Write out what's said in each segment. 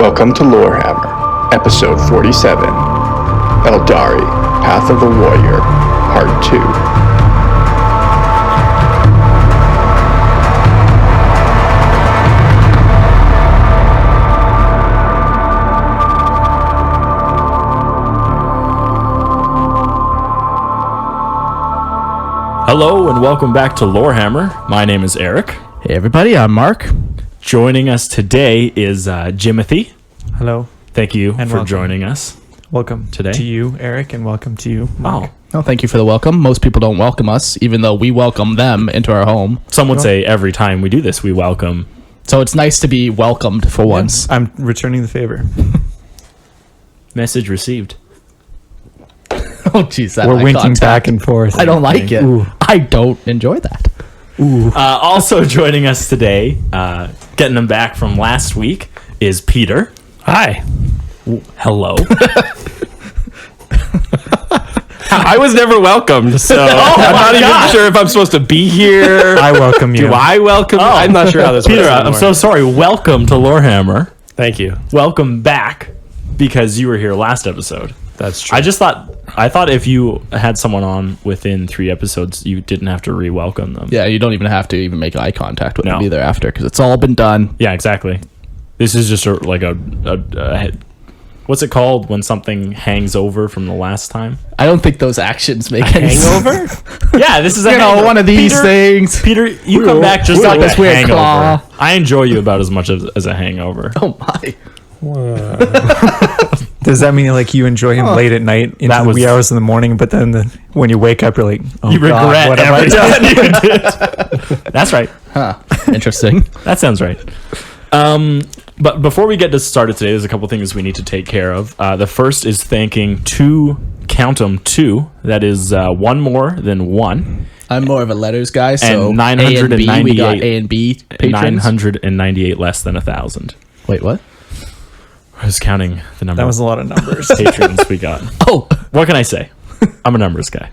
Welcome to Lorehammer, Episode 47, Eldari, Path of the Warrior, Part 2. Hello and welcome back to Lorehammer. My name is Eric. Hey everybody, I'm Mark. Joining us today is Jimothy. Hello. Thank you And for welcome. joining us. Welcome Today? to you, Eric, and welcome to you, Mark. Oh, thank you for the welcome. Most people don't welcome us, even though we welcome them into our home. Some would say every time we do this, we welcome. So it's nice to be welcomed for once. I'm returning the favor. Message received. Oh, jeez, that We're eye winking contact. back and forth. I don't like it. Ooh. I don't enjoy that. Also joining us today, getting them back from last week, is Peter. Hi. Hello. I was never welcomed, so I'm not even sure if I'm supposed to be here. I welcome you. Do I welcome you? I'm not sure how this Peter, works. I'm anymore. so sorry. Welcome to Lorehammer. Thank you. Welcome back because you were here last episode. That's true. I thought if you had someone on within 3 episodes, you didn't have to re-welcome them. Yeah, you don't even have to even make eye contact with No. them either after, because it's all been done. Yeah, exactly. This is just like a what's it called when something hangs over from the last time? I don't think those actions make any hangover? sense. Yeah, this is a You know, hangover. one of these Peter, things. Peter, you come back just we got like this a weird hangover. claw. I enjoy you about as much as a hangover. Oh my. Does that mean like you enjoy him late at night into That the was- wee hours in the morning, but then when you wake up, you're like, oh You God, regret what have I done? everything you did. That's right. Huh. Interesting. That sounds right. But before we get started today, there's a couple things we need to take care of. The first is thanking two, that is one more than one. I'm more of a letters guy, so And A and B, we got 998 A and B patrons. 998 less than 1,000. Wait, what? I was counting the number That was a of lot of numbers. patrons we got. Oh, What can I say? I'm a numbers guy.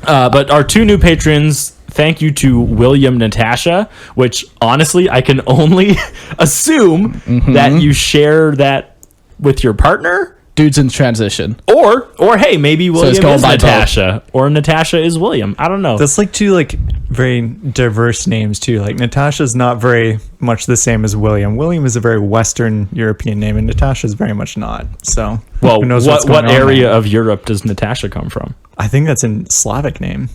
But our two new patrons, thank you to William Natasha, which honestly, I can only assume that you share that with your partner. dude's in transition. Or hey, maybe William going is by both. Natasha, or Natasha is William. I don't know. That's like two like very diverse names too. Like Natasha's not very much the same as William. William is a very Western European name, and Natasha's very much not. So Well, who knows what's what going on area there. of Europe does Natasha come from? I think that's a Slavic name.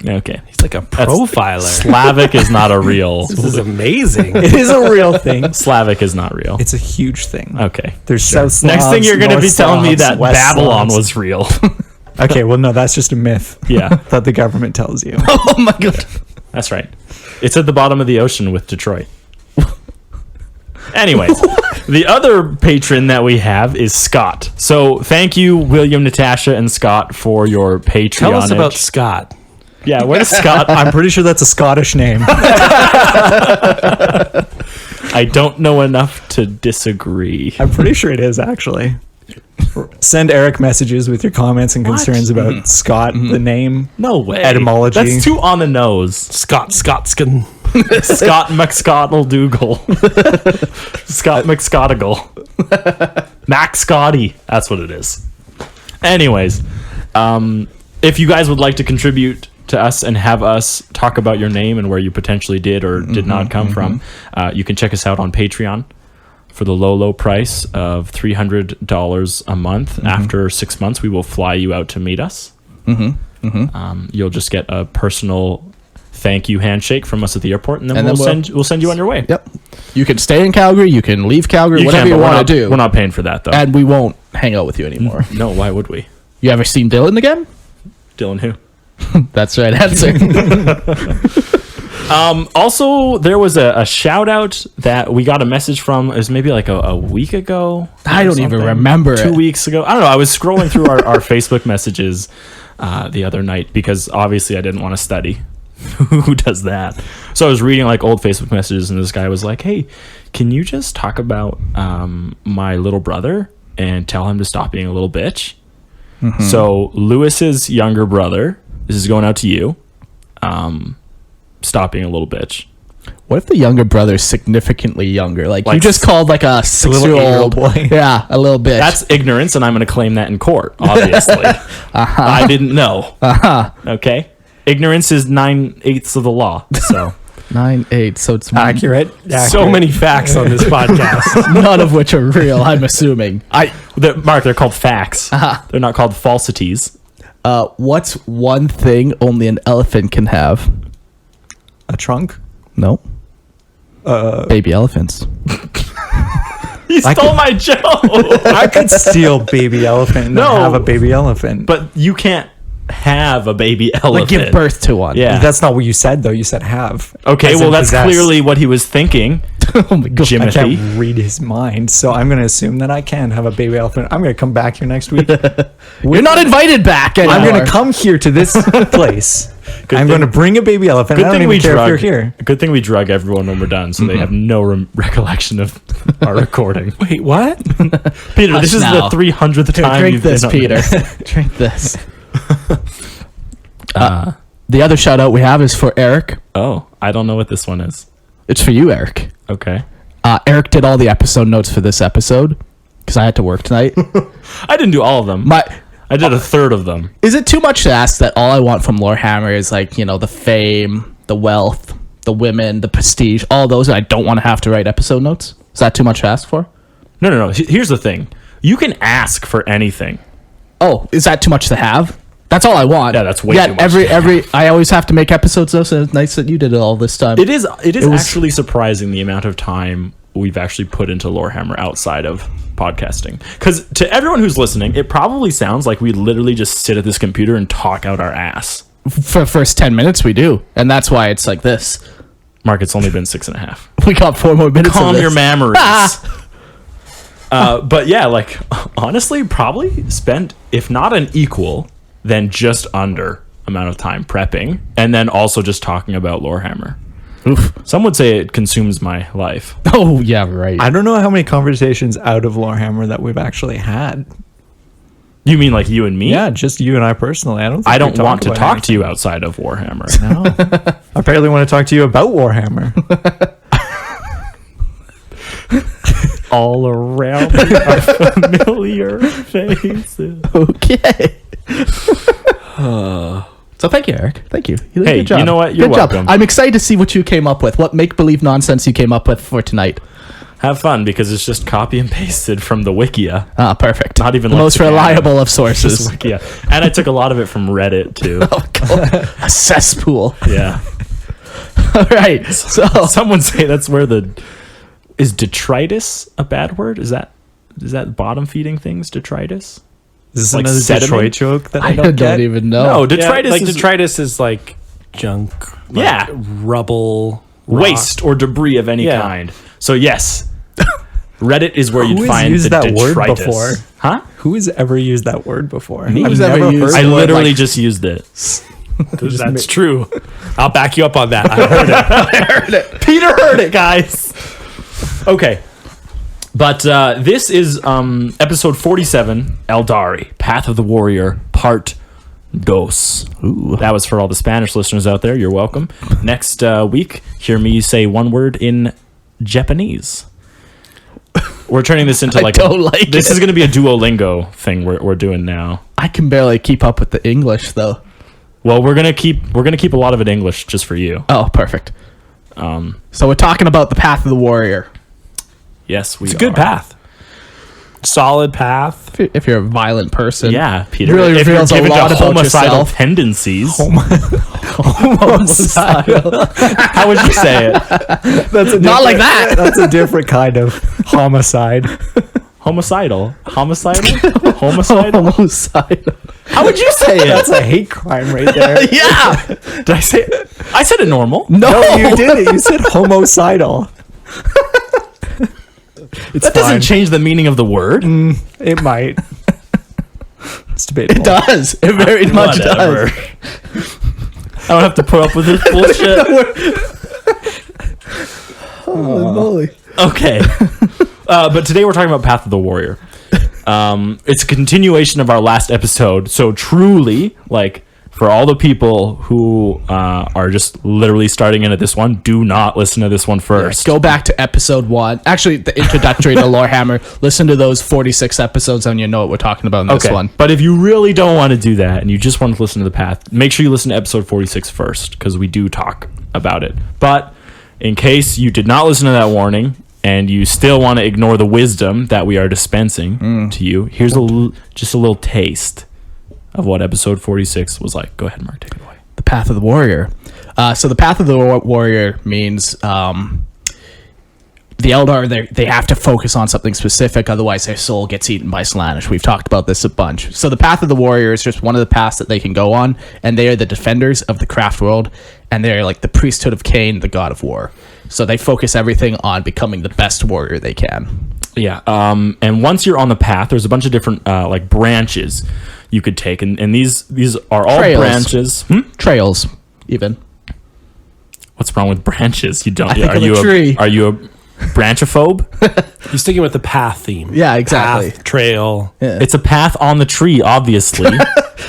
Okay, It's like a profiler. Slavic is not a real. This is amazing. It is a real thing. Slavic is not real. It's a huge thing. Okay. There's South Slavs, Next thing you're going to be North telling me Slavs, that West Babylon Slavs. was real. Okay, well, no, that's just a myth Yeah, that the government tells you. Oh my god. that's right. It's at the bottom of the ocean with Detroit. Anyways, the other patron that we have is Scott. So thank you, William, Natasha, and Scott for your Patreon. Tell us about Scott. Yeah, where's Scott? I'm pretty sure that's a Scottish name. I don't know enough to disagree. I'm pretty sure it is, actually. Send Eric messages with your comments and concerns about Scott, the name. No way. Etymology. That's too on the nose. Scotskin. Scott McScottle-Dougal. Scott McScottigal. Max Scotty. That's what it is. Anyways, if you guys would like to contribute to us and have us talk about your name and where you potentially did or did not come from, you can check us out on Patreon for the low price of $300 a month. After 6 months, we will fly you out to meet us. You'll just get a personal thank you handshake from us at the airport, and then, we'll send you on your way. Yep. You can stay in Calgary, you can leave Calgary, whatever you but want to do. We're not paying for that though. And we won't hang out with you anymore. No, why would we? You ever seen Dylan again? Dylan who? That's right answer. Also, there was a shout out that we got a message from. It was maybe like a week ago. I or don't even something. remember 2 it. weeks ago. I don't know. I was scrolling through our Facebook messages the other night because obviously I didn't want to study. Who does that? So I was reading like old Facebook messages, and this guy was like, "Hey, can you just talk about my little brother and tell him to stop being a little bitch?" So Lewis's younger brother. This is going out to you. Stop being a little bitch. What if the younger brother's significantly younger? Like you Like just called like a 6-year-old boy. Yeah, a little bitch. That's ignorance, and I'm going to claim that in court, obviously. I didn't know. Okay? Ignorance is 9/8 of the law, so... 9/8, so it's Accurate. So many facts on this podcast. none of which are real, I'm assuming. Mark, they're called facts. They're not called falsities. What's one thing only an elephant can have? A trunk. No. Baby elephants. You stole my joke! I could steal baby elephant and No. have a baby elephant. But you can't have a baby elephant. Like give birth to one. Yeah. That's not what you said, though. You said have. Okay, As well, in that's possess. clearly what he was thinking. Oh my god. I Jimothy. can't read his mind, so I'm going to assume that I can have a baby elephant. I'm going to come back here next week. You're not invited back anymore. I'm going to come here to this place. I'm going to bring a baby elephant. I don't even care if you're here. Good thing we drug everyone when we're done, so they have no recollection of our recording. Wait, what? Peter, Hush this is now. the 300th time Drink you've this, been on Peter. this. Drink this. The other shout out we have is for Eric. Oh, I don't know what this one is. It's for you, Eric. Okay. Eric did all the episode notes for this episode because I had to work tonight. I didn't do all of them. I did a third of them. Is it too much to ask that all I want from Lorehammer is like, you know, the fame, the wealth, the women, the prestige, all those, and I don't want to have to write episode notes? Is that too much to ask for? No. Here's the thing. You can ask for anything. Oh, is that too much to have? That's all I want. Yeah, that's way too much Every I always have to make episodes though, so it's nice that you did it all this time. It is was- actually surprising the amount of time we've actually put into Lorehammer outside of podcasting. Because to everyone who's listening, it probably sounds like we literally just sit at this computer and talk out our ass. For the first 10 minutes we do, and that's why it's like this. Mark, it's only been 6.5. We got 4 more minutes. Calm of this. your memories. But yeah, like honestly, probably spent, if not an equal, then just under amount of time prepping, and then also just talking about Lorehammer. Oof. Some would say it consumes my life. Oh yeah, right. I don't know how many conversations out of Lorehammer that we've actually had. You mean like you and me? Yeah, just you and I personally. I don't. Think I we don't want to about talk anything. to you outside of Warhammer. No. I apparently want to talk to you about Warhammer. All around me are familiar faces. Okay. So thank you, Eric. Thank you. You did a Hey, good job. you know what? You're Good job. welcome. I'm excited to see what you came up with. What make-believe nonsense you came up with for tonight. Have fun because it's just copy and pasted from the Wikia. Ah, perfect. Not even the most lexicon. reliable of Just sources. Wikia. And I took a lot of it from Reddit too. Oh, God. A cesspool. Yeah. All right. So Someone say that's where is detritus a bad word? Is that bottom feeding things, detritus? Is this Like another sediment? Detroit joke that I I don't get? even know. No, Yeah, detritus like is detritus is like junk. Like Yeah. rubble, rock. waste or debris of any Yeah. kind. So yes, Reddit is where Who you'd has find used the that word detritus. before? Huh? Who has ever used that word before? Me? I've Who's ever never used heard I the word, literally like- just used it. That's true. I'll back you up on that. I heard it. Peter heard it, guys. Okay. But this is episode 47, Aeldari, Path of the Warrior, Part Dos. Ooh. That was for all the Spanish listeners out there. You're welcome. Next week, hear me say one word in Japanese. We're turning this into I like don't like this it. is going to be a Duolingo thing we're doing now. I can barely keep up with the English though. Well, we're gonna keep a lot of it English just for you. Oh, perfect. So we're talking about the Path of the Warrior. Yes, we. It's a good are. path. Solid path. If you're a violent person. Yeah, Peter. Really if you're reveals a given lot to about homicidal yourself. tendencies, Homicidal. how would you say it? Not like that. That's a different kind of homicide. Homicidal, homicidal. Homicidal. How would you say That's it? a hate crime right there. Yeah. Did I say it? I said it normal. No, You did it. You said homicidal. It's That fine. doesn't change the meaning of the word. It might. It's debatable. It does. It very much Whatever. does. I don't have to put up with this bullshit. Holy moly. Okay. But today we're talking about Path of the Warrior. It's a continuation of our last episode. So truly, like, for all the people who are just literally starting in at this one, do not listen to this one first. Go back to episode 1. Actually, the introductory to Lorehammer. Listen to those 46 episodes and you know what we're talking about in this one. But if you really don't want to do that and you just want to listen to the path, make sure you listen to episode 46 first, because we do talk about it. But in case you did not listen to that warning and you still want to ignore the wisdom that we are dispensing to you, here's just a little taste of what episode 46 was like. Go ahead, Mark, take it away. The Path of the Warrior. So the Path of the Warrior means the Eldar, they have to focus on something specific, otherwise their soul gets eaten by Slaanesh. We've talked about this a bunch. So the Path of the Warrior is just one of the paths that they can go on, and they are the defenders of the craft world, and they're like the priesthood of Cain, the god of war. So they focus everything on becoming the best warrior they can. Yeah, and once you're on the path, there's a bunch of different like branches you could take, and these are all Trails. branches. Trails, even. What's wrong with branches? You don't. I think Are of you a tree. Are you a branchophobe? He's sticking with the path theme. Yeah, exactly. Path, trail. Yeah. It's a path on the tree, obviously.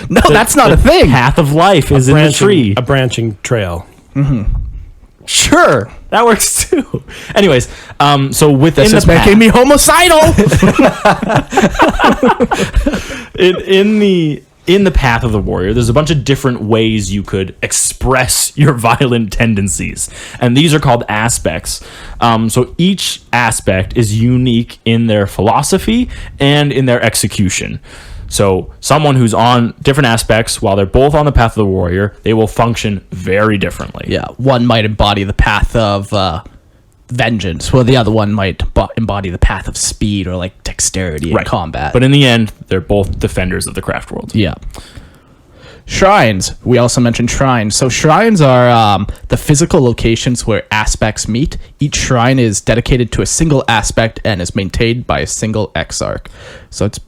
No, that's not a thing. Path of life is in the tree. A branching trail. Sure, that works too. Anyways, so within This the is path, making me homicidal. in the path of the warrior, there's a bunch of different ways you could express your violent tendencies, and these are called aspects. So each aspect is unique in their philosophy and in their execution. So someone who's on different aspects, while they're both on the path of the warrior, they will function very differently. Yeah, one might embody the path of vengeance, while the other one might embody the path of speed or like dexterity in combat. But in the end, they're both defenders of the craft world. Yeah. Shrines. We also mentioned shrines. So shrines are the physical locations where aspects meet. Each shrine is dedicated to a single aspect and is maintained by a single exarch. So it's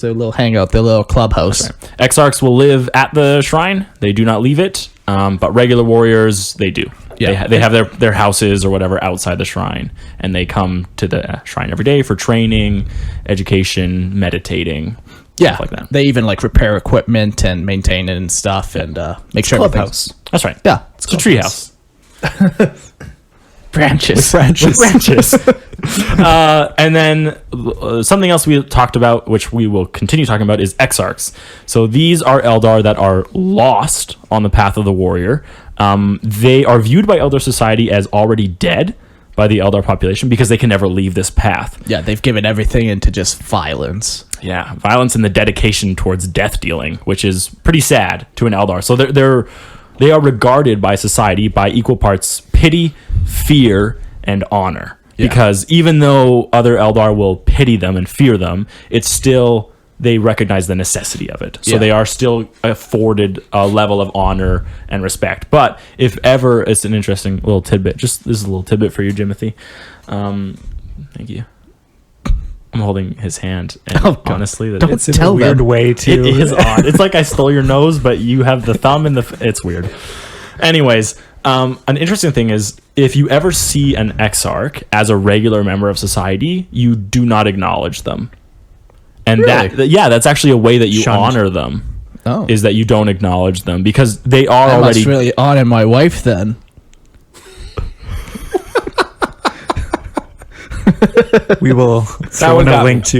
their little hangout, their little clubhouse. Right. Exarchs will live at the shrine. They do not leave it. But regular warriors, they do. Yeah. They have their houses or whatever outside the shrine, and they come to the shrine every day for training, education, meditating. Yeah, Stuff like that. They even like repair equipment and maintain it and stuff, and make sure everything's... That's right. Yeah, It's a treehouse. branches. Branches. And then something else we talked about, which we will continue talking about, is exarchs. So these are Eldar that are lost on the path of the warrior. They are viewed by Eldar society as already dead by the Eldar population because they can never leave this path. Yeah, they've given everything into just violence. Yeah, violence and the dedication towards death dealing, which is pretty sad to an Eldar. So they are regarded by society by equal parts pity, fear, and honor. Yeah. Because even though other Eldar will pity them and fear them, it's still, they recognize the necessity of it. So Yeah. they are still afforded a level of honor and respect. But if ever, it's an interesting little tidbit. This is a little tidbit for you, Jimothy. Thank you. I'm holding his hand, and honestly, that Don't it's It's in a Tell weird them. way too. it is odd. It's like I stole your nose, but you have the thumb and it's weird. Anyways, an interesting thing is if you ever see an exarch as a regular member of society, you do not acknowledge them. And Really? that's actually a way that you Shunned. honor them. Oh. Is that you don't acknowledge them because they are I already must really honor my wife then. We will throw one in a got link to.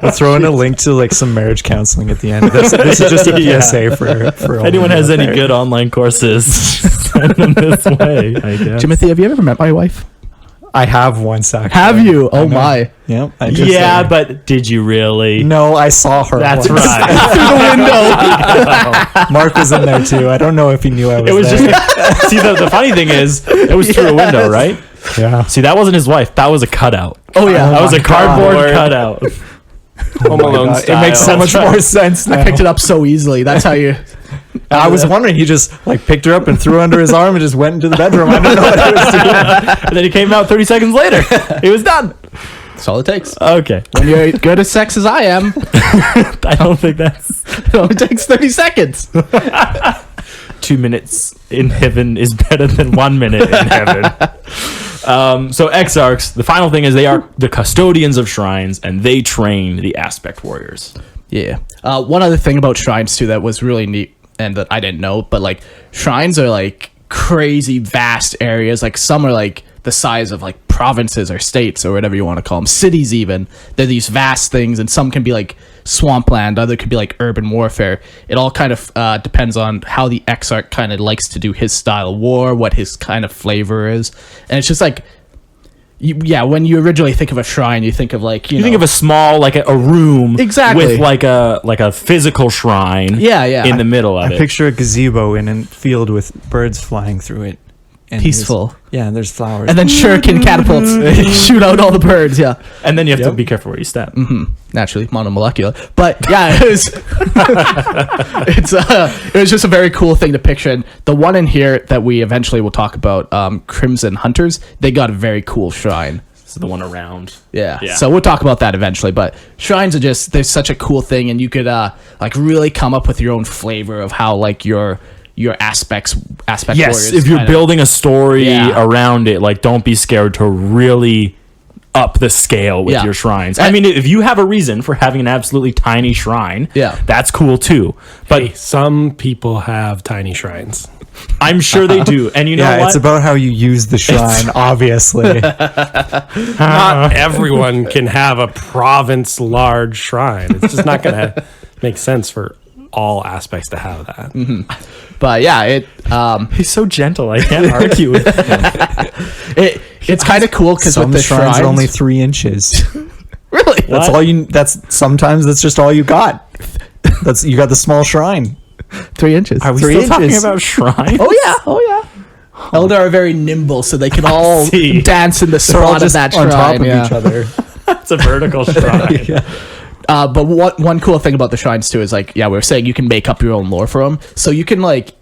We'll throw in a link to like some marriage counseling at the end. This is just a Yeah. PSA for If all anyone the has any military. good online courses, send them this way, I guess. Jimothy, have you ever met my wife? I have once actually. Have you? I Oh know. my. Yep. I just Yeah, said- but did you really? no, I saw her. That's once. right. Mark was in there too. I don't know if he knew I was. It was there. just see the funny thing is it was through a window, right? yeah. See, that wasn't his wife. That was a cutout. Oh yeah. That was my a cardboard God. cutout. Home Alone God, style. it makes so That's much right. more sense now. I picked it up so easily. That's how you... I was wondering, he just like picked her up and threw her under his arm and just went into the bedroom. I don't know what he was doing. And then he came out 30 seconds later. He was done. That's all it takes. Okay. When you're good at sex as I am, I don't think that's it only takes 30 seconds. 2 minutes in heaven is better than 1 minute in heaven. So exarchs, the final thing is they are the custodians of shrines and they train the aspect warriors. Yeah. One other thing about shrines too that was really neat and that I didn't know, but like shrines are like crazy vast areas. Like some are like the size of like provinces or states or whatever you want to call them, cities even. They're these vast things, and some can be like swampland, other could be like urban warfare. It all kind of depends on how the Exarch kind of likes to do his style of war, what his kind of flavor is, and it's just like. When you originally think of a shrine, you think of like you know, think of a small like a room Exactly. with like a physical shrine in the middle of I it. picture a gazebo in a field with birds flying through it. And Peaceful. and there's flowers. and then shuriken catapults shoot out all the birds. Yeah, And then you have to be careful where you step. naturally monomolecular. But yeah, it was it was just a very cool thing to picture. And the one in here that we eventually will talk about, Crimson Hunters, they got a very cool shrine. This is the one around. Yeah. So we'll talk about that eventually. But shrines are just they're such a cool thing, and you could like really come up with your own flavor of how like your aspect Yes, warriors if you're kinda- building a story Yeah. around it, like don't be scared to really up the scale with Yeah. your shrines. I mean, if you have a reason for having an absolutely tiny shrine, Yeah. that's cool too. But Hey, some people have tiny shrines. I'm sure they do. And you know yeah, what? it's about how you use the shrine, obviously. Not everyone can have a province large shrine. It's just not going to make sense for all aspects to have that. But yeah, it He's so gentle. I can't argue with him. it's kind of cool because with Some the shrines shrines are only 3 inches. really That's all you. Sometimes that's just all you got. You got the small shrine. 3 inches. Are we 3 still talking inches. about shrines? Oh yeah. Eldar are very nimble, so they can all see. dance in the They're all spot of just that on shrine. top of yeah. each other. It's a vertical shrine. But one cool thing about the shrines too is like, yeah, we were saying you can make up your own lore for them. So you can like,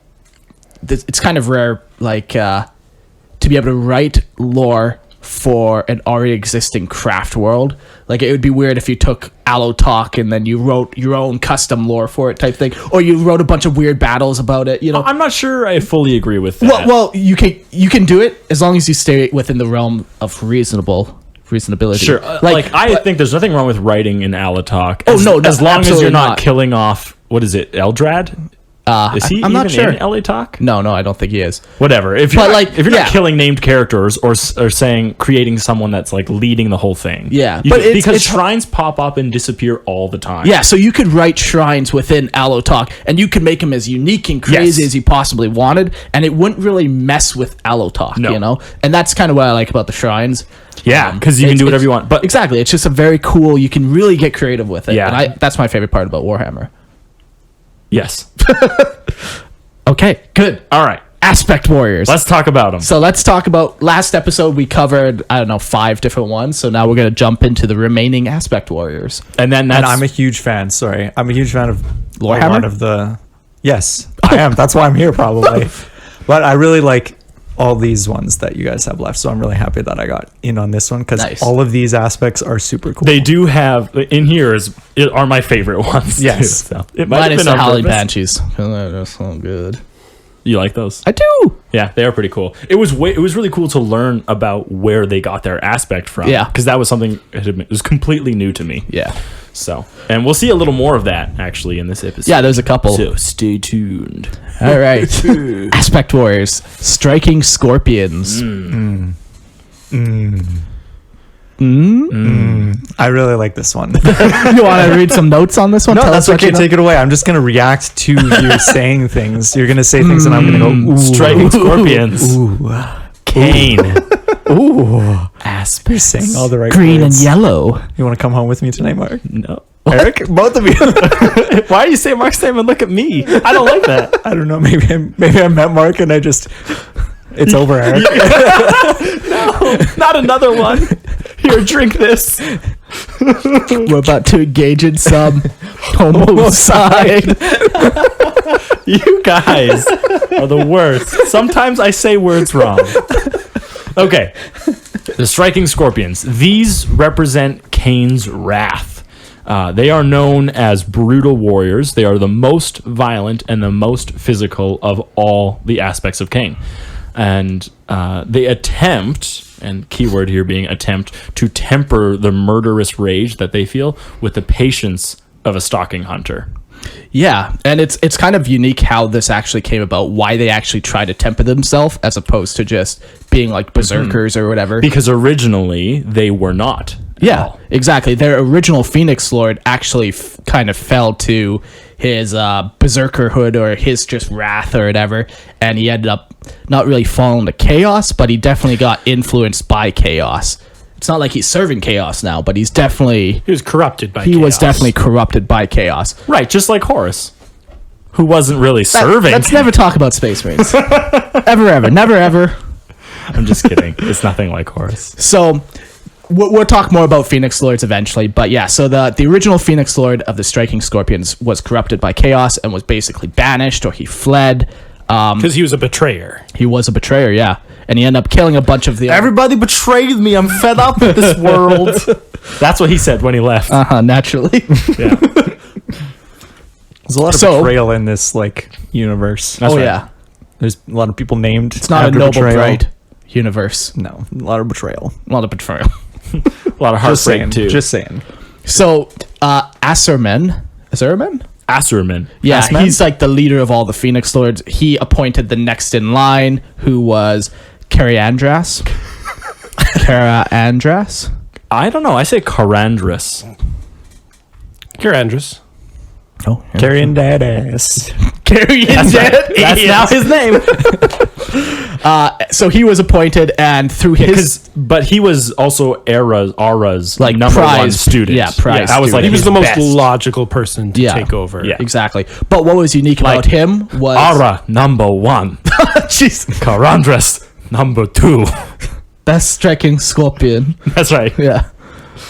it's kind of rare, like, to be able to write lore for an already existing craft world. Like it would be weird if you took Allotalk and then you wrote your own custom lore for it type thing, or you wrote a bunch of weird battles about it. You know, I'm not sure I fully agree with that. well, you can do it as long as you stay within the realm of reasonability. Sure. I think there's nothing wrong with writing in Alatalk. Oh, no, as long as absolutely you're not not. killing off. What is it, Eldrad? Is he I'm even not sure. in Alatalk? No, I don't think he is. Whatever. If you're But, not, like, if you're yeah. not killing named characters or saying creating someone that's like leading the whole thing. Yeah, You but can- it's- because it's- shrines pop up and disappear all the time. Yeah, so you could write shrines within Allotalk, and you could make them as unique and crazy Yes. as you possibly wanted, and it wouldn't really mess with Allotalk, No. you know? And that's kind of what I like about the shrines. Yeah, because you can It's- do whatever it's- you want. But exactly, it's just a very cool, you can really get creative with it. Yeah. And that's my favorite part about Warhammer. yes. Okay, good. All right. Aspect Warriors. Let's talk about them. So let's talk about last episode we covered 5 different ones. So now we're gonna jump into the remaining Aspect Warriors. And then And that's I'm a huge fan. Sorry, I'm a huge fan of Lorehammer? a lot of the. Yes, I am. That's why I'm here, probably. But I really like all these ones that you guys have left. So I'm really happy that I got in on this one because Nice. all of these aspects are super cool. they do have in here are my favorite ones. Yes. Too, so it might Mine have is been the on Howling purpose. Banshees. They're so good. You like those? I do. Yeah, they are pretty cool. It was really cool to learn about where they got their aspect from. Yeah. because that was something it was completely new to me. Yeah. So, and we'll see a little more of that actually in this episode. Yeah, there's a couple. So stay tuned. All right. Aspect Warriors. Striking Scorpions. I really like this one. You want to read some notes on this one? No, Tell that's us what okay. you know. Take it away. I'm just gonna react to you saying things. You're gonna say things, and I'm gonna go. Ooh. Striking Scorpions. Ooh. Cane. Ooh. Aspect. You're saying all the right Green words. and yellow. You want to come home with me tonight, Mark? No. Eric, both of you. Why do you say Mark's name and look at me? I don't like that. I don't know. Maybe I met Mark and I just. It's over, Eric. Not another one. Here, drink this. We're about to engage in some homicide. You guys are the worst. Sometimes I say words wrong. Okay. The Striking Scorpions. These represent Cain's wrath. They are known as brutal warriors. They are the most violent and the most physical of all the aspects of Cain. And they attempt, and keyword here being attempt, to temper the murderous rage that they feel with the patience of a stalking hunter. Yeah, and it's kind of unique how this actually came about, why they actually try to temper themselves as opposed to just being like berserkers or whatever. Because originally they were not. at Yeah, all. exactly. Their original Phoenix Lord actually kind of fell to his berserkerhood or his just wrath or whatever, and he ended up not really falling to chaos, but he definitely got influenced by chaos. It's not like he's serving chaos now, but he's definitely He was corrupted by he was chaos. definitely corrupted by chaos. Right, just like Horus, who wasn't really serving. Let's never talk about Space Marines. ever, never, ever. I'm just kidding. It's nothing like Horus. So we'll talk more about Phoenix Lords eventually, but yeah, so the original Phoenix Lord of the Striking Scorpions was corrupted by chaos and was basically banished, or he fled. Because he was a betrayer. He was a betrayer, yeah, and he ended up killing a bunch of the Everybody betrayed me. I'm fed up with this world. That's what he said when he left. naturally. Yeah. There's a lot of So- betrayal in this like universe. That's oh right. yeah, There's a lot of people named. it's not a after noble betrayal. bright universe. No, a lot of betrayal. A lot of betrayal. A lot of Just saying. heartbreak too. Just saying. So Asserman. Assurman. Yeah, Assman? he's like the leader of all the Phoenix Lords. He appointed the next in line, who was Kariandras. Kariandras? I don't know. I say Karandras. Kirandris. Oh, Carrying that ass. That's now his name. So he was appointed, and through his But he was also Ara's Like number one prized- student. yeah, prized that was like He was his the most best. logical person to Yeah. take over. Yeah. exactly. But what was unique about him was Ara number one. Jeez, Karandras number two. best striking scorpion. That's right. Yeah.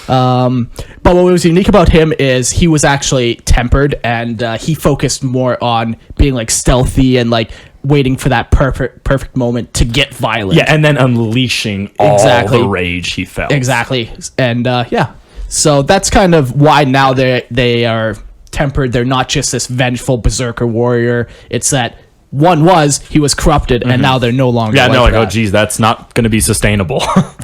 But what was unique about him is he was actually tempered, and he focused more on being like stealthy and like waiting for that perfect moment to get violent. Yeah, and then unleashing all Exactly. the rage he felt. Exactly. And yeah. So that's kind of why now they are tempered. They're not just this vengeful berserker warrior. It's that he was corrupted, and now they're no longer Yeah, no, like, that. oh, geez, that's not going to be sustainable.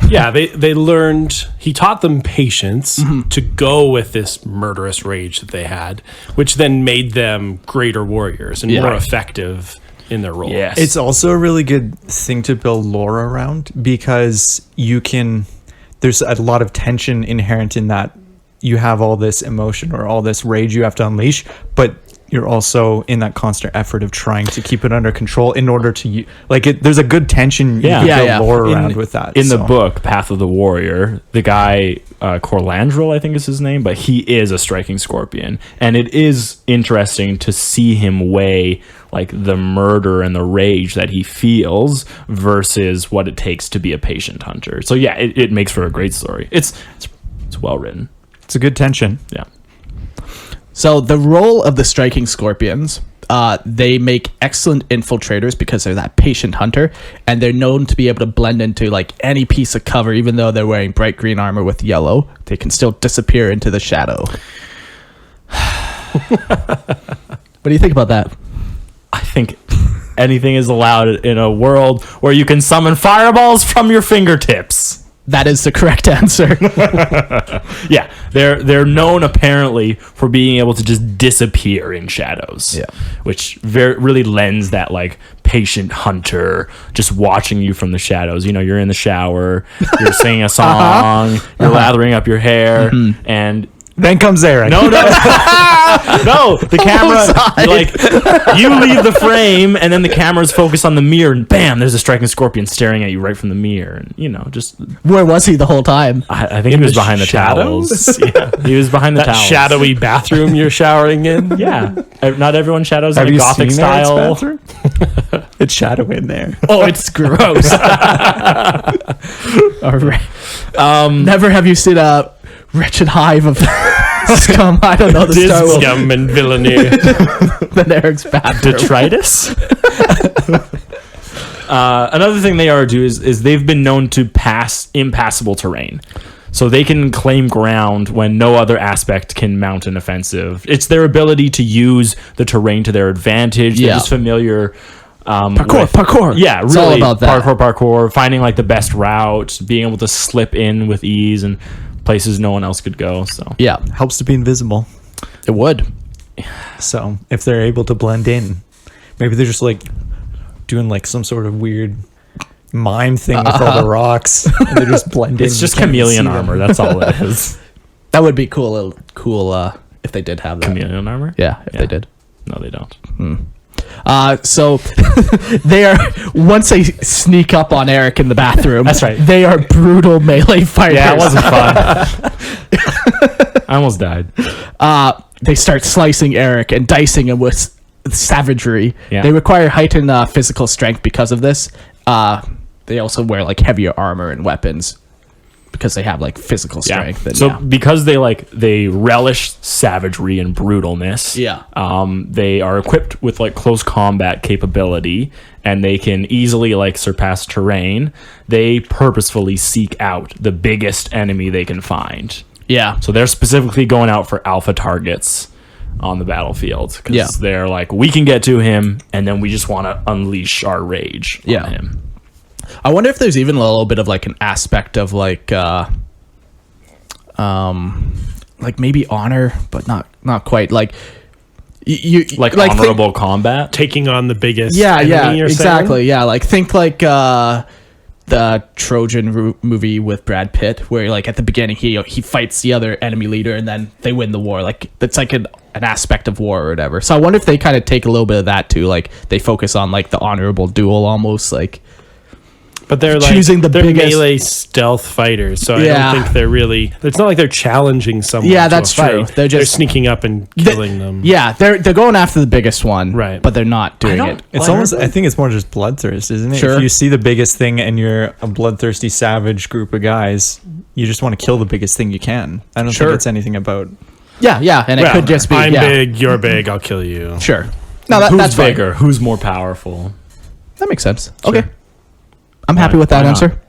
Yeah, they learned, he taught them patience to go with this murderous rage that they had, which then made them greater warriors and more effective in their role. Yes. It's also a really good thing to build lore around, because there's a lot of tension inherent in that. You have all this emotion or all this rage you have to unleash, but you're also in that constant effort of trying to keep it under control in order to there's a good tension you can build lore around with that. In the book, Path of the Warrior, the guy, Corlandril, I think is his name, but he is a striking scorpion. And it is interesting to see him weigh like the murder and the rage that he feels versus what it takes to be a patient hunter. So yeah, it makes for a great story. It's well written. It's a good tension. Yeah. So the role of the striking scorpions, they make excellent infiltrators because they're that patient hunter, and they're known to be able to blend into like any piece of cover, even though they're wearing bright green armor with yellow. They can still disappear into the shadow. What do you think about that? I think anything is allowed in a world where you can summon fireballs from your fingertips. That is the correct answer. Yeah, they're known apparently for being able to just disappear in shadows. Yeah. Which really lends that like patient hunter just watching you from the shadows. You know, you're in the shower, you're singing a song, you're lathering up your hair, and Then comes Eric. no, the camera, like, you leave the frame, and then the camera's focused on the mirror, and bam, there's a striking scorpion staring at you right from the mirror, and you know, just Where was he the whole time? I think he was behind the shadows? towels. Yeah, he was behind the That towels. shadowy bathroom you're showering in. Yeah, not everyone shadows Have in a you gothic seen Eric's style. bathroom? It's shadow in there. Oh, it's gross. All right. Never have you seen a wretched hive of scum. I don't know the Star Wars. Scum and villainy. Than Eric's bathroom. Detritus. Another thing they do is they've been known to pass impassable terrain. So they can claim ground when no other aspect can mount an offensive. It's their ability to use the terrain to their advantage. They're Yeah. just familiar. Parkour. Yeah, It's all really about that. parkour, finding like the best route, being able to slip in with ease and places no one else could go. So Yeah. Helps to be invisible. It would. So if they're able to blend in, maybe they're just like doing like some sort of weird mime thing with all the rocks, and they just blend in. It's just You can't even chameleon see them. armor. That's all it is. That would be cool. If they did have that. Chameleon armor? Yeah, if they did. No, they don't. So they are once they sneak up on Eric in the bathroom. That's right. They are brutal melee fighters. Yeah, it wasn't fun. I almost died. They start slicing Eric and dicing him with savagery. Yeah. They require heightened physical strength because of this. They also wear like heavier armor and weapons because they have like physical strength. And, So because they relish savagery and brutalness, they are equipped with like close combat capability, and they can easily like surpass terrain. They purposefully seek out the biggest enemy they can find. yeah. So they're specifically going out for alpha targets on the battlefield because Yeah. they're like, we can get to him, and then we just want to unleash our rage on him. I wonder if there's even a little bit of like an aspect of like maybe honor, but not quite. Like you Like think- honorable combat. Taking on the biggest Yeah, enemy, yeah, you're exactly. saying? Yeah, like think like the Trojan movie with Brad Pitt, where like at the beginning he fights the other enemy leader and then they win the war. Like that's like an aspect of war or whatever. So I wonder if they kind of take a little bit of that too. Like they focus on like the honorable duel almost, like. But they're like Choosing the they're biggest- melee stealth fighters, so Yeah. I don't think they're really. It's not like they're challenging someone. Yeah, to a that's true. fight. They're just- sneaking up and killing them. Yeah, they're going after the biggest one, Right. But they're not doing it. It's almost. I think it's more just bloodthirst, isn't it? Sure. If you see the biggest thing and you're a bloodthirsty savage group of guys, you just want to kill the biggest thing you can. I don't Sure. think it's anything about. Yeah, and it Well, could just be I'm yeah. big, you're big, I'll kill you. Sure. No, Who's that's fine. bigger? Who's more powerful? That makes sense. Okay. I'm happy with that Why not? answer.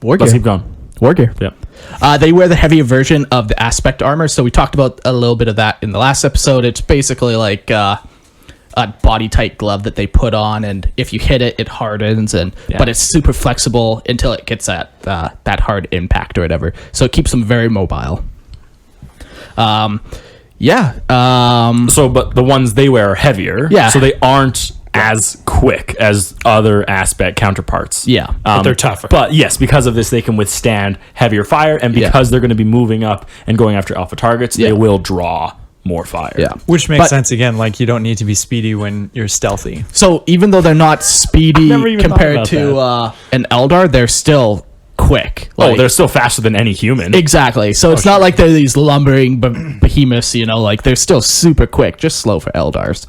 War Let's gear. keep going. War gear. Yep. They wear the heavier version of the aspect armor. So we talked about a little bit of that in the last episode. It's basically like a body tight glove that they put on, and if you hit it, it hardens, but it's super flexible until it gets that hard impact or whatever. So it keeps them very mobile. So, but the ones they wear are heavier. Yeah. So they aren't as quick as other aspect counterparts. Yeah. But they're tougher. But yes, because of this, they can withstand heavier fire, and because they're going to be moving up and going after alpha targets, they will draw more fire. Yeah. Which makes But- sense again. Like you don't need to be speedy when you're stealthy. So even though they're not speedy never even thought compared about to an Eldar, they're still quick. Oh, Like- they're still faster than any human. exactly. So it's not like they're these lumbering behemoths, like they're still super quick, just slow for Eldars.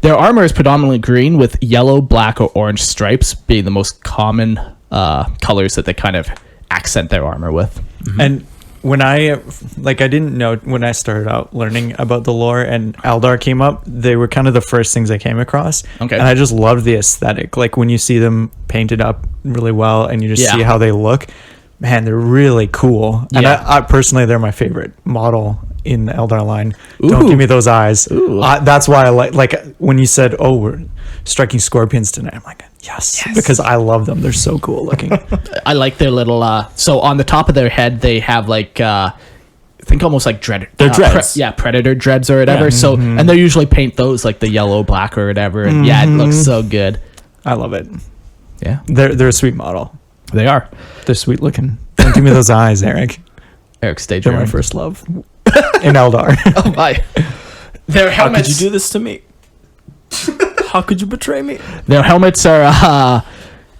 Their armor is predominantly green with yellow, black, or orange stripes being the most common colors that they kind of accent their armor with. And when I didn't know when I started out learning about the lore and Eldar came up, they were kind of the first things I came across. Okay. And I just loved the aesthetic. Like when you see them painted up really well and you just see how they look, man, they're really cool. And Yeah. I personally, they're my favorite model in the Eldar line. Don't Ooh. give me those eyes. Ooh. That's why I like when you said, "Oh, we're striking scorpions tonight." I'm like, yes, because I love them. They're so cool looking. I like their little. So on the top of their head, they have like. I think almost like dread. They're dreads. predator dreads or whatever. So and they usually paint those like the yellow, black, or whatever. And yeah, it looks so good. I love it. Yeah, They're a sweet model. they are. They're sweet looking. Don't give me those eyes, Eric. Eric stage. They're my first love in Eldar. Oh my! Their How could helmets. you do this to me? How could you betray me? Their helmets are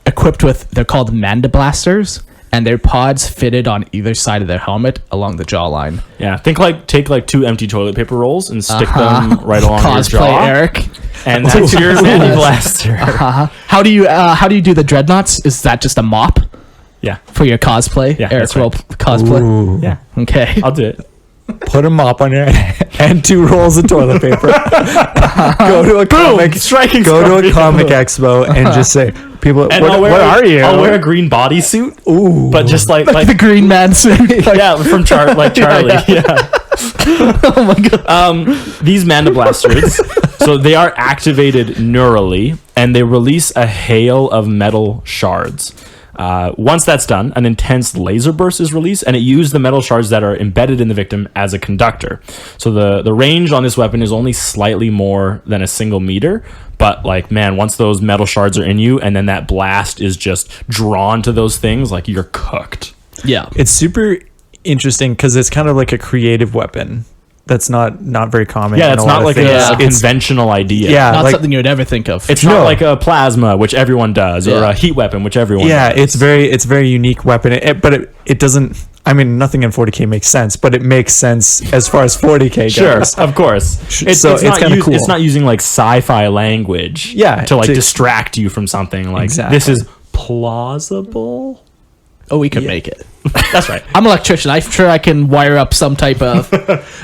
equipped with. They're called mandiblasters, and their pods fitted on either side of their helmet along the jawline. Yeah, take like 2 empty toilet paper rolls and stick them right along your Cosplay jaw. Eric. And that's your Mandy Blaster. How do you do the dreadnoughts? Is that just a mop Yeah, for your cosplay? Yeah, Eric that's right. will cosplay. Ooh. yeah. Okay. I'll do it. Put a mop on your head and 2 rolls of toilet paper. Go to a comic. Striking Go to a scorpion. comic expo and just say, "People, And what are you?" I'll wear a green bodysuit. Ooh. But just like The Green Man suit. yeah, from Charlie. Yeah. Oh my god. These mandiblasters, so they are activated neurally, and they release a hail of metal shards. Once that's done, an intense laser burst is released, and it uses the metal shards that are embedded in the victim as a conductor. So the range on this weapon is only slightly more than a single meter, but like, man, once those metal shards are in you, and then that blast is just drawn to those things, like, you're cooked. Yeah. It's super interesting because it's kind of like a creative weapon that's not very common. Yeah, in it's a lot not of like things. a It's- conventional idea. Yeah, Not like, something you would ever think of. It's No. not like a plasma, which everyone does, or Yeah. a heat weapon, which everyone yeah, does. it's very unique weapon. But it doesn't. I mean, nothing in 40K makes sense, but it makes sense as far as 40K Sure, goes. of course. So it's not kinda cool. It's not using like sci-fi language, Yeah, to like to- distract you from something. Like, Exactly. this is plausible. Oh, we could make it. That's right. I'm an electrician. I'm sure I can wire up some type of.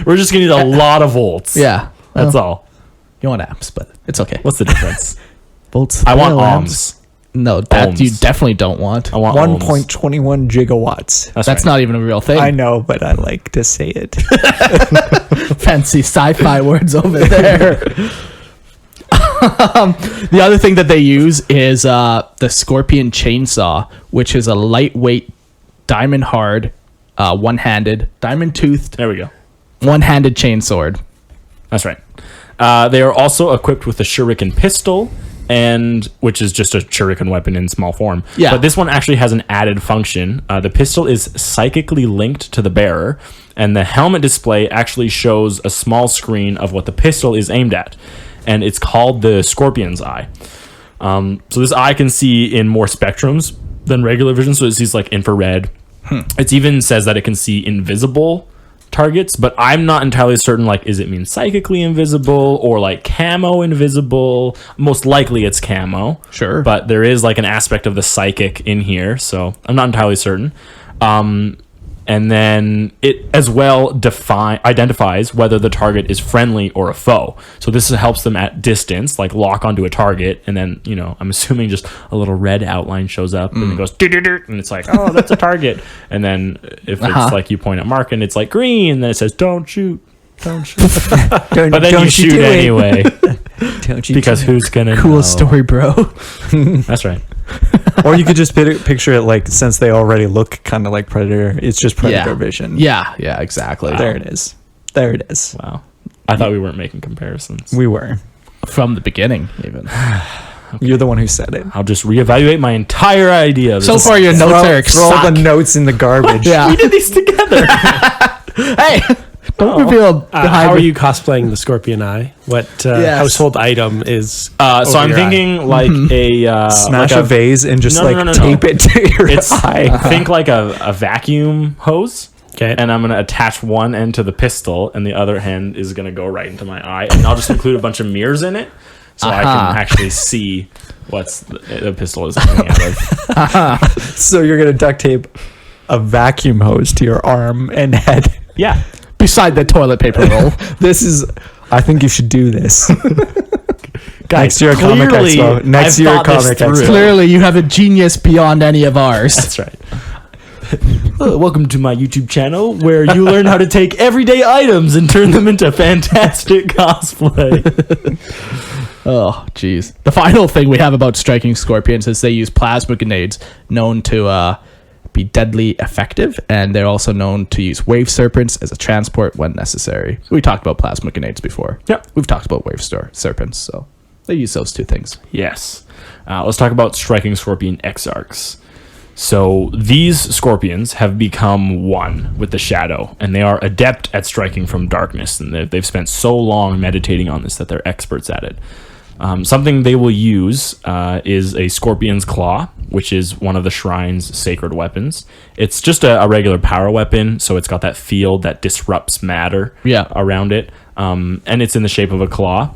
We're just gonna need a lot of volts. Yeah. That's all. You want amps, but it's okay. What's the difference? Volts? I want amps. ohms. No, that you Ohms. definitely don't want. I want ohms. 1.21 gigawatts. That's That's right. not even a real thing. I know, but I like to say it. Fancy sci-fi words over there. The other thing that they use is the Scorpion Chainsaw, which is a lightweight, diamond hard, one-handed, diamond toothed, There we go. one-handed chainsword. That's right. They are also equipped with a shuriken pistol, and which is just a shuriken weapon in small form. Yeah. But this one actually has an added function. The pistol is psychically linked to the bearer, and the helmet display actually shows a small screen of what the pistol is aimed at, and it's called the Scorpion's Eye. So this eye can see in more spectrums than regular vision, so it sees like infrared. It even says that it can see invisible targets, but I'm not entirely certain, like, is it mean psychically invisible or like camo invisible? Most likely it's camo. Sure. But there is like an aspect of the psychic in here, so I'm not entirely certain. And then it as well identifies whether the target is friendly or a foe. So this helps them at distance, like lock onto a target, and then, you know, I'm assuming just a little red outline shows up and it goes "Doo-doo-doo," and it's like, oh, that's a target. And then if it's like you point at Mark and it's like green, then it says don't shoot. Don't shoot. But then you shoot anyway. Don't you Because who's gonna Cool know? story, bro. That's right. Or you could just picture it like, since they already look kind of like Predator, it's just Predator vision. Yeah, exactly. There it is. There it is. Wow. I thought we weren't making comparisons. We were. From the beginning, even. You're the one who said it. I'll just reevaluate my entire idea. So far, your notes are Throw all the suck. notes in the garbage. Yeah. we did these together. Hey, don't reveal behind How are me. you cosplaying the Scorpion Eye? What Yes. household item is? So over I'm your eye? thinking like a Smash like a vase and just No, no, no, no, tape no. it to your It's eye. think like a vacuum hose. Okay. And I'm gonna attach one end to the pistol, and the other hand is gonna go right into my eye, and I'll just include a bunch of mirrors in it, so I can actually see what's the pistol is coming out of. So you're going to duct tape a vacuum hose to your arm and head. Yeah. Beside the toilet paper roll. I think you should do this. Guys, Next year, Comic clearly, Expo. Next I've year, thought this Comic through. Expo. Clearly, you have a genius beyond any of ours. That's right. Welcome to my YouTube channel, where you learn how to take everyday items and turn them into fantastic cosplay. Oh, jeez. The final thing we have about striking scorpions is they use plasma grenades, known to be deadly effective, and they're also known to use wave serpents as a transport when necessary. We talked about plasma grenades before. Yep. We've talked about serpents, so they use those two things. Yes. Let's talk about striking scorpion exarchs. So these scorpions have become one with the shadow, and they are adept at striking from darkness, and they've spent so long meditating on this that they're experts at it. Something they will use is a scorpion's claw, which is one of the shrine's sacred weapons. It's just a regular power weapon, so it's got that field that disrupts matter around it, and it's in the shape of a claw.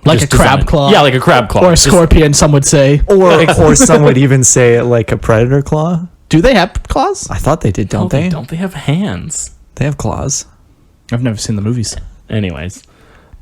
Like Just a crab designed- claw? Yeah, like a crab claw. Or a Just- scorpion, some would say. Or some would even say like a predator claw. Do they have claws? I thought they did, don't they? Don't they have hands? They have claws. I've never seen the movies. Anyways.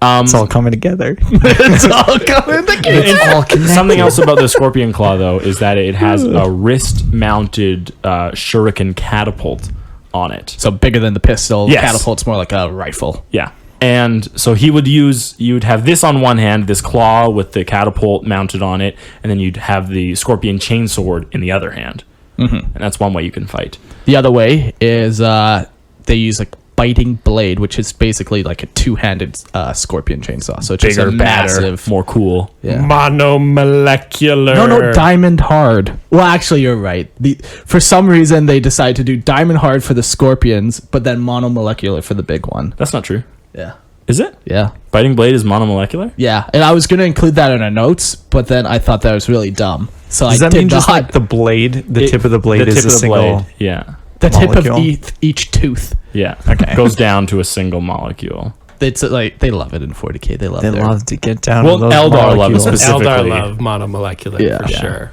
It's all coming together. It's all coming together. Something else about the scorpion claw, though, is that it has a wrist-mounted shuriken catapult on it. So bigger than the pistol. Yes. Catapult's more like a rifle. Yeah. And so you'd have this on one hand, this claw with the catapult mounted on it, and then you'd have the scorpion chainsword in the other hand. and that's one way you can fight. The other way is they use like biting blade, which is basically like a two-handed scorpion chainsaw. So it's just Bigger, a massive, more cool. yeah. Monomolecular. No, diamond hard. Well, actually, you're right. For some reason, they decided to do diamond hard for the scorpions, but then monomolecular for the big one. That's not true. Yeah. Is it? Yeah. Biting blade is monomolecular? Yeah. And I was going to include that in our notes, but then I thought that was really dumb. So Does I that did mean just not. like the blade, the tip of the blade The is tip a of the single? blade. Yeah. the tip of molecule? each tooth. Yeah. Okay. Goes down to a single molecule. It's like they love it in 40K. They love They their, love to get down. Well, to those Eldar love it molecules. specifically. Eldar love monomolecular Yeah. for Yeah. sure.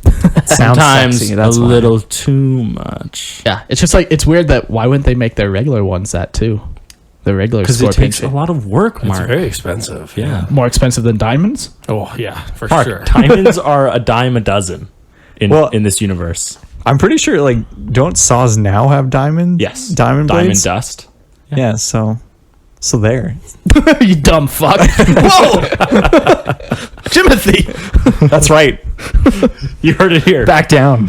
Sounds Sometimes sexy, a that's why. little too much. Yeah, it's just like it's weird that why wouldn't they make their regular ones that too? The regular Because it scorpion takes a lot of work, It's Mark. very expensive. Yeah. more expensive than diamonds. Oh yeah, for Mark, sure. diamonds are a dime a dozen Well- in this universe. I'm pretty sure, like, don't saws now have diamond? Yes. Diamond blades? dust. Yeah, so there. You dumb fuck! Whoa, Jimothy. That's right. You heard it here. Back down.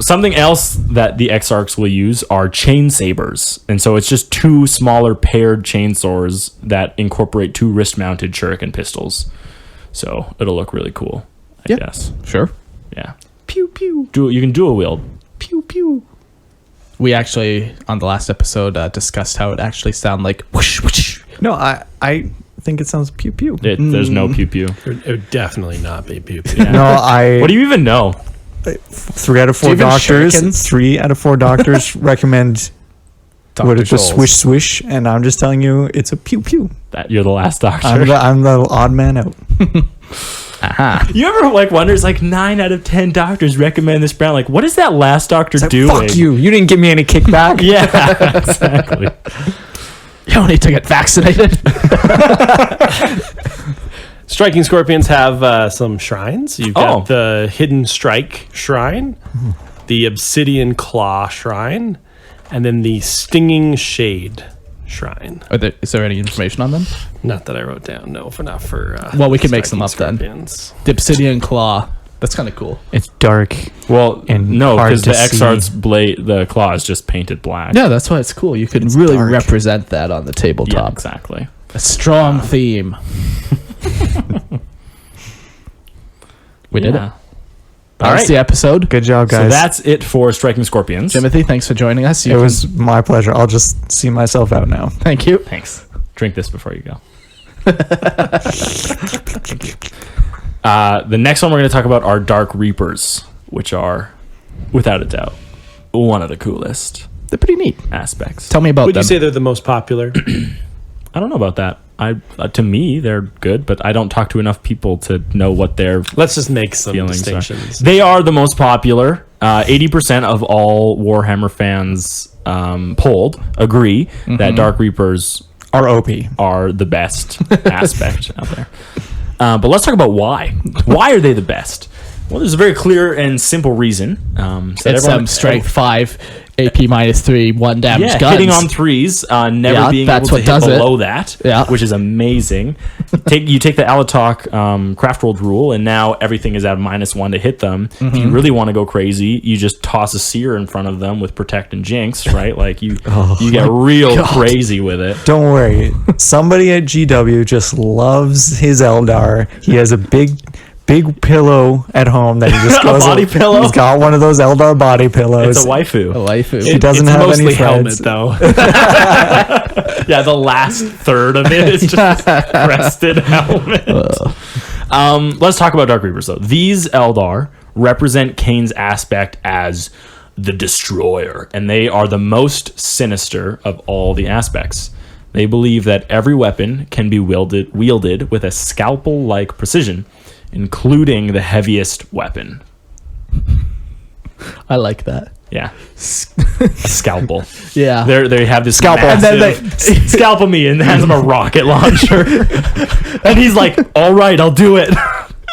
Something else that the Exarchs will use are chain sabers. And so it's just two smaller paired chainsaws that incorporate two wrist-mounted shuriken pistols. So it'll look really cool, I guess. Sure. Yeah. Pew, pew. You can dual wield. Pew, pew. We actually on the last episode discussed how it actually sound like whoosh whoosh. No, I think it sounds pew pew. There's no pew, pew. It would definitely not be pew pew. No, What do you even know? 3 out of 4 Do you even doctors. shurikens? 3 out of 4 doctors recommend what it's a Scholl's. swish swish, and I'm just telling you, it's a pew pew. That you're the last doctor. I'm the odd man out. Aha. You ever wonder? It's like 9 out of 10 doctors recommend this brand. Like, what is that last doctor doing? Fuck you! You didn't give me any kickback. Yeah, exactly. You don't need to get vaccinated. Striking Scorpions have some shrines. You've got the Hidden Strike Shrine, the Obsidian Claw Shrine, and then the Stinging Shade Shrine. Is there any information on them? Not that I wrote down. No, not for. Well, we can make some Striking up then. Scorpions. The Obsidian Claw. That's kind of cool. It's dark. Well, And no, hard because the to see. Exarch's blade, the claw is just painted black. Yeah, that's why it's cool. You can It's really dark. represent that on the Yeah, tabletop. exactly. A strong theme. We did it. Yeah. That All was right. the episode. Good job, So guys. that's it for Striking Scorpions. Timothy, thanks for joining us. It was my pleasure. I'll just see myself out now. Thank you. Thanks. Drink this before you go. The next one we're going to talk about are Dark Reapers, which are, without a doubt, one of the coolest They're pretty neat. aspects. Tell me about Would them. you say they're the most popular? I don't know about that. To me, they're good, but I don't talk to enough people to know what their Let's just make some feelings are. distinctions. They are the most popular. 80% of all Warhammer fans polled agree that Dark Reapers ROP. are the best aspect out there. But let's talk about why. Why are they the best? Well, there's a very clear and simple reason. It's strength 5, AP -3, 1 damage Yeah, guns. hitting on threes, never Yeah, being that's able to what hit does it. below that, Yeah. which is amazing. You take the Alatok craft world rule, and now everything is at -1 to hit them. If you really want to go crazy, you just toss a seer in front of them with protect and jinx, right? Like you get real crazy with it. Don't worry. Somebody at GW just loves his Eldar. He has a big pillow at home that he just goes. body pillow? He's got one of those Eldar body pillows. It's a waifu. Waifu. doesn't it's have any mostly threads. helmet though. Yeah, the last third of it is just crested helmet. Let's talk about Dark Reapers, though. These Eldar represent Kane's aspect as the Destroyer, and they are the most sinister of all the aspects. They believe that every weapon can be wielded with a scalpel-like precision, including the heaviest weapon. I like that. Yeah. A scalpel. Yeah. They have this Scalpel. And then massive- scalpel me and hands him a rocket launcher. And he's like, all right, I'll do it.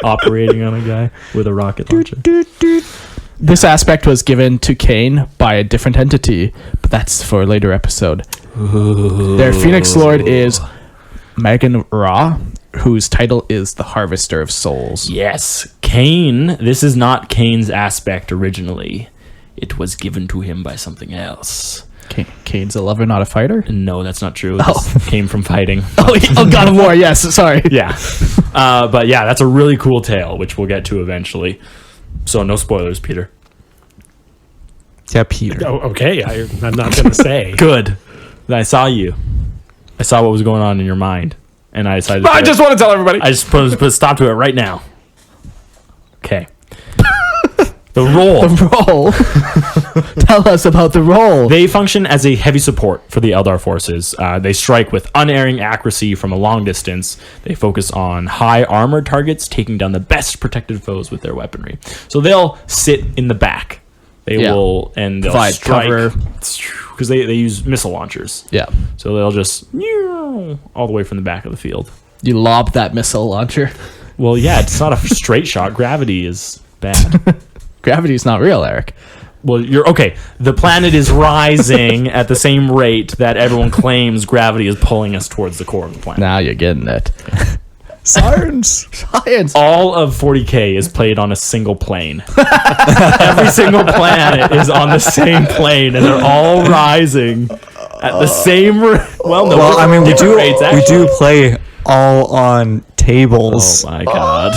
Operating on a guy with a rocket launcher. This aspect was given to Kane by a different entity, but that's for a later episode. Their Phoenix Lord is Megan Ra, whose title is the Harvester of Souls. Yes, Cain. This is not Cain's aspect originally. It was given to him by something else. Cain's a lover, not a fighter? No, that's not true. This came from fighting. Oh, God of War, yes, sorry. Yeah. But yeah, that's a really cool tale, which we'll get to eventually. So no spoilers, Peter. Yeah, Peter. Oh, okay. I'm not going to say. Good. I saw you. I saw what was going on in your mind. And I decided I just want to tell everybody. I just put a stop to it right now. Okay. The role. Tell us about the role. They function as a heavy support for the Eldar forces. They strike with unerring accuracy from a long distance. They focus on high armored targets, taking down the best protected foes with their weaponry. So they'll sit in the back. They will, and they'll provide strike cover. Because they use missile launchers. Yeah. So they'll just all the way from the back of the field. You lob that missile launcher. Well, yeah, it's not a straight shot. Gravity is bad. Gravity's not real, Eric. Well, you're okay. The planet is rising at the same rate that everyone claims gravity is pulling us towards the core of the planet. Now you're getting it. Science. All of 40K is played on a single plane. Every single planet is on the same plane, and they're all rising at the same rate. Well, I mean, we do play all on tables. Oh my god.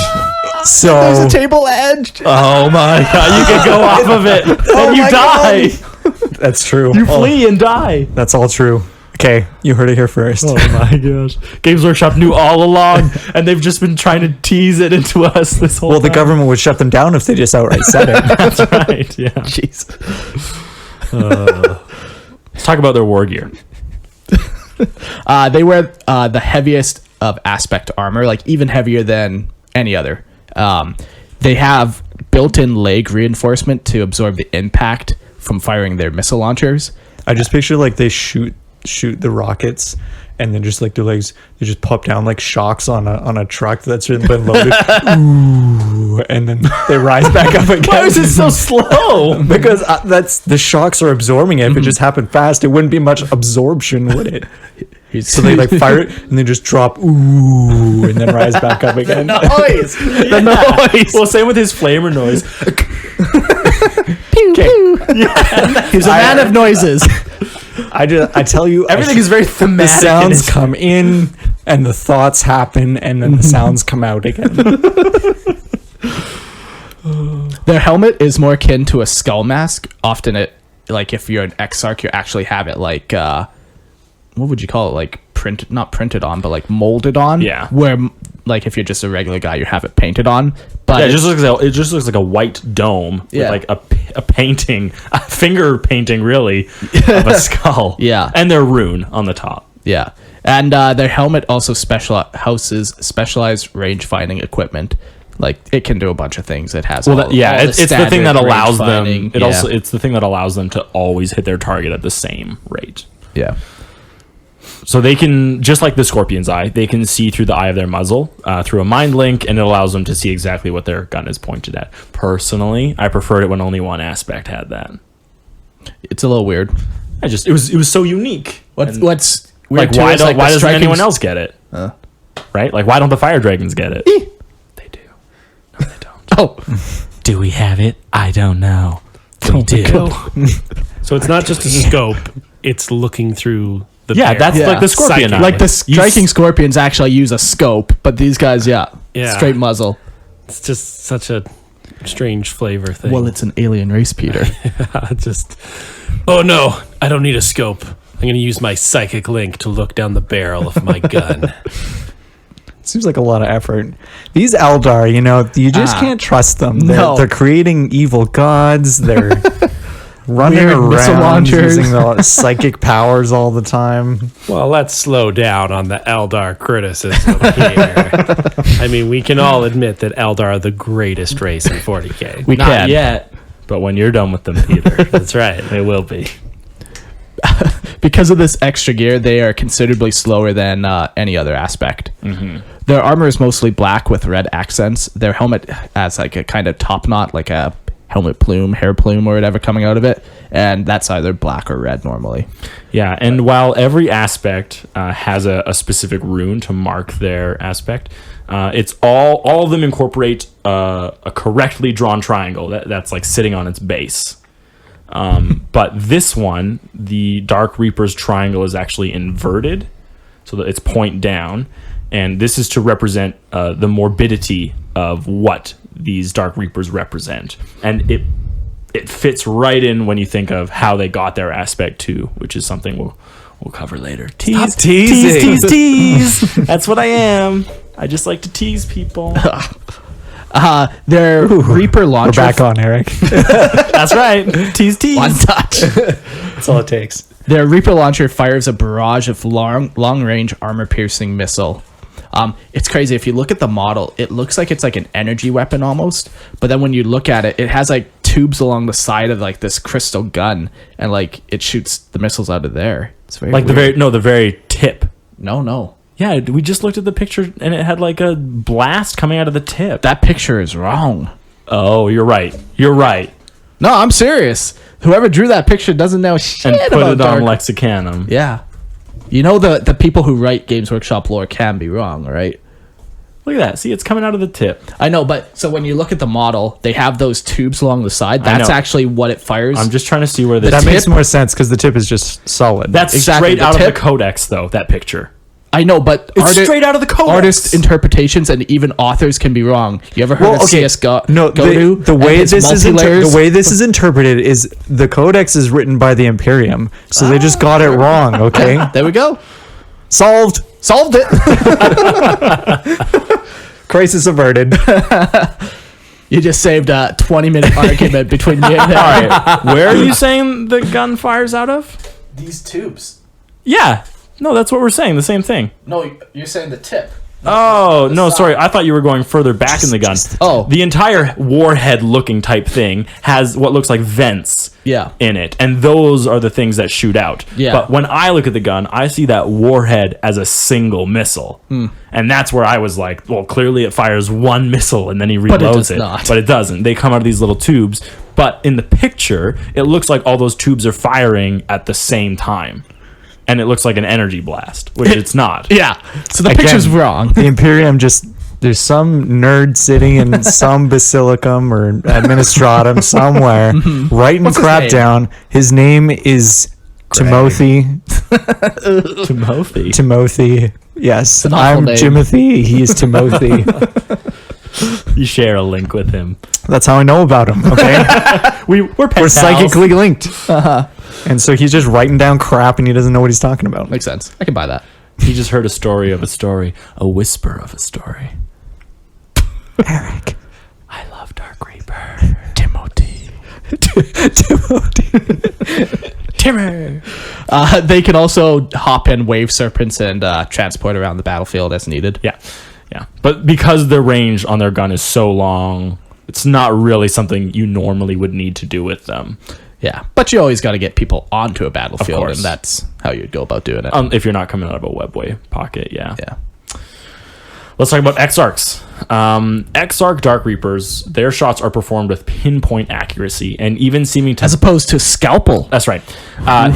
So There's a table edge. Oh my god, you can go off of it and you die. that's true. You flee and die. That's all true. Okay, you heard it here first. Oh my gosh. Games Workshop knew all along, and they've just been trying to tease it into us this whole Well, time. the government would shut them down if they just outright said it. That's right, yeah. Jeez. Let's talk about their war gear. They wear the heaviest of aspect armor, like even heavier than any other. They have built-in leg reinforcement to absorb the impact from firing their missile launchers. I just picture like they shoot the rockets, and then just like their legs, they just pop down like shocks on a truck that's been loaded. Ooh, and then they rise back up again. Why is it so slow? Because that's the shocks are absorbing it. If it just happened fast, it wouldn't be much absorption, would it? So they like fire it and then just drop ooh and then rise back up again. Noise. The noise. Well, same with his flamer noise. Pew, pew. Yeah. He's a man of noises. I tell you, Everything is very the thematic. sounds come in and the thoughts happen and then the sounds come out again. Their helmet is more akin to a skull mask. Often like if you're an Exarch, you actually have it like what would you call it? Like not printed on, but like molded on. Yeah. Where like if you're just a regular guy, you have it painted on. But Yeah, it just looks like a white dome Yeah. with like a painting, a finger painting really of a skull. Yeah. And their rune on the top. yeah, and their helmet also houses specialized range finding equipment. Like it can do a bunch of things. It has It's the thing that allows them. range-finding. It's the thing that allows them to always hit their target at the same rate. Yeah. So they can, just like the Scorpion's eye, they can see through the eye of their muzzle through a mind link, and it allows them to see exactly what their gun is pointed at. Personally, I preferred it when only one aspect had that. It's a little weird. It was so unique. What's Like weird too why is, the doesn't striking anyone else get it? Right? Like why don't the fire dragons get it? They do. No, they don't. Oh, Do we have it? I don't know. We do. So it's not just a scope; it's looking through the. Yeah, barrel. that's like the Scorpion eye. like the striking scorpions actually use a scope, but these guys, Yeah. straight muzzle. It's just such a strange flavor thing. Well, it's an alien race, Peter. just. Oh no! I don't need a scope. I'm going to use my psychic link to look down the barrel of my gun. Seems like a lot of effort. These Eldar, you just can't trust them. They're creating evil gods. They're running Weird missile around launchers. using the psychic powers all the time. Well, let's slow down on the Eldar criticism here. I mean, we can all admit that Eldar are the greatest race in 40K. We Not can. yet. But when you're done with them, Peter, That's right. they will be. Because of this extra gear, they are considerably slower than any other aspect. Their armor is mostly black with red accents. Their helmet has like a kind of top knot, like a helmet plume, hair plume, or whatever coming out of it, and that's either black or red normally. Yeah, and while every aspect has a specific rune to mark their aspect, it's all of them incorporate a correctly drawn triangle that's like sitting on its base. But this one, the Dark Reaper's triangle is actually inverted, so that it's point down, and this is to represent the morbidity of what these Dark Reapers represent, and it fits right in when you think of how they got their aspect too, which is something we'll cover later. Tease, tease. That's what I am. I just like to tease people. Their Reaper launcher. We're back on, Eric. That's right. Tease. One touch. That's all it takes. Their Reaper launcher fires a barrage of long-range armor-piercing missile. It's crazy. If you look at the model, it looks like it's like an energy weapon almost. But then when you look at it, it has like tubes along the side of like this crystal gun, and like it shoots the missiles out of there. It's very Like weird. the very tip. No. Yeah, we just looked at the picture and it had like a blast coming out of the tip. That picture is wrong. Oh, you're right. No, I'm serious. Whoever drew that picture doesn't know shit And put about it on Dark. Lexicanum. Yeah. You know the people who write Games Workshop lore can be wrong, right? Look at that. See, it's coming out of the tip. I know, but so when you look at the model, they have those tubes along the side. That's know. actually what it fires. I'm just trying to see where this. That tip- makes more sense because the tip is just solid. That's Exactly, straight the out of tip- the codex, though. That picture. I know, but It's straight out of the codex. Artist interpretations and even authors can be wrong. You ever heard of CS the Godu? way and his this is multi-layers? the way this is interpreted is the codex is written by the Imperium, so they just got it wrong. Okay, There we go. solved Solved it. crisis averted. You just saved a 20-minute argument between me and him. All right. Where are you saying the gun fires out of? These tubes. Yeah. No, that's what we're saying. The same thing. No, you're saying the tip. Oh, no, sorry. I thought you were going further back in the gun. Oh. The entire warhead-looking type thing has what looks like vents Yeah. in it, and those are the things that shoot out. Yeah. But when I look at the gun, I see that warhead as a single missile. And that's where I was like, well, clearly it fires one missile, and then he reloads does not. But it doesn't. They come out of these little tubes. But in the picture, it looks like all those tubes are firing at the same time. And it looks like an energy blast, which it's not. Yeah. So the Again, picture's wrong. The Imperium just there's some nerd sitting in some basilicum or administratum somewhere writing What's his crap name? down. His name is Timothy. Timothy. Timothy. Yes, an awful I'm name. Jimothy. He is Timothy. You share a link with him. That's how I know about him. Okay, We're we're pals. psychically linked. And so he's just writing down crap, and he doesn't know what he's talking about. Makes sense. I can buy that. He just heard a story of a story, a whisper of a story. Eric, I love Dark Reaper. Timothy. Timmer. They can also hop in wave serpents and transport around the battlefield as needed. Yeah. But because their range on their gun is so long, it's not really something you normally would need to do with them. Yeah, but you always got to get people onto a battlefield, course. and that's how you'd go about doing it. If you're not coming out of a webway pocket, yeah. Yeah. Let's talk about Exarchs. Exarch Dark Reapers, their shots are performed with pinpoint accuracy and even seeming to... As opposed to scalpel. That's right.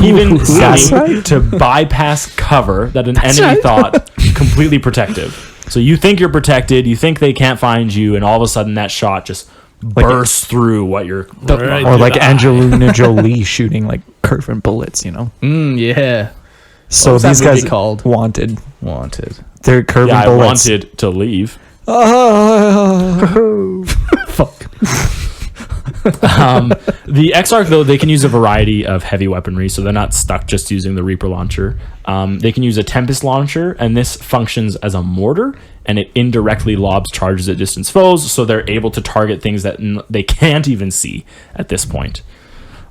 Even That's seeming right. to bypass cover that an enemy right. thought completely protective. So you think you're protected, you think they can't find you, and all of a sudden that shot just bursts through what you're... Right. or like Angelina Jolie shooting like curving bullets, you know. Yeah. So was that these movie guys called? wanted. Wanted. They're curving Yeah, I bullets. wanted to leave. Fuck. The Exarch, though, they can use a variety of heavy weaponry, so they're not stuck just using the Reaper launcher. They can use a Tempest launcher, and this functions as a mortar, and it indirectly lobs charges at distance foes, so they're able to target things that they can't even see at this point.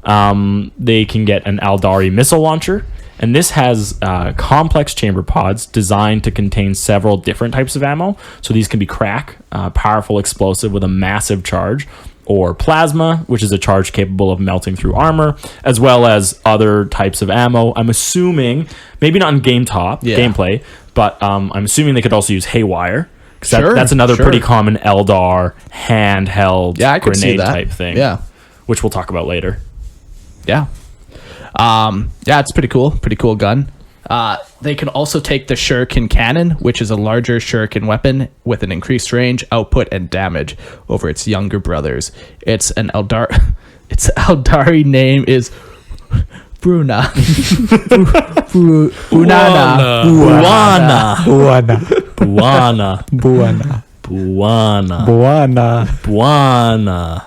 They can get an Aeldari missile launcher, and this has complex chamber pods designed to contain several different types of ammo. So these can be crack, powerful explosive with a massive charge, or plasma, which is a charge capable of melting through armor, as well as other types of ammo. I'm assuming, maybe not in gameplay, but I'm assuming they could also use haywire, because that's another pretty common Eldar handheld Yeah, I could see grenade that. type thing. Yeah. which we'll talk about later. Yeah. It's pretty cool. Pretty cool gun. They can also take the Shuriken cannon, which is a larger Shuriken weapon with an increased range, output, and damage over its younger brothers. Its Eldari name is Bruna. Buana.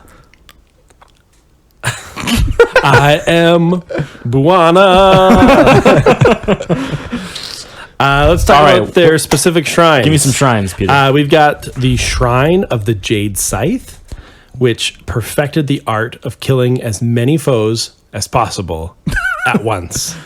I am Buana. Let's talk about their specific shrines. Give me some shrines, Peter. We've got the Shrine of the Jade Scythe, which perfected the art of killing as many foes as possible at once.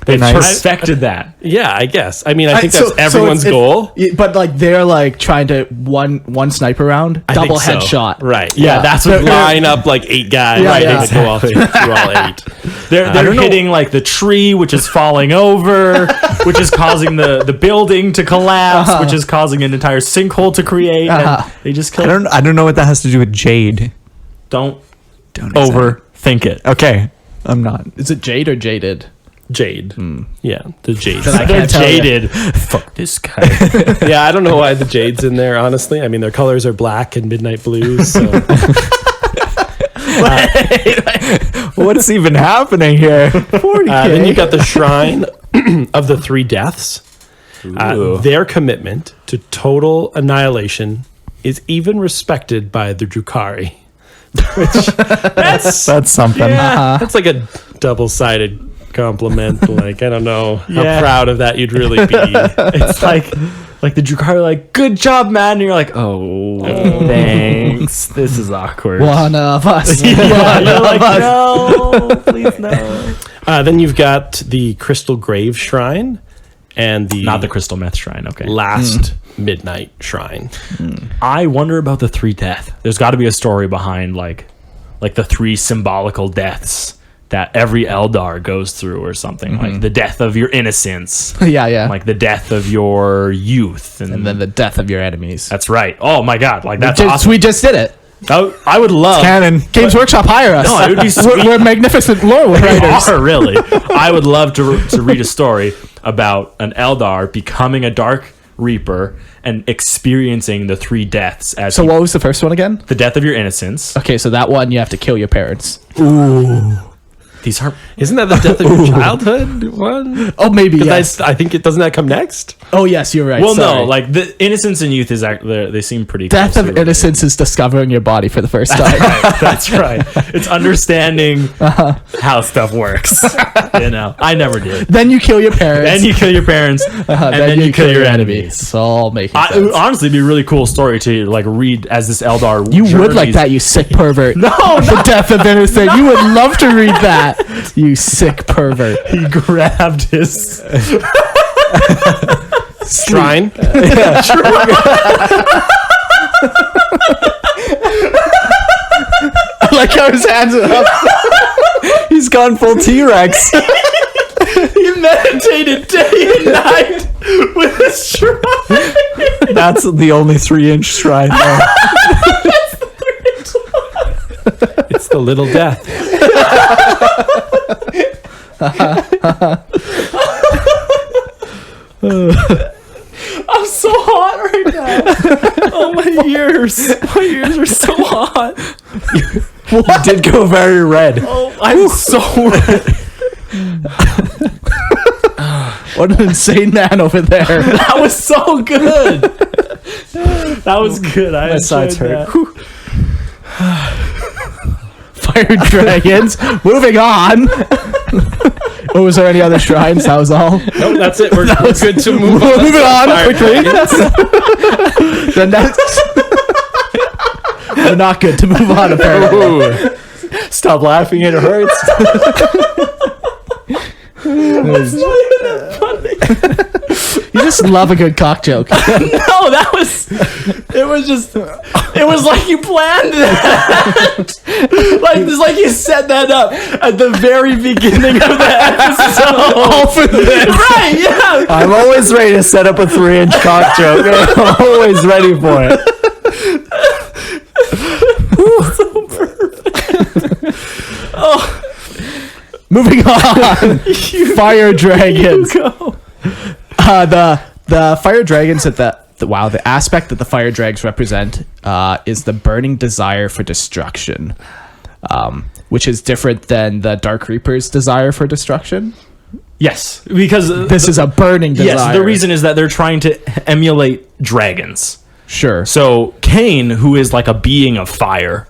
They perfected that. Yeah, I guess. I mean, I think that's So everyone's goal. But like they're like trying to one sniper round, I double think so. headshot. Right. Yeah, Yeah, that's that's what- line up like 8 guys. Yeah, Right. yeah. Go all through all 8. They're hitting like the tree, which is falling over, which is causing the building to collapse, which is causing an entire sinkhole to create. And they just kill. I don't know what that has to do with Jade. Don't Don't overthink it. Okay, I'm not. Is it Jade or Jaded? Jade. Yeah, the Jade. I They're can't tell ya. jaded. Fuck this guy. Yeah, I don't know why the Jade's in there, honestly. I mean, their colors are black and midnight blues. So. What's even happening here? 40K. Then you've got the Shrine of the Three Deaths. Their commitment to total annihilation is even respected by the Drukhari. That's something. That's like a double-sided compliment. Like, I don't know how Yeah. proud of that you'd really be. It's like the Drukhari are like, good job, man. And you're like, oh, thanks. This is awkward. One of us. Yeah, you're like, no, please no. Then you've got the Crystal Grave Shrine and the Not the Crystal Meth Shrine. Okay. Last Midnight Shrine. I wonder about the 3 death. There's got to be a story behind like the 3 symbolical deaths that every Eldar goes through or something. Like the death of your innocence, yeah. like the death of your youth, And then the death of your enemies. that's right. Oh my god, like that's awesome. We just did it. I would love Canon. Games Workshop, hire us. No, it would be sweet. We're magnificent lore writers. are really. I would love to read a story about an Eldar becoming a Dark Reaper and experiencing the 3 deaths as So what was the first one again? the death of your innocence. Okay, so that one you have to kill your parents. These are Isn't that the death of your childhood one? Oh, maybe Because yes. I think it doesn't that come next. Oh, yes, you're right. well, Sorry. no, like the innocence and youth is they seem pretty. Death closely of innocence is discovering your body for the first time. related. That's right. It's understanding how stuff works. I never did. Then you kill your parents. Then you kill your parents, and then you kill your enemies. It's all making It sense. would honestly be a really cool story to like read as this Eldar. You would like journeys. that, you sick pervert. No, The death of innocent. You would love to read that, you sick pervert. he grabbed his Shrine. I like how his hands are up. He's gone full T-Rex. He meditated day and night with his shrine. That's the only 3-inch shrine there. It's the little death. I'm so hot right now. Oh, my ears. My ears are so hot. You did go very red. Oh, I'm so red. What an insane man over there. That was so good. That was good. I sides enjoyed hurt. that. Fire dragons. Moving on. Oh, was there any other shrines? That was all. Nope, that's it. We're good to move on. Moving on Fire quickly. dragons. The next. We're not good to move on, apparently. Ooh. Stop laughing. It hurts. You just love a good cock joke. No, that was. It was just. It was like you planned that. like you set that up at the very beginning of the episode. All for this, right? Yeah. I'm always ready to set up a 3-inch cock joke. I'm always ready for it. So perfect. Moving on. Fire dragons. The fire dragons the aspect that the fire drags represent is the burning desire for destruction, which is different than the Dark Reaper's desire for destruction. Yes, because This is a burning desire. yes. The reason is that they're trying to emulate dragons. Sure. So Cain, who is like a being of fire,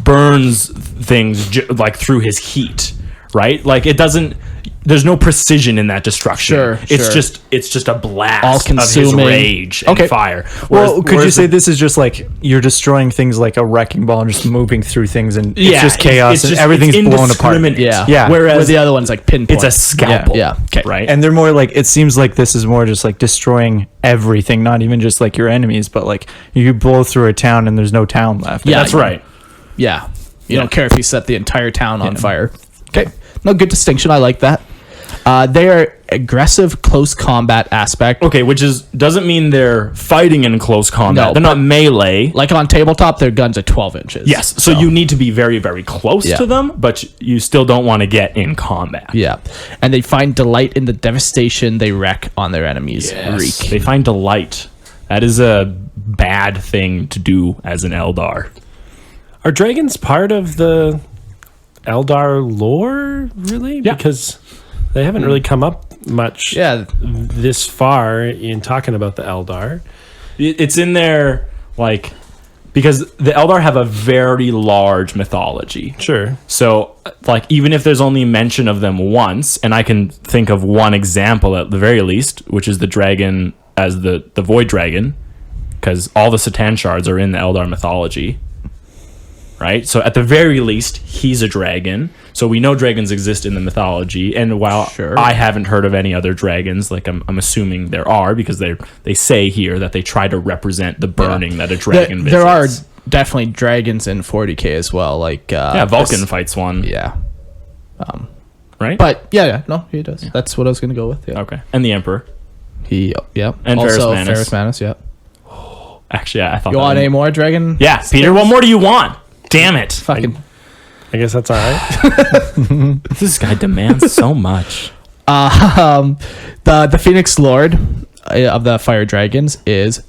burns things like through his heat, right? Like it doesn't. There's no precision in that destruction. Sure, It's just a blast All-consuming. of his rage and Okay. fire. Well, could you say this is just like you're destroying things like a wrecking ball and just moving through things and it's just chaos and everything's blown apart? indiscriminate. Yeah. Whereas Where the other one's like pinpoint. it's a scalpel. Yeah. Okay. Right. And they're more like, it seems like this is more just like destroying everything, not even just like your enemies, but like you blow through a town and there's no town left. Yeah. That's right. Yeah. You don't care if you set the entire town on fire. Okay. No, good distinction. I like that. They are aggressive close combat aspect. Okay, which doesn't mean they're fighting in close combat. No, They're not melee. Like on tabletop, their guns are 12 inches. Yes, so you need to be very, very close Yeah. to them, but you still don't want to get in combat. Yeah. And they find delight in the devastation they wreak on their enemies. Reek. They find delight. That is a bad thing to do as an Eldar. Are dragons part of the Eldar lore, really? Yeah. Because they haven't really come up much Yeah. this far in talking about the Eldar. It's in there, like, because the Eldar have a very large mythology. Sure. So, like, even if there's only mention of them once, and I can think of one example at the very least, which is the dragon as the Void Dragon, because all the Satan shards are in the Eldar mythology, right? So, at the very least, he's a dragon. So, we know dragons exist in the mythology, and while Sure. I haven't heard of any other dragons, like, I'm assuming there are, because they say here that they try to represent the burning that a dragon visits. There are definitely dragons in 40K as well. Like Vulcan fights one, Yeah. right? But yeah, no, he does. That's what I was gonna go with. Yeah. Okay, and the Emperor. Yeah. And also Ferrus Manus. Ferrus Manus. Yeah. Actually, I thought. You that want one- any more dragon? Yeah, Peter. What more do you want? Damn it! Fucking. I guess that's all right. This guy demands so much. The Phoenix Lord of the Fire Dragons is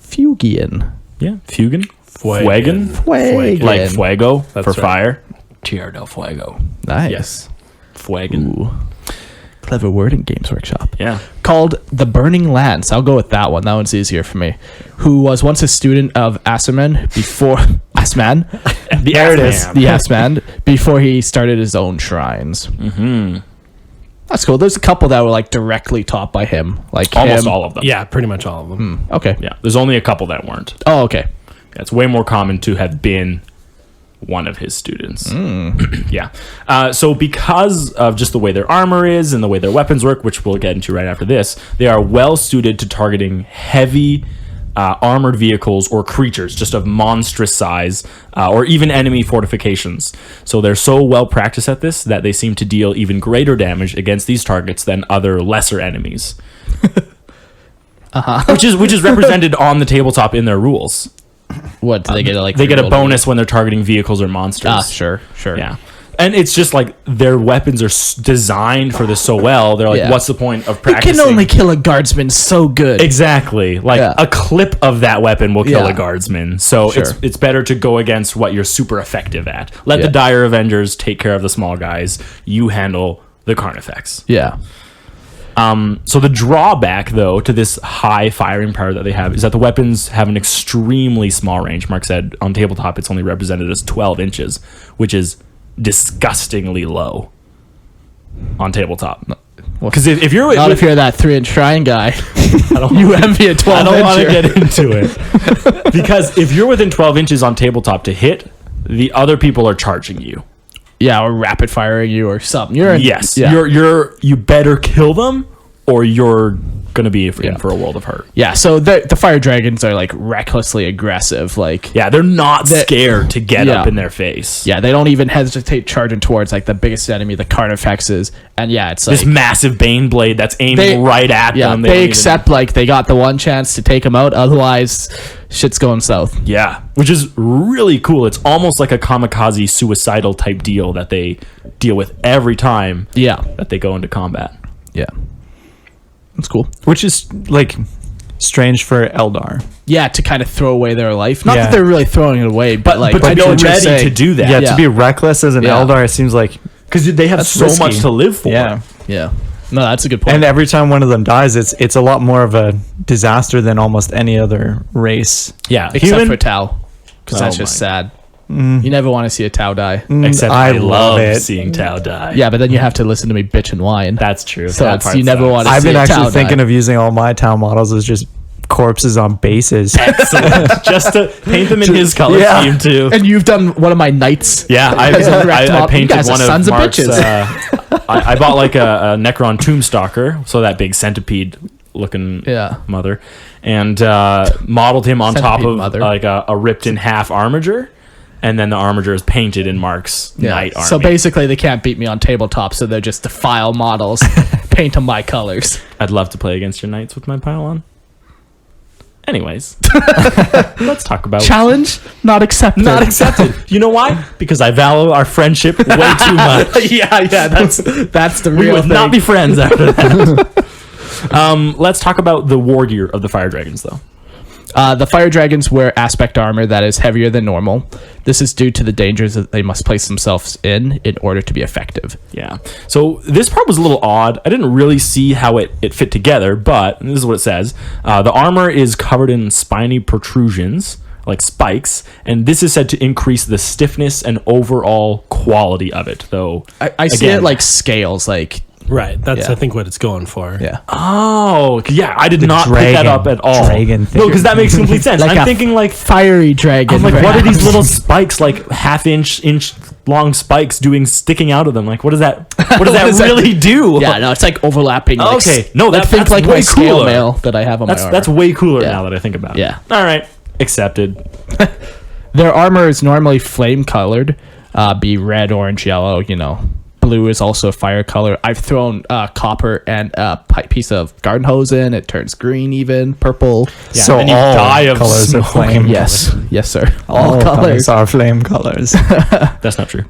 Fugian. Yeah, Fugan, Fuegan. Fuegan. like Fuego That's for right. fire. Tierra del Fuego. Nice. Yes, Fuegan. Ooh. Clever wording, Games Workshop. Yeah. Called The Burning Lance. I'll go with that one. That one's easier for me. Who was once a student of Asman before Asman. There it is. The Asman before he started his own shrines. Mm-hmm. That's cool. There's a couple that were like directly taught by him. Like Almost him. all of them. Yeah, pretty much all of them. Okay. Yeah. There's only a couple that weren't. Oh, okay. Yeah, it's way more common to have been one of his students. Yeah. So because of just the way their armor is and the way their weapons work, which we'll get into right after this, they are well suited to targeting heavy armored vehicles or creatures just of monstrous size, or even enemy fortifications. So they're so well practiced at this that they seem to deal even greater damage against these targets than other lesser enemies. Which is represented on the tabletop in their rules. What do they get? Like They get a reroll? bonus when they're targeting vehicles or monsters. Ah, sure. Yeah. And it's just like their weapons are designed for this so well. They're like, Yeah. what's the point of You practicing? can only kill a guardsman so good. Exactly. Like Yeah. a clip of that weapon will kill Yeah. a guardsman. So Sure. it's better to go against what you're super effective at. Let Yeah. the dire Avengers take care of the small guys. You handle the Carnifex. Yeah. So the drawback, though, to this high firing power that they have is that the weapons have an extremely small range. Mark said on tabletop it's only represented as 12 inches, which is disgustingly low on tabletop. Because if you're Not if you're that 3-inch shrine guy. You envy a 12 I don't want to incher. get into it. Because if you're within 12 inches on tabletop to hit, the other people are charging you. Yeah, or rapid firing you or something. You're in, Yes. Yeah. You better kill them or you're going to be in for a world of hurt. Yeah, so the fire dragons are like recklessly aggressive. Like, Yeah, they're not scared to get Yeah. up in their face. yeah, they don't even hesitate charging towards like the biggest enemy, the Carnifexes. And yeah, it's like This massive Bane blade that's aiming right at yeah, them. they don't even- accept like they got the one chance to take them out. Otherwise, shit's going south. Yeah, which is really cool. It's almost like a kamikaze suicidal type deal that they deal with every time Yeah, that they go into combat. yeah, that's cool. Which is like strange for Eldar. Yeah, to kind of throw away their life. Not Yeah. that they're really throwing it away, but like but to I be know what you're ready saying. to do that. Yeah, Yeah. to be reckless as an Yeah. Eldar, it seems like Because they have That's so risky. much to live for. yeah. Yeah, no, that's a good point. And every time one of them dies, it's a lot more of a disaster than almost any other race. Yeah. Except for Tau, because Oh that's just my. sad. You never want to see a Tau die. Except I I love love it. seeing Tau die. Yeah, but then you have to listen to me bitch and whine. That's true. So That it's, part you never sucks. want to I've see been a actually Tau thinking die. of using all my town models as just corpses on bases. Excellent. Just to paint them in his color Yeah. scheme too. And you've done one of my knights. Yeah, As a wrecked I mob. You painted guys are one of sons of Mark's. bitches. I bought like a Necron Tombstalker, so that big centipede-looking Yeah. mother, and modeled him on top Centipede of mother. like a ripped-in-half armiger, and then the armiger is painted in Mark's knight army. So basically, they can't beat me on tabletop, so they're just defile models, paint them my colors. I'd love to play against your knights with my pylon. Anyways, let's talk about Challenge not accepted. not accepted. You know why? Because I value our friendship way too much. yeah, that's the We real would thing. not be friends after that. Let's talk about the war gear of the fire dragons, though. The fire dragons wear aspect armor that is heavier than normal. This is due to the dangers that they must place themselves in order to be effective. Yeah. So this part was a little odd. I didn't really see how it fit together, but this is what it says. The armor is covered in spiny protrusions, like spikes, and this is said to increase the stiffness and overall quality of it, though. I see again- it like scales, like Right. That's, Yeah. I think, what it's going for. yeah. Oh, yeah. I did not pick that dragon- up at all. dragon thing. No, because that makes complete sense. Like I'm a thinking like, Fiery dragon. I'm like, what are these perhaps. little spikes, like half-inch long spikes sticking out of them? Like, what does that really do? Yeah, no, it's like overlapping. Like, Okay. No, like, think that's like way my scale cooler. mail that I have on my armor. That's way cooler Yeah. now that I think about it. Yeah. All right. Accepted. Their armor is normally flame colored, be red, orange, yellow. You know, blue is also a fire color. I've thrown copper and a piece of garden hose in. It turns green, even purple. Yeah, So and you all die of colors are smoke. flame. Yes, yes, sir. All All colors colors. are flame colors. That's not true.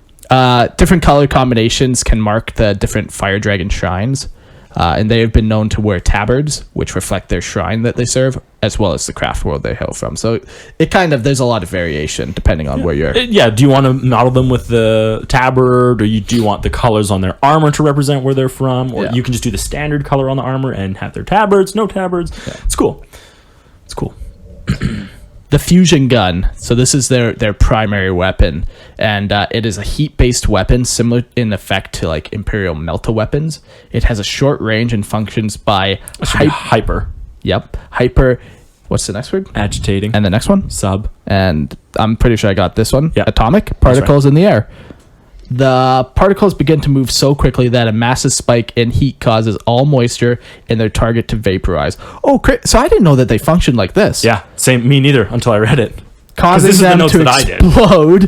Different color combinations can mark the different fire dragon shrines. And they have been known to wear tabards, which reflect their shrine that they serve, as well as the craft world they hail from. So it kind of, there's a lot of variation depending on where you're. Yeah. Do you want to model them with the tabard, or do you want the colors on their armor to represent where they're from, or Yeah. you can just do the standard color on the armor and have their tabards, no tabards. It's cool. It's cool. The fusion gun. So this is their primary weapon, and it is a heat-based weapon similar in effect to like Imperial Melta weapons. It has a short range and functions by Hyper hyper. What's the next word? agitating And the next one? sub. And I'm pretty sure I got this one. Yeah. Atomic particles in the air. The particles begin to move so quickly that a massive spike in heat causes all moisture in their target to vaporize. Oh, so I didn't know that they functioned like this. Yeah. Same. Me neither. Until I read it. Causing this is the them notes to that I did. explode.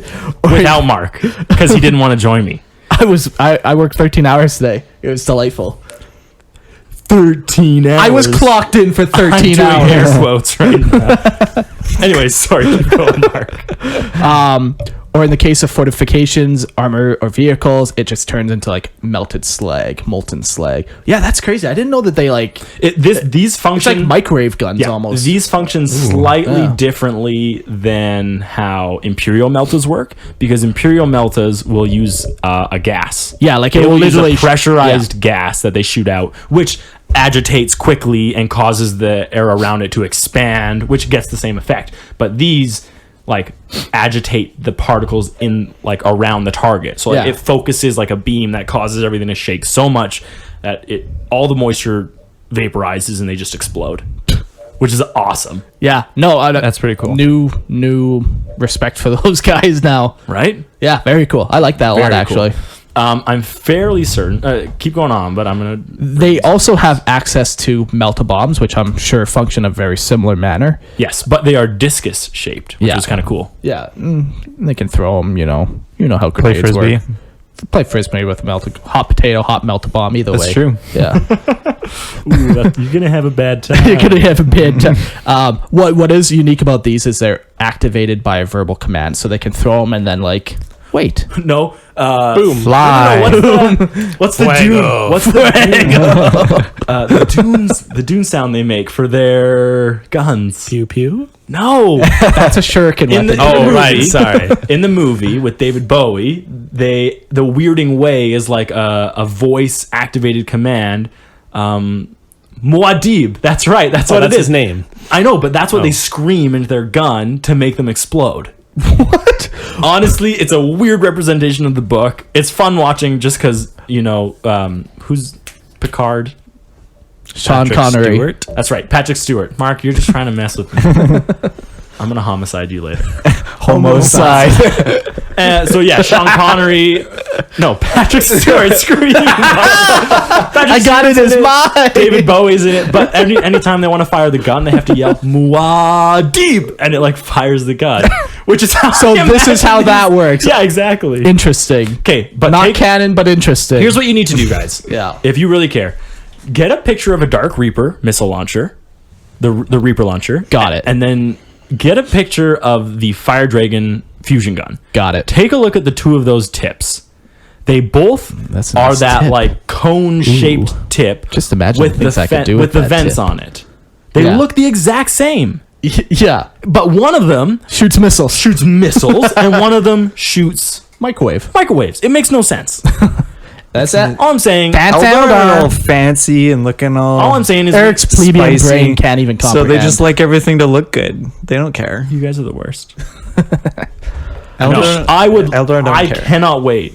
Without Mark, because he didn't want to join me. I worked 13 hours today. It was delightful. 13 hours. I was clocked in for 13 I'm doing hours. air quotes right now. Anyways, sorry. Keep going, Mark. Or in the case of fortifications, armor, or vehicles, it just turns into like melted slag, molten slag. Yeah, that's crazy. I didn't know that they like. These It's function like microwave guns almost. These function slightly yeah. differently than how Imperial Meltas work, because Imperial Meltas will use a gas. Yeah, like They it will will use a literally pressurized gas that they shoot out, which agitates quickly and causes the air around it to expand, which gets the same effect. But these like agitate the particles in like around the target, so like, Yeah. it focuses like a beam that causes everything to shake so much that all the moisture vaporizes and they just explode, which is awesome, Yeah, no, That's pretty cool. New respect for those guys now. right? Yeah, very cool. I like that a lot Very cool. actually. I'm fairly certain. Keep going on, but I'm gonna. They also have access to melt-a-bombs, which I'm sure function a very similar manner. Yes, but they are discus shaped, which Yeah. is kind of cool. Yeah, they can throw them. You know how Play grenades frisbee. work. Play frisbee with hot potato, hot melt-a-bomb. Either That's way, true. Yeah, Ooh, you're gonna have a bad time. you're gonna have a bad time. What is unique about these is they're activated by a verbal command, so they can throw them and then like wait. No. Boom. Fly. What's the Fuego. dune? What's the dunes? The dune sound they make for their guns. Pew pew. No. That's a shuriken In weapon. the movie, right, sorry. In the movie with David Bowie, the weirding way is like a voice activated command. Muad'Dib. That's right. That's what That's it his is. name. I know, but that's what they scream into their gun to make them explode. What? Honestly, it's a weird representation of the book. It's fun watching just because, who's Picard? Sean Patrick Connery. Stewart? That's right, Patrick Stewart. Mark, you're just trying to mess with me. I'm going to homicide you later. Homicide. So yeah, Sean Connery. No, Patrick Stewart. Screw you. I got it as mine. David Bowie's in it, but anytime they want to fire the gun, they have to yell Muad'Dib, and it like fires the gun, which is how. So this is how that works. Yeah, exactly. Interesting. Okay, but Not canon, but interesting. here's what you need to do, guys. Yeah. If you really care, get a picture of a Dark Reaper missile launcher, the Reaper launcher. Got it. And then get a picture of the Fire Dragon fusion gun. Got it. Take a look at the two of those tips. They both That's a are nice that tip. like cone-shaped tip. Just imagine with the things the I could do with the that vents tip. on it. They Yeah. look the exact same, Yeah. but one of them Shoots missiles. shoots missiles and one of them shoots Microwave. microwaves. It makes no sense. That's it. All I'm saying. That's Eldar are all Eldar. fancy and looking all. All I'm saying is Eric's plebeian spicy. brain can't even So comprehend. they just like everything to look good. They don't care. you guys are the worst. Eldar, No, I would. Eldar don't I care. cannot wait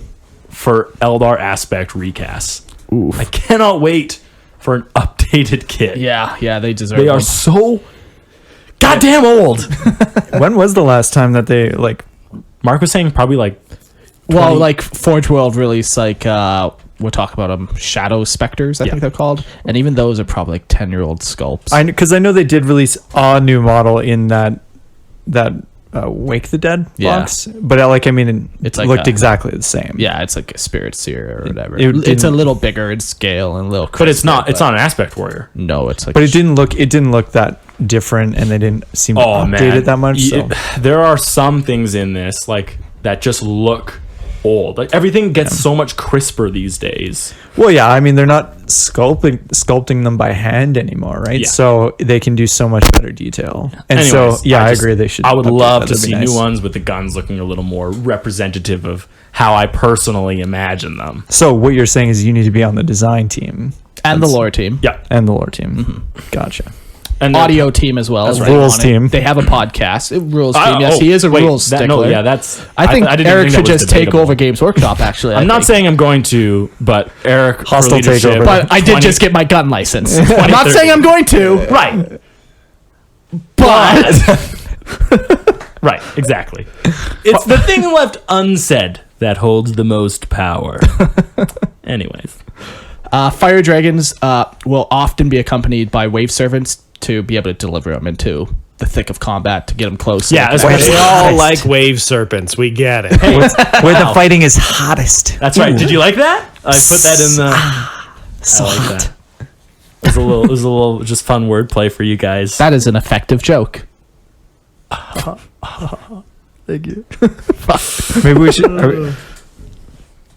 for Eldar aspect recasts. Oof. I cannot wait for an updated kit. Yeah, they deserve They them. are so goddamn old. When was the last time that they like? Mark was saying probably like Well, 20 like Forge World released like we'll talk about them Shadow Specters, I think they're called. And even those are probably like 10-year-old sculpts. Because I know they did release a new model in that Wake the Dead Yeah. box, but it's It's like looked a- exactly the same. Yeah, it's like a Spirit Seer or whatever. it It's a didn't- little bigger in scale and a little but it's crisper, not. It's but not an aspect warrior. No, it's like but it didn't look that different, and they didn't seem to update it that much. So. There are some things in this like that just look old. Like everything gets so much crisper these days. Well, yeah, I mean they're not sculpting them by hand anymore, right? Yeah. So they can do so much better detail. And Anyways, so, yeah, I just- agree. They should. I would update love that. to That'd be see nice. new ones with the guns looking a little more representative of how I personally imagine them. So what you're saying is you need to be on the design team and the lore team. Yeah, and the lore team. Gotcha. and Audio team as well. That's if right. they Rules want it. team. They have a podcast. Rules I- team. Yes, oh, he is a wait, rules that- stickler. No, yeah, that's. I think didn't Eric that should was just take debatable. over Games Workshop. Actually, I'm not saying I'm going to, but Eric for Hostile leadership, takeover. but I did 20 just get my gun license. I'm not saying I'm going to, right, but right, exactly. It's the thing left unsaid that holds the most power. Anyways, fire dragons will often be accompanied by wave servants to be able to deliver them into the thick of combat to get them close. Yeah, So that's they They can- all Christ. like wave serpents. We get it. hey, Where the fighting is hottest. that's right. Did you like that? I put that in the. So I like hot. that. It was a little just fun wordplay for you guys. that is an effective joke. Thank you. Maybe we should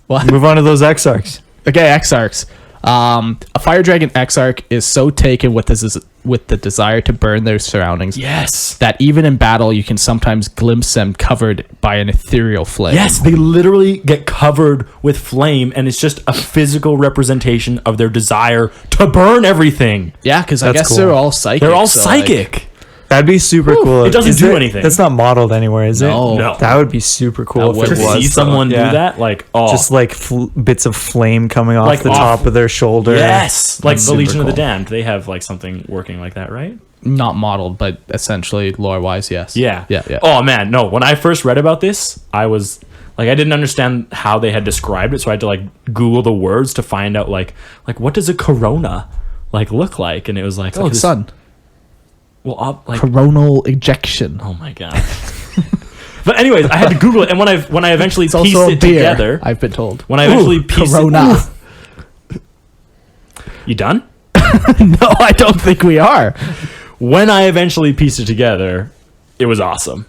What? move on to those Exarchs. Okay, Exarchs. A fire dragon Exarch is so taken with the desire to burn their surroundings Yes. that even in battle you can sometimes glimpse them covered by an ethereal flame. Yes, they literally get covered with flame, and it's just a physical representation of their desire to burn everything. Yeah, because I That's guess cool. they're all psychic. They're all so, like, psychic. That'd be super cool. it doesn't Is do it- anything. That's not modeled anywhere, is it? No. No. That would be super cool That if would it to be. was. see someone Yeah. do that, like, oh, Just like bits of flame coming off Like the off- top of their shoulder. yes, like That's the super Legion of the cool. Damned. They have like something working like that, right? Not modeled, but essentially lore-wise, yes. Yeah. Yeah. Oh man, no. When I first read about this, I was like, I didn't understand how they had described it, so I had to like Google the words to find out like what does a corona like look like, and it was like, Oh, the sun. Well, like, Coronal ejection. oh my god. But anyways, I had to Google it, and when I eventually It's pieced also a it beer, together, I've been told. when I eventually pieced Corona. it, you done? No, I don't think we are. When I eventually pieced it together, it was awesome.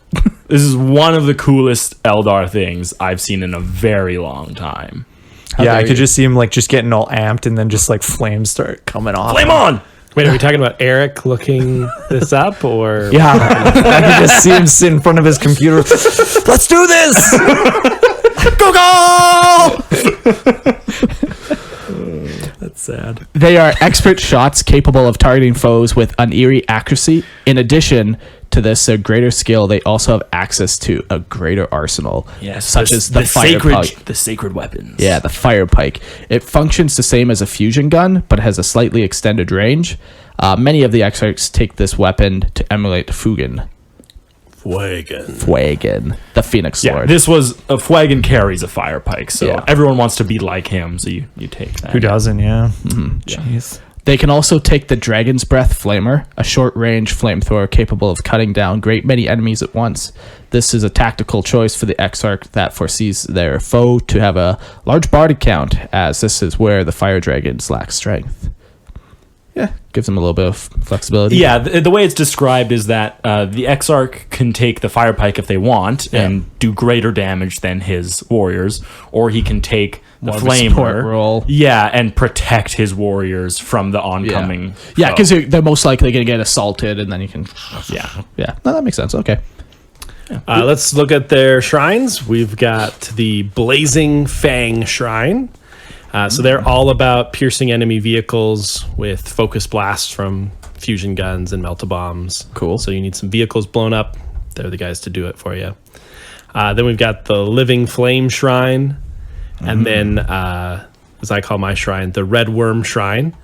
This is one of the coolest Eldar things I've seen in a very long time. Yeah, I could just see him like just getting all amped, and then just like flames start coming off. Flame on! Wait, are we talking about Eric looking this up, or Yeah, I could just see him sit in front of his computer. Let's do this! That's sad. They are expert shots capable of targeting foes with uneary accuracy. In addition to this, their greater skill, they also have access to a greater arsenal, such as the fire pike. The sacred weapons. Yeah, the fire pike. It functions the same as a fusion gun, but has a slightly extended range. Many of the exarchs take this weapon to emulate Fugen, the Phoenix Yeah, Lord. this was a Fwagon carries a fire pike, so Yeah. everyone wants to be like him, so you take that. Who doesn't? Yeah. Jeez. They can also take the Dragon's Breath Flamer, a short-range flamethrower capable of cutting down great many enemies at once. This is a tactical choice for the Exarch that foresees their foe to have a large bardic count, as this is where the Fire Dragons lack strength. Yeah, gives them a little bit of flexibility. Yeah, the way it's described is that the Exarch can take the fire pike if they want and do greater damage than his warriors, or he can take the More of a support flamer role. Yeah, and protect his warriors from the oncoming. Yeah, foe. because they're most likely going to get assaulted, and then you can... yeah. Yeah, no, that makes sense. Okay. let's look at their shrines. We've got the Blazing Fang Shrine. So they're all about piercing enemy vehicles with focus blasts from fusion guns and melta-bombs. Cool. So you need some vehicles blown up. They're the guys to do it for you. Then we've got the Living Flame Shrine. And then, as I call my shrine, the Red Worm Shrine.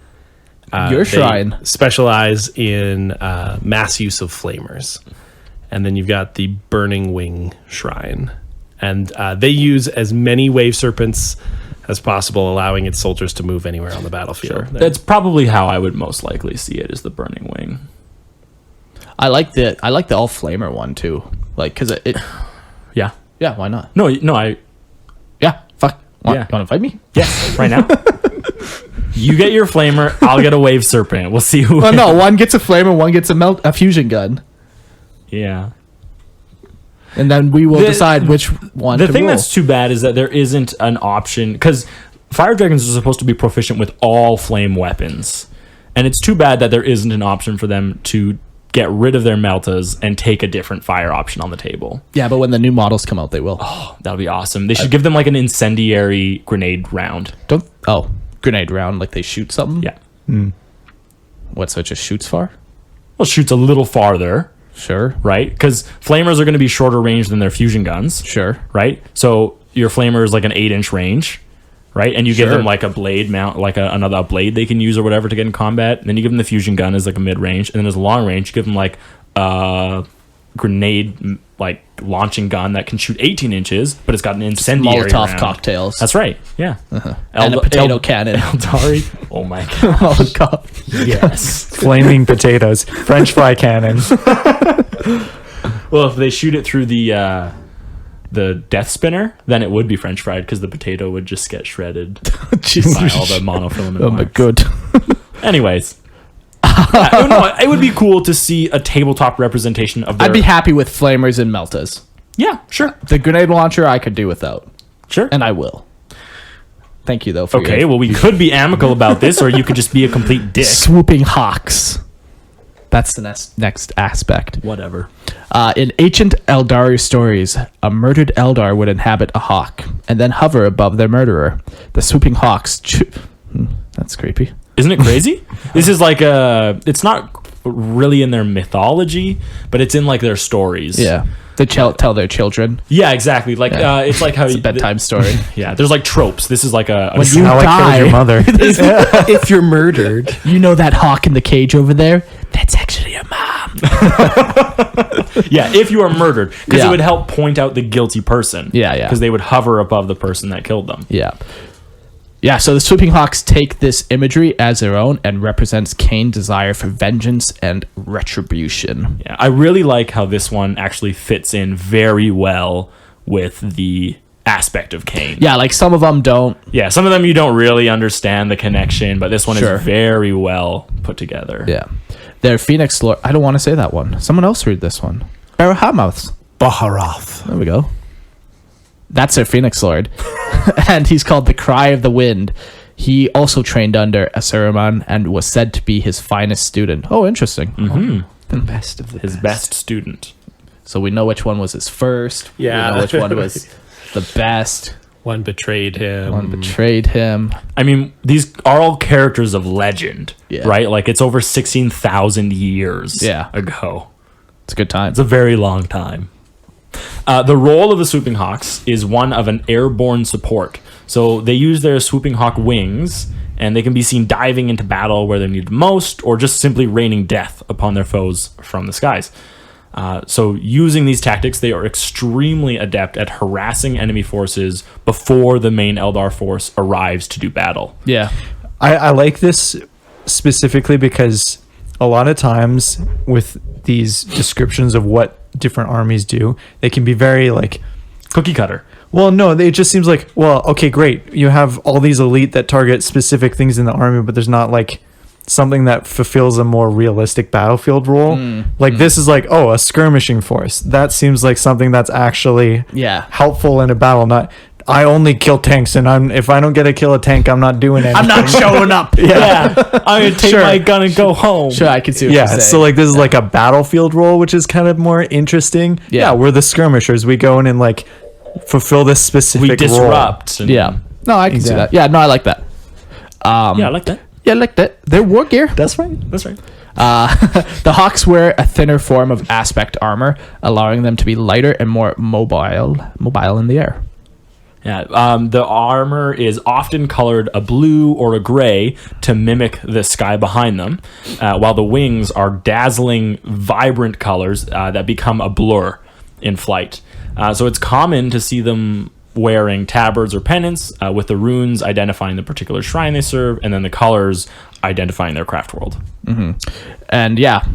Your They shrine. specialize in mass use of flamers. And then you've got the Burning Wing Shrine. And they use as many wave serpents as possible, allowing its soldiers to move anywhere on the battlefield. That's probably how I would most likely see it, is the Burning Wing. I like the all flamer one too. Like, cause it Yeah. yeah, why not? No, Yeah, fuck. Yeah. You want to fight me? yes, right now. You get your flamer, I'll get a wave serpent. We'll see who. Well, no, one gets a flamer, one gets a fusion gun, Yeah. and then we will decide which one. The to thing roll. that's too bad is that there isn't an option, because fire dragons are supposed to be proficient with all flame weapons, and it's too bad that there isn't an option for them to get rid of their meltas and take a different fire option on the table. Yeah, but when the new models come out, they will. That would be awesome. They should give them like an incendiary grenade round. Grenade round, like they shoot something. Yeah. What? So it just shoots far? Well, it shoots a little farther, Sure. right? Because flamers are going to be shorter range than their fusion guns. Sure. Right? So your flamer is like an 8-inch range, right? And you give Sure. them like a blade mount, like another blade they can use or whatever to get in combat. And then you give them the fusion gun as like a mid-range. And then as a long range, you give them like a grenade like launching gun that can shoot 18 inches, but it's got an incendiary Molotov round. cocktails. That's right. Yeah. And a potato cannon. Eldari. Oh my god. Oh god. Yes. Flaming potatoes, French fry cannon. Well, if they shoot it through the death spinner, then it would be French fried, because the potato would just get shredded by all the monofilament. Oh my marks. god. Anyways, it would be cool to see a tabletop representation of their... I'd be happy with flamers and meltas. Yeah, sure. The grenade launcher I could do without, Sure. and I will. Thank you though. For Okay, your well, we could be amicable about this, or you could just be a complete dick. Swooping Hawks. That's the next aspect. Whatever. In ancient Eldari stories, a murdered Eldar would inhabit a hawk and then hover above their murderer. The Swooping Hawks... That's creepy. Isn't it crazy? This is like it's not really in their mythology, but it's in like their stories. Yeah. They tell their children. Yeah, exactly. Like it's like how It's a bedtime story. Yeah, there's like tropes. This is like a When you How I die, killed your mother. If you're murdered, you know that hawk in the cage over there? That's actually your mom. Yeah, if you are murdered, because Yeah. it would help point out the guilty person. Yeah. Because they would hover above the person that killed them. Yeah. Yeah, so the Swooping Hawks take this imagery as their own and represents Cain's desire for vengeance and retribution. Yeah, I really like how this one actually fits in very well with the aspect of Cain. Yeah, like some of them don't. Yeah, some of them you don't really understand the connection, but this one Sure. is very well put together. Yeah. Their Phoenix Lord. I don't want to say that one. Someone else read this one. Barahamaths. Baharath. There we go. That's their Phoenix Lord. And he's called the Cry of the Wind. He also trained under Asuraman and was said to be his finest student. Oh, interesting. The best of the His best student. So we know which one was his first. Yeah. We know which one was the best. One betrayed him. One betrayed him. I mean, these are all characters of legend, Yeah. right? Like, it's over 16,000 years Yeah. ago. It's a good time. It's a very long time. The role of the Swooping Hawks is one of an airborne support. So they use their Swooping Hawk wings, and they can be seen diving into battle where they're needed most, or just simply raining death upon their foes from the skies. So using these tactics, they are extremely adept at harassing enemy forces before the main Eldar force arrives to do battle. Yeah. I like this specifically because a lot of times with these descriptions of what different armies do, they can be very like, Cookie cutter. well, no, it just seems like, well, okay, great. You have all these elite that target specific things in the army, but there's not like something that fulfills a more realistic battlefield role. Like this is like, oh, a skirmishing force. That seems like something that's actually Yeah. helpful in a battle. Not, I only kill tanks, and if I don't get to kill a tank, I'm not doing anything. I'm not showing up. Yeah, I'm gonna take Sure. my gun and go home. Sure, I can see what Yeah, you're saying. so like this is like a battlefield role, which is kind of more interesting. Yeah. Yeah, we're the skirmishers. We go in and like fulfill this specific We disrupt. and- Yeah. No, I can see that. Exactly. Yeah, no, I like that. Yeah, I like that. Yeah, I like that. They're war gear. That's right. That's right. The Hawks wear a thinner form of aspect armor, allowing them to be lighter and more mobile in the air. Yeah, the armor is often colored a blue or a gray to mimic the sky behind them, while the wings are dazzling, vibrant colors that become a blur in flight. So it's common to see them wearing tabards or pennants, with the runes identifying the particular shrine they serve, and then the colors identifying their craft world. And yeah,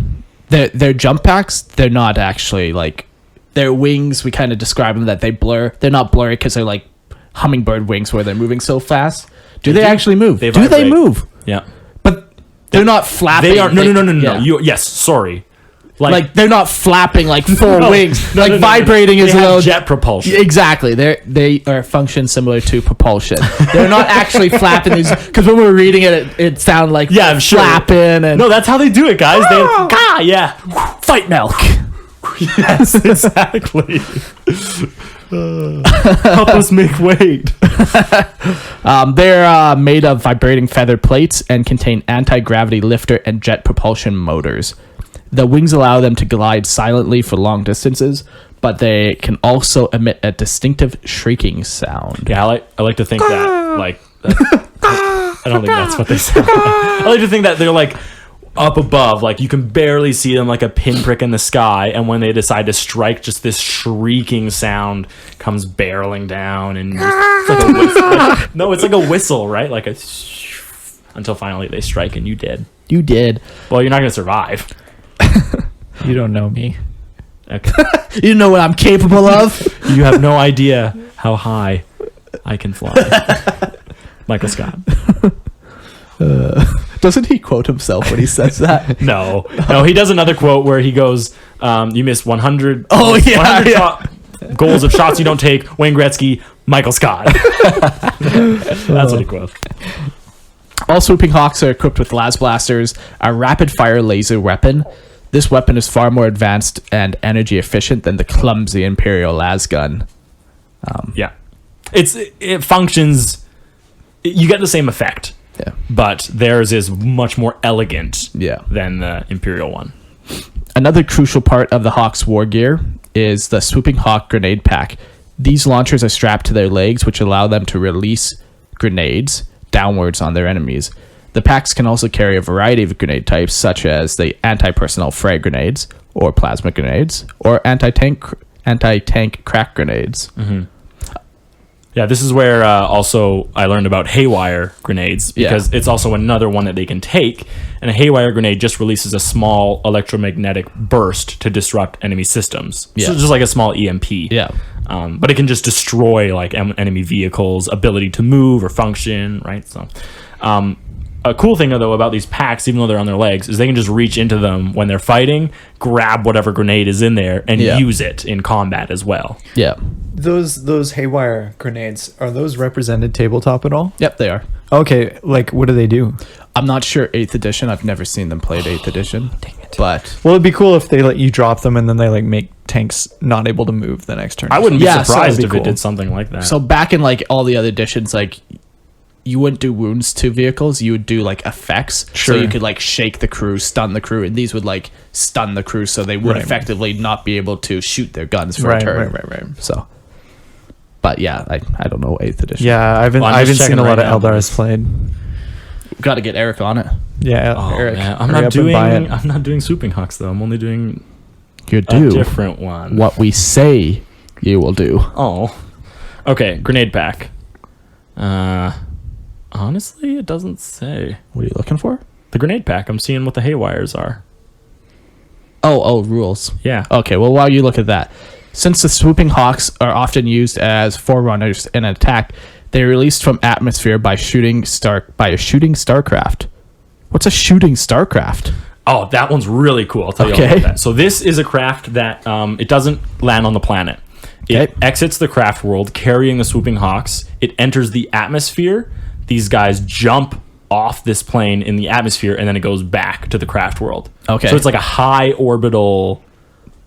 their jump packs, they're not actually like their wings. We kind of describe them that they blur. They're not blurry because they're like hummingbird wings where they're moving so fast. Do they actually move? They Do they vibrate. move? Yeah. But they're not flapping. They are... No. Yeah. Yes, sorry. Like they're not flapping like full No, wings, no, like no, no, vibrating They as have though jet propulsion. Exactly, they are function similar to propulsion. They're not actually flapping these because when we were reading it sounded like Yeah, I'm sure. flapping and No, that's how they do it, guys. Yeah. fight milk. Yes, exactly. Help us make weight. They're made of vibrating feather plates and contain anti-gravity lifter and jet propulsion motors. The wings allow them to glide silently for long distances, but they can also emit a distinctive shrieking sound. Yeah, I like to think that like I don't think that's what they sound like. I like to think that they're like up above, like you can barely see them like a pinprick in the sky, and when they decide to strike, just this shrieking sound comes barreling down, and it's like a whistle. No, it's like a whistle, right? Like a until finally they strike and you dead. You did. Well, you're not gonna survive. You don't know me. Okay. You know what I'm capable of? You have no idea how high I can fly. Michael Scott. Doesn't he quote himself when he says that? No, he does another quote where he goes, you missed 100 Oh, yeah, 100 yeah. goals of shots you don't take, Wayne Gretzky, Michael Scott. That's what he quotes. All Swooping Hawks are equipped with las blasters, a rapid-fire laser weapon. This weapon is far more advanced and energy efficient than the clumsy Imperial las gun. Yeah. It functions, you get the same effect, Yeah. but theirs is much more elegant Yeah. than the Imperial one. Another crucial part of the Hawks' war gear is the Swooping Hawk grenade pack. These launchers are strapped to their legs, which allow them to release grenades downwards on their enemies. The packs can also carry a variety of grenade types, such as the anti-personnel frag grenades, or plasma grenades, or anti-tank crack grenades. Yeah, this is where also I learned about haywire grenades, because it's also another one that they can take. And a haywire grenade just releases a small electromagnetic burst to disrupt enemy systems. So it's just like a small EMP. Yeah. But it can just destroy like enemy vehicles' ability to move or function, right? So, a cool thing though about these packs, even though they're on their legs, is they can just reach into them when they're fighting, grab whatever grenade is in there, and use it in combat as well. Yeah. Those haywire grenades, are those represented tabletop at all? Yep, they are. Okay, like what do they do? I'm not sure 8th edition. I've never seen them played 8th edition. Dang it. But Well, it'd be cool if they let you drop them and then they like make tanks not able to move the next turn. I wouldn't be Yeah, so surprised that'd if be it cool. did something like that. so back in like all the other editions, like you wouldn't do wounds to vehicles. You would do like effects. Sure. So you could like shake the crew, stun the crew, and these would like stun the crew, so they would Right. effectively not be able to shoot their guns for a Right, turn. right. So, but yeah, I don't know 8th edition. Yeah, I haven't Well, I'm I haven't just seen a checking lot right of now. Eldars played. Got to get Eric on it. Yeah, Oh, Eric, man. I'm hurry not up and buy it. doing. I'm not doing Swooping Hawks though. I'm only doing You a do different one. what we say you will do. Oh, okay. Grenade pack. Honestly, it doesn't say What are you looking for? the grenade pack. I'm seeing what the haywires are. Oh, rules. Yeah. Okay, well, while you look at that, since the Swooping Hawks are often used as forerunners in an attack, they're released from atmosphere by a shooting starcraft. What's a shooting starcraft? Oh, that one's really cool. I'll tell you all Okay. about that. So this is a craft that it doesn't land on the planet. It Okay. exits the craft world carrying the Swooping Hawks. It enters the atmosphere. These guys jump off this plane in the atmosphere, and then it goes back to the craft world. Okay. So it's like a high orbital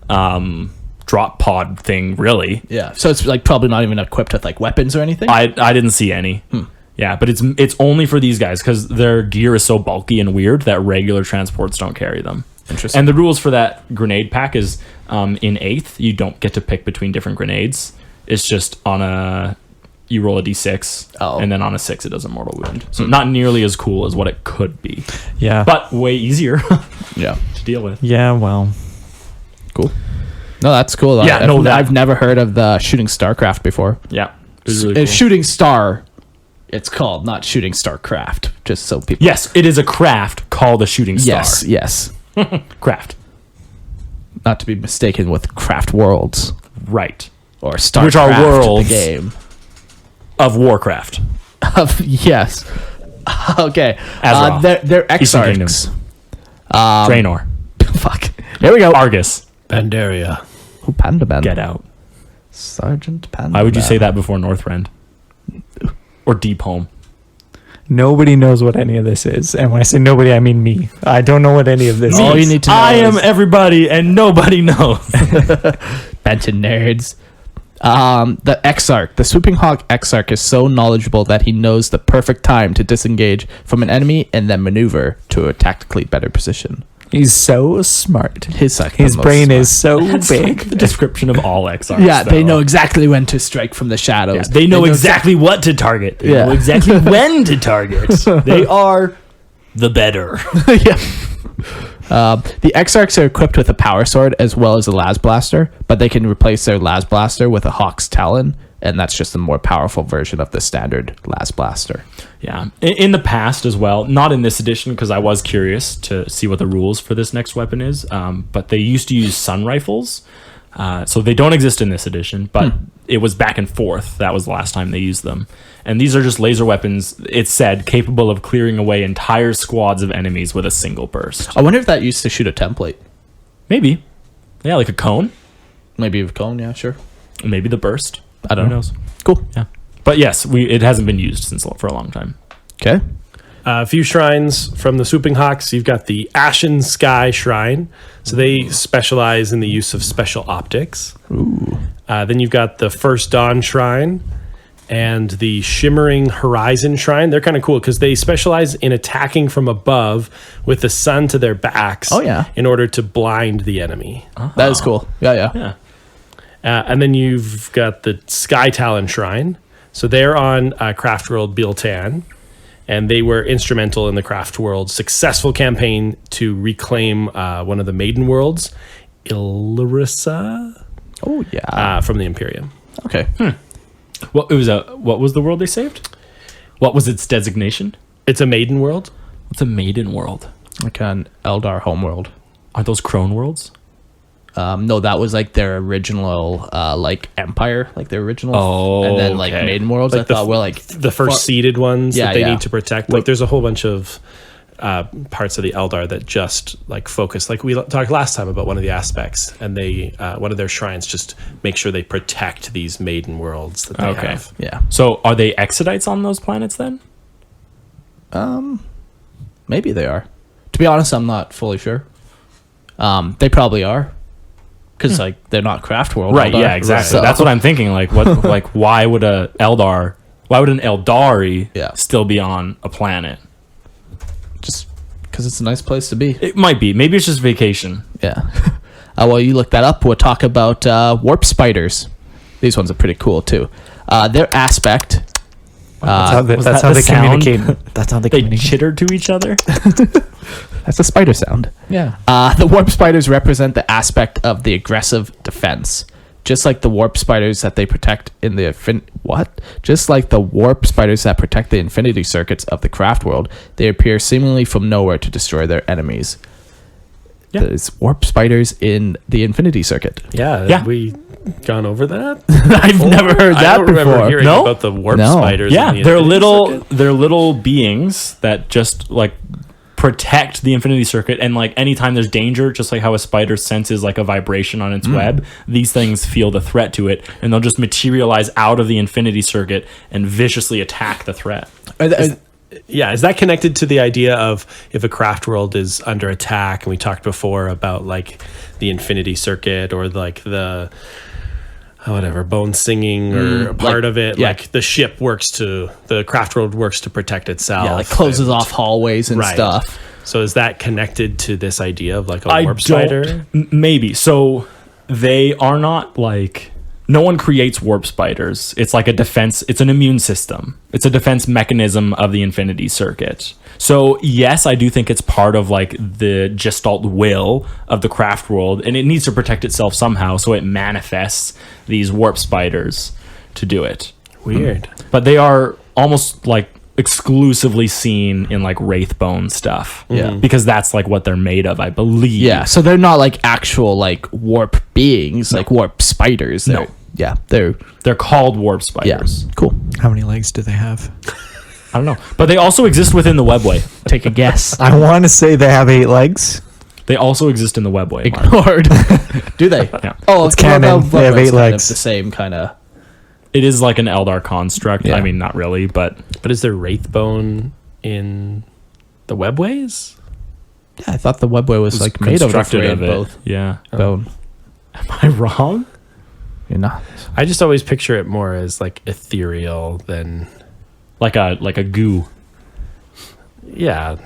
drop pod thing, really. Yeah, so it's like probably not even equipped with like weapons or anything. I didn't see any. Yeah, but it's only for these guys because their gear is so bulky and weird that regular transports don't carry them. Interesting. And the rules for that grenade pack is in 8th, you don't get to pick between different grenades. It's just you roll a d6, and then on a 6 it does a mortal wound. So not nearly as cool as what it could be, Yeah. but way easier Yeah, to deal with. Yeah, well. cool. No, that's cool. Yeah, I've never heard of the shooting starcraft before. Yeah, it was really cool. Shooting star, it's called, not shooting starcraft. Just so people. Yes, it is a craft called a shooting star. Yes. Craft. Not to be mistaken with Craft Worlds Right. or StarCraft, Which are worlds. the game. Of Warcraft. Yes. Okay. Azeroth. They're Eastern Kingdom. exarchs. Draenor. Fuck. Here we go. Argus. Pandaria. Oh, Pandaman. Get out. Sergeant Pandaman. Why would you say that before Northrend? Or Deep Home? Nobody knows what any of this is. And when I say nobody, I mean me. I don't know what any of this All is. you need to know I am is- everybody and nobody knows. Benton nerds. The Exarch, the Swooping Hawk Exarch, is so knowledgeable that he knows the perfect time to disengage from an enemy and then maneuver to a tactically better position. He's so smart. His Brain is so That's big. like the description of all XRs. Yeah, they though. know exactly when to strike from the shadows. Yeah, they know exactly what to target. They Yeah. know exactly when to target. They are the better. The Exarchs are equipped with a power sword as well as a las blaster, but they can replace their las blaster with a Hawk's Talon, and that's just a more powerful version of the standard las blaster. Yeah. In the past as well, not in this edition because I was curious to see what the rules for this next weapon is, but they used to use sun rifles. So they don't exist in this edition, but it was back and forth. That was the last time they used them. And these are just laser weapons, it said, capable of clearing away entire squads of enemies with a single burst. I wonder if that used to shoot a template. Maybe. Yeah, like a cone. Maybe a cone, yeah, sure. Maybe the burst. I don't Who know. knows? Cool. Yeah. But yes, it hasn't been used for a long time. Okay. A few shrines from the Swooping Hawks. You've got the Ashen Sky Shrine. So they specialize in the use of special optics. Ooh. Then you've got the First Dawn Shrine and the Shimmering Horizon Shrine. They're kind of cool because they specialize in attacking from above with the sun to their backs. Oh, yeah. In order to blind the enemy. That is cool. Yeah. Yeah. And then you've got the Sky Talon Shrine. So they're on Craft World Biltan. And they were instrumental in the Craft World's successful campaign to reclaim one of the Maiden Worlds, Illyria, Oh yeah. from the Imperium. Okay. What was the world they saved? What was its designation? It's a Maiden World. What's a maiden world? Like an Eldar homeworld. Are those crone worlds? No, that was like their original, like empire, like their original. Oh, and then like okay. maiden worlds. I thought were like the first seeded ones Yeah, that they yeah. need to protect. Like there's a whole bunch of parts of the Eldar that just like focus, like we talked last time about one of the aspects, and they one of their shrines just make sure they protect these maiden worlds that they have. Yeah. So are they Exodites on those planets then? Maybe they are. To be honest, I'm not fully sure. They probably are, because like they're not Craft World, Right. Eldar. Yeah. Exactly. So- That's what I'm thinking. Like what? Like why would an Eldari Yeah. still be on a planet? just because it's a nice place to be. It might be. Maybe it's just vacation. Yeah. While you look that up, we'll talk about warp spiders. These ones are pretty cool too. Their aspect. That's how they communicate. That's how they They communicate. chitter to each other. That's a spider sound. Yeah. The warp spiders represent the aspect of the aggressive defense. Just like the warp spiders that they protect in the Just like the warp spiders that protect the infinity circuits of the Craft World, they appear seemingly from nowhere to destroy their enemies. Yeah. There's warp spiders in the infinity circuit. Yeah. Yeah. We gone over that. I've never heard I that don't remember before. hearing No? about the warp No. spiders. Yeah. in the They're Infinity Circuit. little beings that just like protect the infinity circuit, and like anytime there's danger, just like how a spider senses like a vibration on its web, these things feel the threat to it, and they'll just materialize out of the infinity circuit and viciously attack the threat. Yeah, is that connected to the idea of if a Craft World is under attack? And we talked before about like the Infinity Circuit or like the whatever bone singing or a part like- of it. yeah. Like the Craft World works to protect itself. Yeah, like closes and- off hallways and Right. stuff. So is that connected to this idea of like a warp spider? Maybe. So they are not like, no one creates warp spiders. It's like a defense. It's an immune system. It's a defense mechanism of the infinity circuit. So yes, I do think it's part of like the gestalt will of the Craft World, and it needs to protect itself somehow. So it manifests these warp spiders to do it. Weird. But they are almost like exclusively seen in like Wraithbone stuff. Yeah. Because that's like what they're made of, I believe. Yeah, so they're not like actual like warp beings, like warp spiders. They're, No. Yeah, they're They're called warp spiders. cool. How many legs do they have? I don't know. But they also exist within the webway. Take a guess. I want to say they have 8 legs. They also exist in the webway. Mark. Ignored. Do they? Yeah. Oh, It's canon. They have 8 kind of legs. the same kind of. It is like an Eldar construct. Yeah. I mean, not really, but But is there Wraithbone in the webways? Yeah, I thought the webway was like made of constructed of it. both Yeah. bone. Am I wrong? You're not. I just always picture it more as like ethereal than Like a goo. yeah.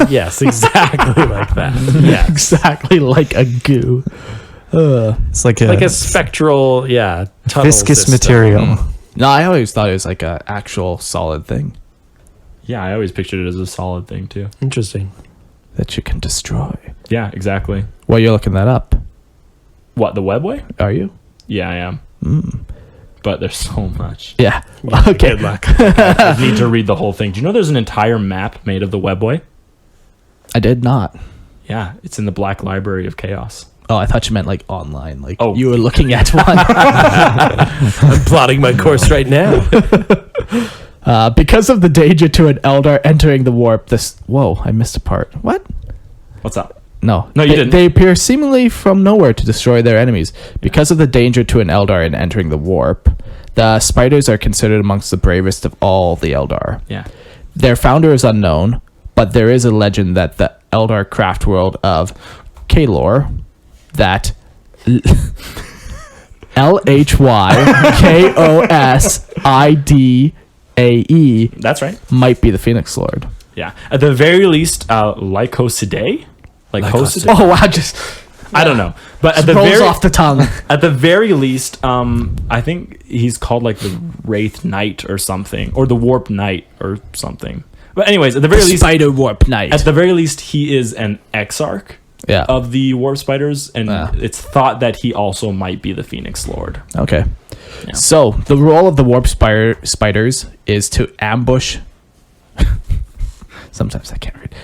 Yes, exactly like that. Yeah. Exactly like a goo. It's like Like a spectral, tunnel viscous system. material. No, I always thought it was like a actual solid thing Yeah, I always pictured it as a solid thing too. Interesting. that you can destroy. Yeah, exactly. Well, you're looking that up, What, the webway? are you? Yeah, I am. But there's so much. Yeah. Okay. Good luck. I need to read the whole thing. Do you know there's an entire map made of the webway? I did not. Yeah, it's in the Black Library of Chaos. Oh, I thought you meant like online. Like Oh. you were looking at one. I'm plotting my course right now. Because of the danger to an Eldar entering the warp, this... Whoa, I missed a part. What? What's up? No. No, you They- didn't. They appear seemingly from nowhere to destroy their enemies. Because of the danger to an Eldar in entering the warp, the spiders are considered amongst the bravest of all the Eldar. Yeah. Their founder is unknown, but there is a legend that the Eldar craft world of Kalor, that LHYKOSIDAE That's right. might be the Phoenix Lord. Yeah. At the very least, Lycosidae? Lycosidae? Oh wow, just I don't know. But at the rolls very off the tongue. at the very least, I think he's called like the Wraith Knight or something, or the Warp Knight or something. But anyways, at the very least, Spider Warp Knight. at the very least, he is an exarch Yeah. of the warp spiders, and Yeah. it's thought that he also might be the Phoenix Lord. Okay. Yeah. So the role of the warp spiders is to ambush. Sometimes I can't read.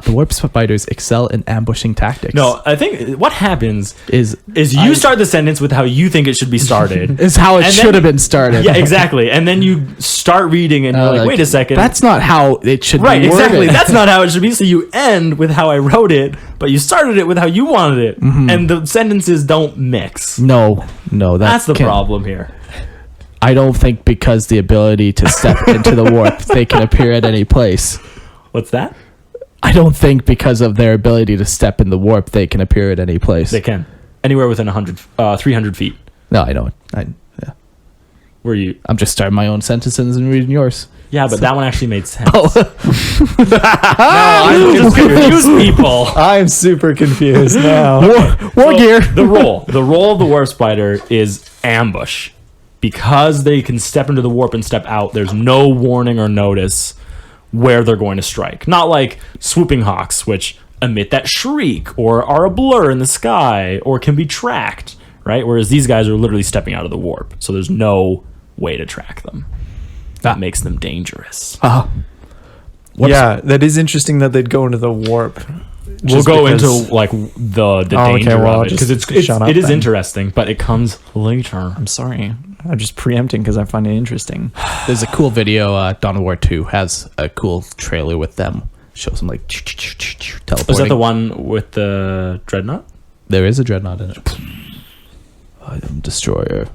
The warp spiders excel in ambushing tactics. No, I think what happens is you start the sentence with how you think it should be started. is how it And then should have you- been started. Yeah, exactly. And then you start reading, and you're like, wait a second. That's not how it should right, be worded. exactly. That's not how it should be. So you end with how I wrote it, but you started it with how you wanted it, and the sentences don't mix. no. That's the can't- problem here. I don't think because the ability to step into the warp, they can appear at any place. What's that? I don't think because of their ability to step in the warp, they can appear at any place. They can anywhere within 300 feet. No, I don't. Yeah. Where you? I'm just starting my own sentences and reading yours. Yeah, but that one actually made sense. I'm Just confuse people. I'm super confused now. War So, gear. The role of the warp spider is ambush, because they can step into the warp and step out. There's no warning or notice where they're going to strike. Not like swooping hawks, which emit that shriek or are a blur in the sky or can be tracked, right? Whereas these guys are literally stepping out of the warp, so there's no way to track them. That makes them dangerous. Yeah, that is interesting that they'd go into the warp. We'll Just go because- into like the Oh, okay, danger well, of it, because just it's shut up it is then. interesting, but it comes later. I'm sorry. I'm just preempting because I find it interesting. There's a cool video. Dawn of War 2 has a cool trailer with them. Shows them like teleporting. Was that the one with the dreadnought? There is a dreadnought in it. I am destroyer.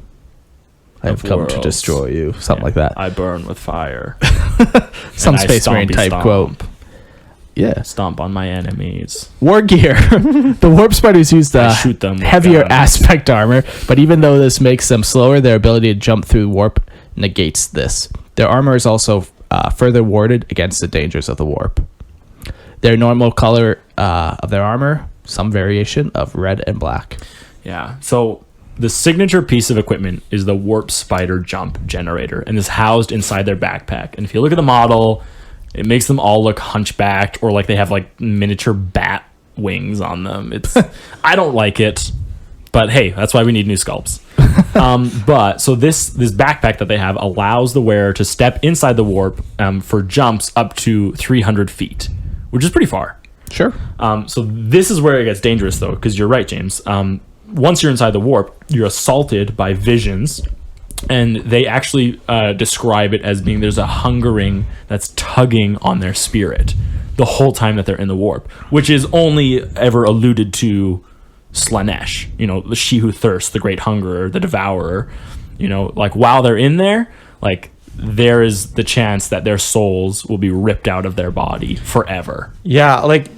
I have Of come to worlds. destroy you. Something like that. I burn with fire. Some And I Space Marine stompy type stomp. quote. Yeah. Stomp on my enemies. War gear. The warp spiders use the I shoot them with heavier guns. aspect armor, but even though this makes them slower, their ability to jump through warp negates this. Their armor is also further warded against the dangers of the warp. Their normal color of their armor, some variation of red and black. Yeah. So the signature piece of equipment is the warp spider jump generator, and is housed inside their backpack. And if you look at the model, it makes them all look hunchbacked or like they have like miniature bat wings on them. It's I don't like it, but hey, that's why we need new sculpts. But so this backpack that they have allows the wearer to step inside the warp for jumps up to 300 feet, which is pretty far. Sure. So this is where it gets dangerous, though, because you're right, James. Once you're inside the warp, you're assaulted by visions, and they actually describe it as being there's a hungering that's tugging on their spirit the whole time that they're in the warp, which is only ever alluded to Slanesh, the she who thirsts, the great hungerer, the devourer. Like while they're in there, like there is the chance that their souls will be ripped out of their body forever. Yeah, like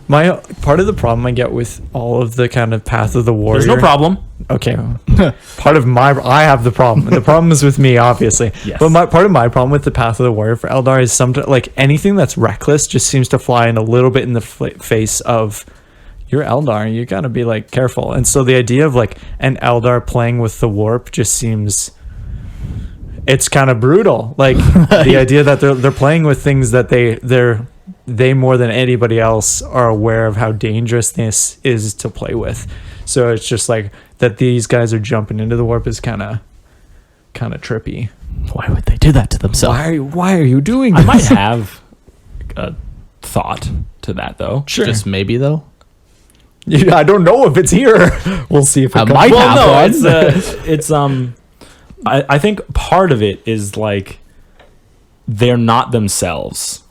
my part of the problem I get with all of the kind of Path of the Warrior. There's no problem. Okay, I have the problem. The problem is with me, obviously. Yes. But part of my problem with the Path of the Warrior for Eldar is sometimes like anything that's reckless just seems to fly in a little bit in the face of you're Eldar. You gotta be like careful. And so the idea of like an Eldar playing with the warp just seems. It's kind of brutal. Like the idea that they're playing with things that they more than anybody else are aware of how dangerous this is to play with. So it's just like that these guys are jumping into the warp is kind of trippy. Why would they do that to themselves? Why are you doing I this? might have a thought to that, though. Sure. Just maybe though. Yeah, I don't know if it's here. We'll see if it I comes. might have Well, no, one. it's I think part of it is like they're not themselves,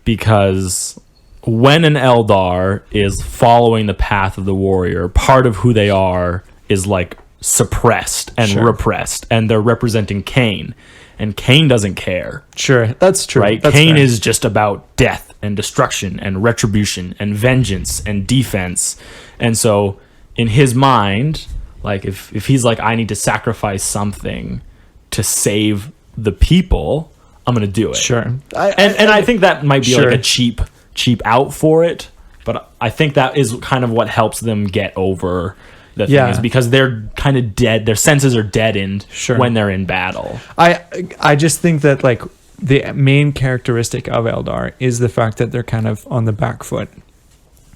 because when an Eldar is following the path of the warrior, part of who they are is like suppressed and repressed, and they're representing Cain, and Cain doesn't care. Sure, that's true. Right? That's Cain fair. is just about death and destruction and retribution and vengeance and defense. And so in his mind, like if he's like, I need to sacrifice something to save the people, I'm going to do it. Sure. And I think that might be Sure. like a cheap out for it. But I think that is kind of what helps them get over the thing, is because they're kind of dead. Their senses are deadened Sure. when they're in battle. I just think that like the main characteristic of Eldar is the fact that they're kind of on the back foot.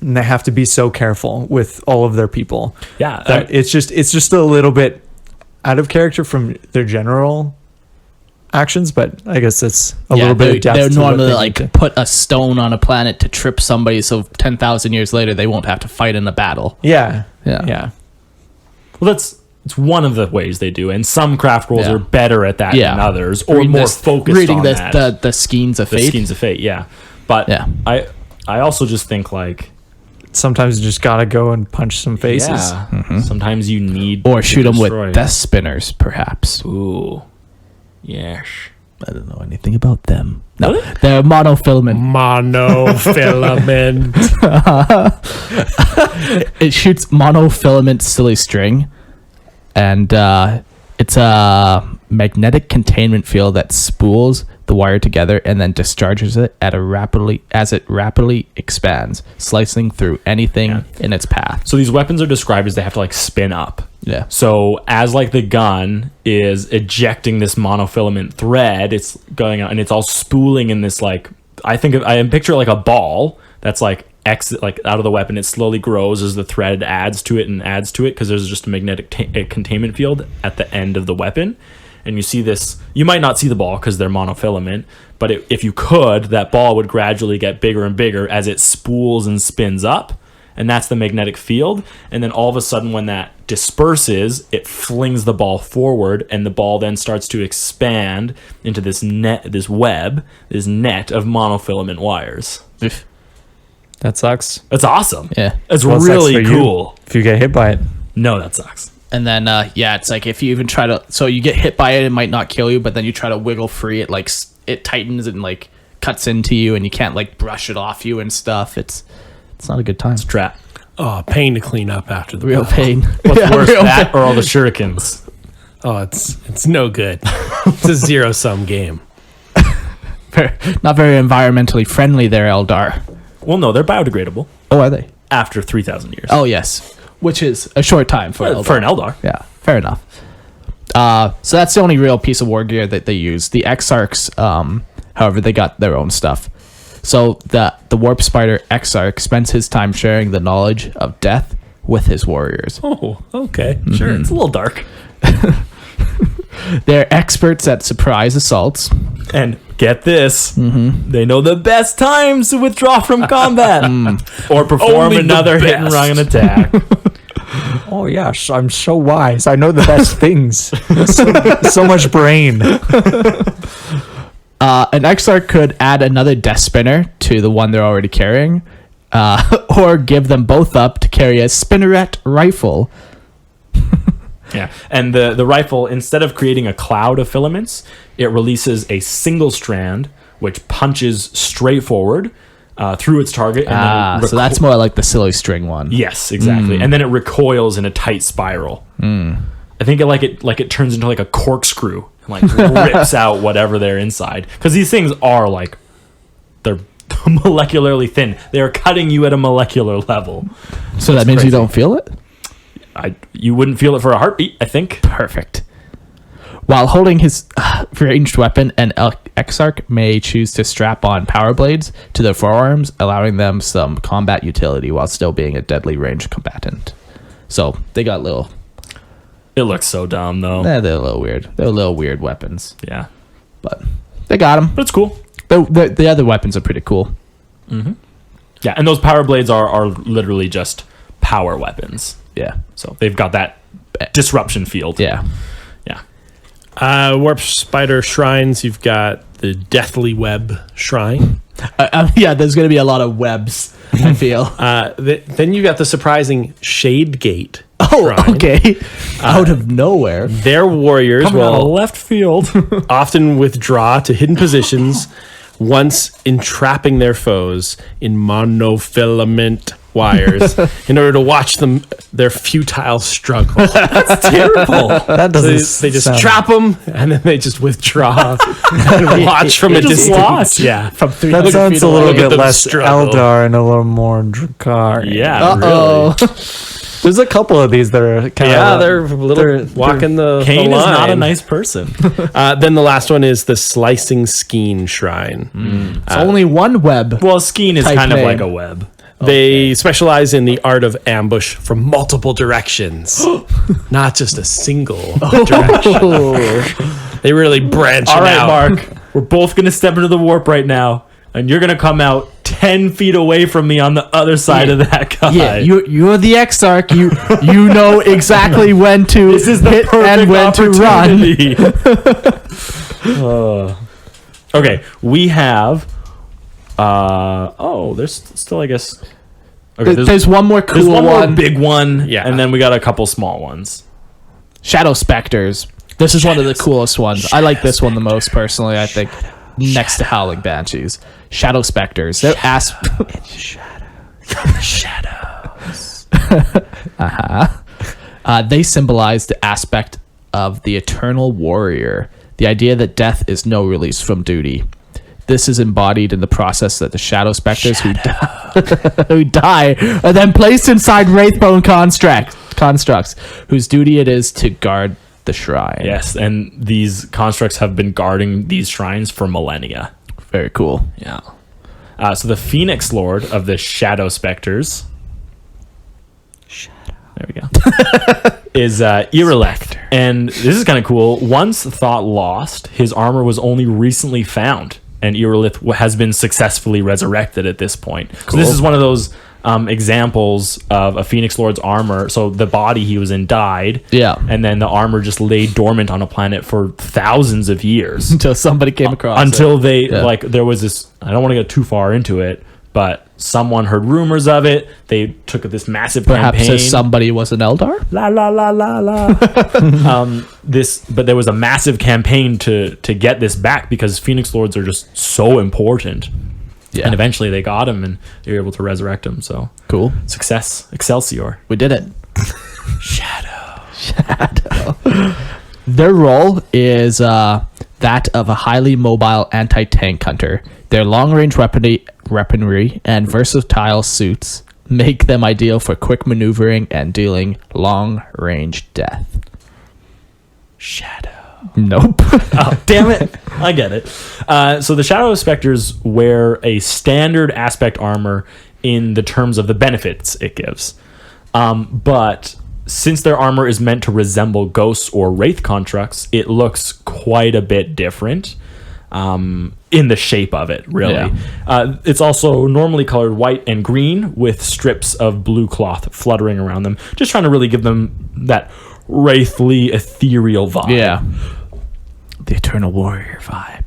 And they have to be so careful with all of their people. Yeah, That it's just a little bit out of character from their general actions, but I guess it's a little bit of depth. They're to what normally they like need to- put a stone on a planet to trip somebody, so 10,000 years later they won't have to fight in a battle. Yeah. Yeah. well, it's one of the ways they do, and some craft rules Yeah. are better at that Yeah. than others, or Reading more this- focused reading on this, that. the Skeins of The Fate. Skeins of Fate, yeah. But Yeah. I also just think like, Sometimes you just gotta go and punch some faces. yeah, sometimes you need Or to shoot them destroy. with death spinners, perhaps. Ooh, yes. I don't know anything about them. No, Really? they're monofilament. Monofilament. It shoots monofilament silly string, and it's a magnetic containment field that spools the wire together and then discharges it as it rapidly expands, slicing through anything in its path. So these weapons are described as they have to like spin up. Yeah. So as like the gun is ejecting this monofilament thread, it's going out and it's all spooling in this like I picture like a ball that's like exit like out of the weapon. It slowly grows as the thread adds to it because there's just a magnetic containment field at the end of the weapon. And you see this, you might not see the ball because they're monofilament, but if you could, that ball would gradually get bigger and bigger as it spools and spins up. And that's the magnetic field. And then all of a sudden when that disperses, it flings the ball forward, and the ball then starts to expand into this net of monofilament wires. That sucks. That's awesome. Yeah. It's Well, it sucks really for you cool. if you get hit by it. No, that sucks. And then, it's like if you even try to, so you get hit by it, it might not kill you, but then you try to wiggle free, it like it tightens and like cuts into you, and you can't like brush it off you and stuff. It's not a good time. Trap. Oh, pain to clean up after the Real battle. pain. What's Yeah, worse, real that or all the shurikens? Oh, it's no good. It's a zero-sum game. Not very environmentally friendly there, Eldar. Well, no, they're biodegradable Oh, are they? after 3,000 years. Oh, yes. Which is a short time for Eldar. For an Eldar. Yeah, fair enough. So that's the only real piece of war gear that they use. The Exarchs, however, they got their own stuff. So the Warp Spider Exarch spends his time sharing the knowledge of death with his warriors. Oh, okay. Sure, it's a little dark. They're experts at surprise assaults. And get this, they know the best times to withdraw from combat or perform Only the another hit and best. run attack. Oh yes, I'm so wise. I know the best things. So much brain. An Exarch could add another Death Spinner to the one they're already carrying, or give them both up to carry a Spinneret rifle. Yeah, and the rifle, instead of creating a cloud of filaments, it releases a single strand which punches straight forward through its target. And then So that's more like the silly string one. yes, exactly. And then it recoils in a tight spiral. I think it turns into like a corkscrew, and like rips out whatever they're inside. Because these things are like they're molecularly thin. They are cutting you at a molecular level. So that means crazy. you don't feel it? You wouldn't feel it for a heartbeat, I think. Perfect. While holding his ranged weapon, an Exarch may choose to strap on power blades to their forearms, allowing them some combat utility while still being a deadly ranged combatant. So they got little... It looks so dumb, though. they're a little weird. They're little weird weapons. Yeah. But they got them. But it's cool. The other weapons are pretty cool. Yeah, and those power blades are literally just power weapons. Yeah. So they've got that disruption field. Yeah. Yeah. Warp Spider Shrines, you've got the Deathly Web Shrine. Yeah, there's going to be a lot of webs, I feel. Then you got the surprising Shade Gate Oh, Shrine. okay. Out of nowhere. Their warriors Coming out of will left field. often withdraw to hidden positions once entrapping their foes in monofilament wires in order to watch their futile struggle. That's terrible. That So doesn't. they just sound- trap them and then they just withdraw and watch from a just distance. lost. Yeah. From 300 That sounds feet a little away. Look at bit them less struggle. Eldar and a little more Drakar. Yeah, Uh-oh. really. There's a couple of these that are kind Yeah, of they're walking the Cain the is not a line. nice person. Then the last one is the Slicing Skeen Shrine. It's only one web. Well, Skeen is Type kind of name. like a web. They specialize in the art of ambush from multiple directions, not just a single direction. They really branch All right, out. Mark, we're both going to step into the warp right now, and you're going to come out 10 feet away from me on the other side of that guy. Yeah, you're the Exarch. You know exactly when to This is the hit perfect and when to run. opportunity. Okay, we have. There's still, I guess. Okay, There's one more there's cool one more one. big one, Yeah. and then we got a couple small ones. Shadow Specters. This is one of the coolest ones. I like this one the most personally, I think. Next to Howling Banshees. Shadow Specters. They're Shadows. they symbolize the aspect of the eternal warrior, the idea that death is no release from duty. This is embodied in the process that the Shadow Specters who die are then placed inside Wraithbone constructs, whose duty it is to guard the shrine. Yes, and these constructs have been guarding these shrines for millennia. Very cool. Yeah. So the Phoenix Lord of the Shadow Specters. There we go. Is Irilek. And this is kind of cool. Once thought lost, his armor was only recently found. And Irilith has been successfully resurrected at this point. So this is one of those examples of a Phoenix Lord's armor. So the body he was in died. Yeah. And then the armor just lay dormant on a planet for thousands of years. Until somebody came across Until it. they, Yeah. like, there was this, I don't want to get too far into it, but someone heard rumors of it. They took this massive Perhaps campaign. somebody was an Eldar? La la la la la. But there was a massive campaign to get this back because Phoenix Lords are just so important. Yeah. And eventually they got him and they were able to resurrect him. So Cool. success, Excelsior. We did it. Shadow. Their role is that of a highly mobile anti-tank hunter. Their long-range weaponry and versatile suits make them ideal for quick maneuvering and dealing long-range death. Shadow. Nope. Oh, damn it. I get it. So the Shadow Specters wear a standard aspect armor in the terms of the benefits it gives. But since their armor is meant to resemble ghosts or wraith constructs, it looks quite a bit different in the shape of it, really. Yeah. It's also normally colored white and green with strips of blue cloth fluttering around them, just trying to really give them that wraithly, ethereal vibe. Yeah. The Eternal Warrior vibe.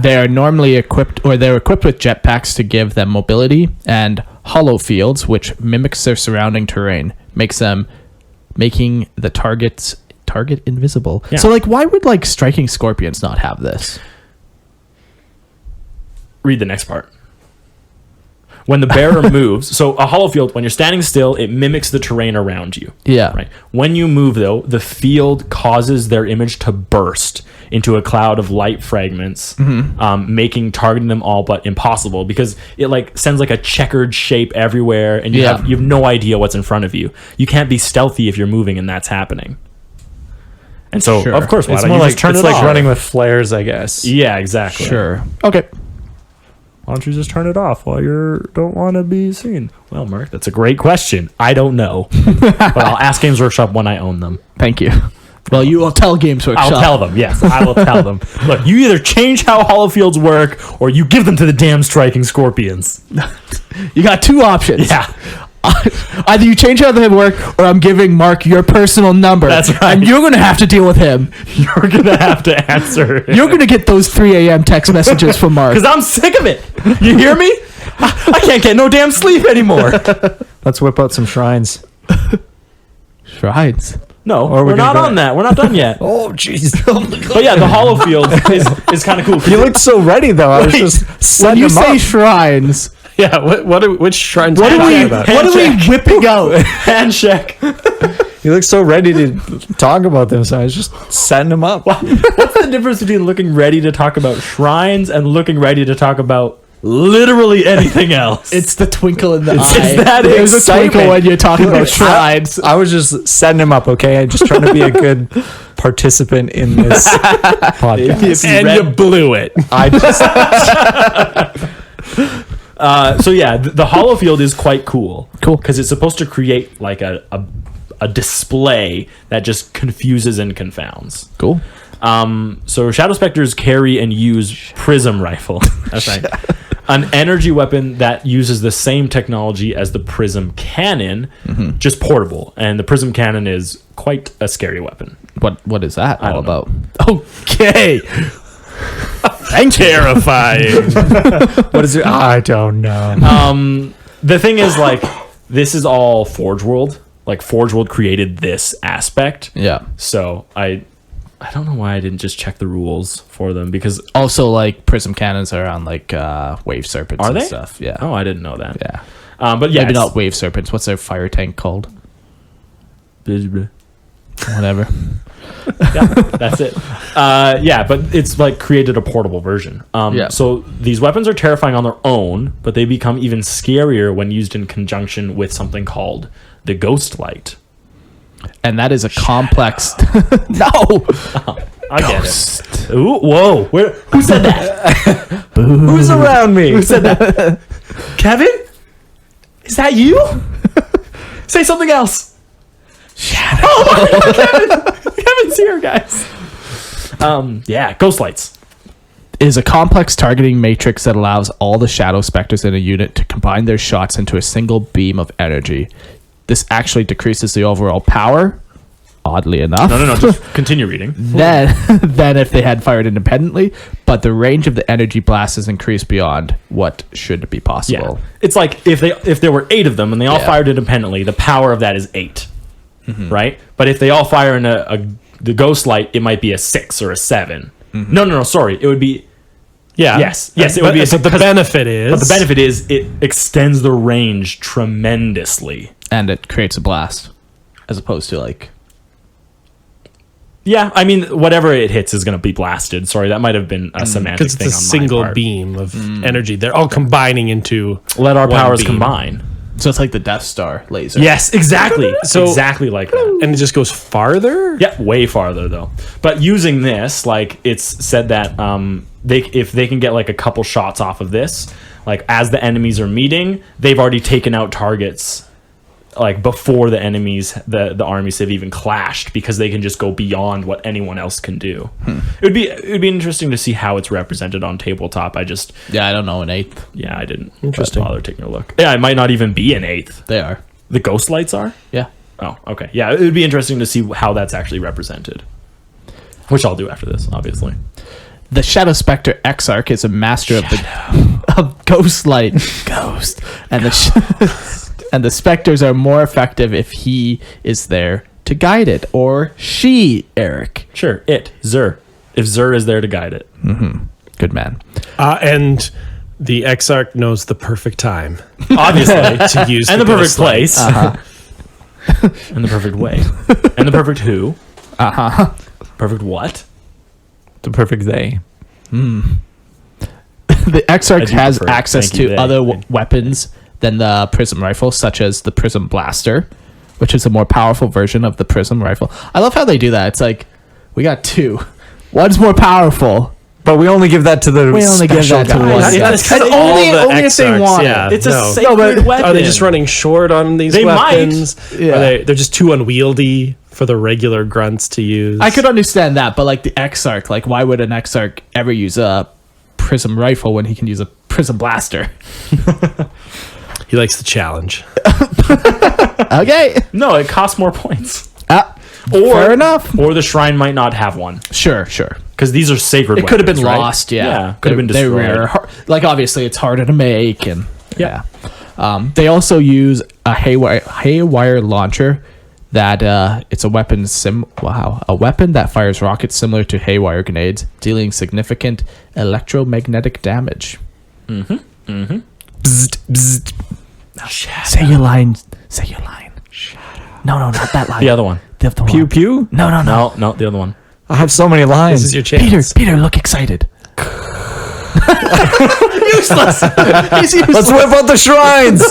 They're normally equipped with jetpacks to give them mobility, and hollow fields, which mimics their surrounding terrain, making the target invisible. Yeah. So, like, why would, like, striking scorpions not have this? Read the next part. When the bearer moves, so a hollow field, when you're standing still, it mimics the terrain around you. Yeah. Right. When you move, though, the field causes their image to burst into a cloud of light fragments, making targeting them all but impossible because it like sends like a checkered shape everywhere, and you have no idea what's in front of you. You can't be stealthy if you're moving and that's happening. And so, Sure. of course, why It's don't more you like just turn it's it like off? running with flares, I guess. Yeah, exactly. Sure. Okay. Why don't you just turn it off while you don't want to be seen? Well, Mark, that's a great question. I don't know. But I'll ask Games Workshop when I own them. Thank you. Well, you will tell Games Workshop. I'll tell them. Yes, I will tell them. Look, you either change how hollow fields work or you give them to the damn striking scorpions. You got two options. Yeah. Either you change how they work, or I'm giving Mark your personal number. That's right. And you're going to have to deal with him. You're going to have to answer. You're going to get those 3 a.m. text messages from Mark. Because I'm sick of it. You hear me? I can't get no damn sleep anymore. Let's whip out some shrines. Shrines. No, Or we're not gonna go- on that. We're not done yet. Oh, jeez. But yeah, the hollow field is kind of cool. You looked so ready, though. I was just When setting you him say up. shrines, Yeah, which shrines what are are you we talking about? what are we whipping out? Handshake. You look so ready to talk about them, so I was just setting him up. What's the difference between looking ready to talk about shrines and looking ready to talk about literally anything else. It's the twinkle in the eye. it's that There's a excitement. twinkle when you're talking about shrines. I was just setting him up, okay? I'm just trying to be a good participant in this podcast. And you blew it. I just, So yeah, the hollow field is quite cool. Cool. Because it's supposed to create like a display that just confuses and confounds. Cool. So Shadow Specters carry and use Prism Rifle. That's right. An energy weapon that uses the same technology as the Prism Cannon, just portable. And the Prism Cannon is quite a scary weapon. What is that all don't know. about? Okay. Thank you. Terrifying. what is it? I don't know. The thing is, like, this is all Forge World. Like, Forge World created this aspect. Yeah. So I don't know why I didn't just check the rules for them, because Also, like, prism cannons are on, like, wave serpents are and they? stuff. Yeah. Oh, I didn't know that. Yeah. But yeah, Maybe it's- not wave serpents. What's their fire tank called? Whatever. Yeah, that's it. Yeah, but it's like created a portable version. Yeah. So these weapons are terrifying on their own, but they become even scarier when used in conjunction with something called the Ghost Light. And that is a complex. No. I get it. Ooh, whoa! Who said that? Who's around me? Who said that? Kevin? Is that you? Say something else. Shadow. Oh my God, Kevin! Kevin's here, guys. Yeah, Ghost Lights. Is a complex targeting matrix that allows all the shadow specters in a unit to combine their shots into a single beam of energy. This actually decreases the overall power, oddly enough. No, just continue reading. Than if they had fired independently, but the range of the energy blast is increased beyond what should be Yeah, possible. it's like if there were 8 of them and they all Yeah. fired independently, the power of that is 8, right? But if they all fire in the Ghost Light, it might be a 6 or a 7. No, sorry, it would be Yeah. yes, it would be. But the benefit is. But the benefit is it extends the range tremendously. And it creates a blast, as opposed to like. Yeah, I mean, whatever it hits is going to be blasted. Sorry, that might have been a semantic Because thing it's a on my single part. beam of energy. They're all combining into. Let our one powers beam. combine. So it's like the Death Star laser. Yes, exactly. So- exactly like that. And it just goes farther? Yeah, way farther though. But using this, like, it's said that if they can get like a couple shots off of this, like as the enemies are meeting, they've already taken out targets like before the enemies, the armies have even clashed, because they can just go beyond what anyone else can do. It would be interesting to see how it's represented on tabletop. I don't know, an 8th. yeah, I didn't Interesting. bother taking a look. Yeah, it might not even be an 8th. They are. The Ghost Lights are. Yeah. Oh, okay. Yeah, it would be interesting to see how that's actually represented. Which I'll do after this, obviously. The Shadow Spectre Exarch is a master of the of Ghost Light. Ghost. And and the Specters are more effective if he is there to guide it. Or she, Eric. Sure, Zur. If Zur is there to guide it. Good man. And the Exarch knows the perfect time Obviously. to use And the perfect Ghost Light. place. And the perfect way. And the perfect who. Perfect what? The perfect they. The Exarch I do has prefer access thank you, to they. other weapons than the Prism Rifle, such as the Prism Blaster, which is a more powerful version of the Prism Rifle. I love how they do that. It's like, we got 2. One's more powerful. But we only give that to the We only give special that to guys. one. That's Yeah. that's And all only the if they Exarchs, want yeah. it. It's a No. sacred weapon. Are they just running short on these They might. weapons? Yeah. They're just too unwieldy for the regular grunts to use? I could understand that, but like the Exarch, like why would an Exarch ever use a Prism Rifle when he can use a Prism Blaster? He likes the challenge. Okay. No, it costs more points. Fair enough. Or the shrine might not have one. Sure. Because these are sacred It could have been weapons, right? lost, yeah. Could have been They're destroyed. rare. Like obviously it's harder to make and yeah. They also use a haywire launcher that it's a weapon a weapon that fires rockets similar to haywire grenades, dealing significant electromagnetic damage. Bzzzt, bzzzt. Say your line. No, not that line. The other one. The other Pew one. pew. No. No, the other one. I have so many lines. This is your chance. Peter, look excited. Useless. He's useless. Let's whip out the shrines.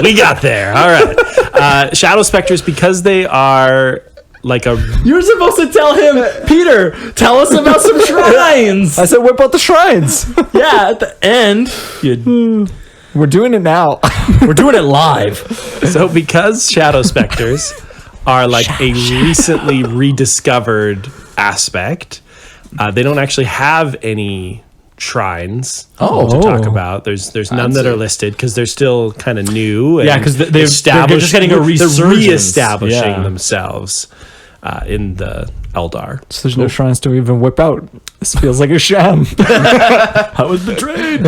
We got there. All right. Shadow Specters, because they are like a... You're supposed to tell him, Peter, tell us about some shrines. I said whip out the shrines. Yeah, at the end, We're doing it now. we're doing it live. So because Shadow Specters are like a recently rediscovered aspect, they don't actually have any shrines to talk about. There's none that are listed because they're still kind of new. Yeah, 'cause they're just getting a They're resurgence. reestablishing Yeah. themselves in the Eldar. So there's no shrines to even whip out. This feels like a sham. I was betrayed.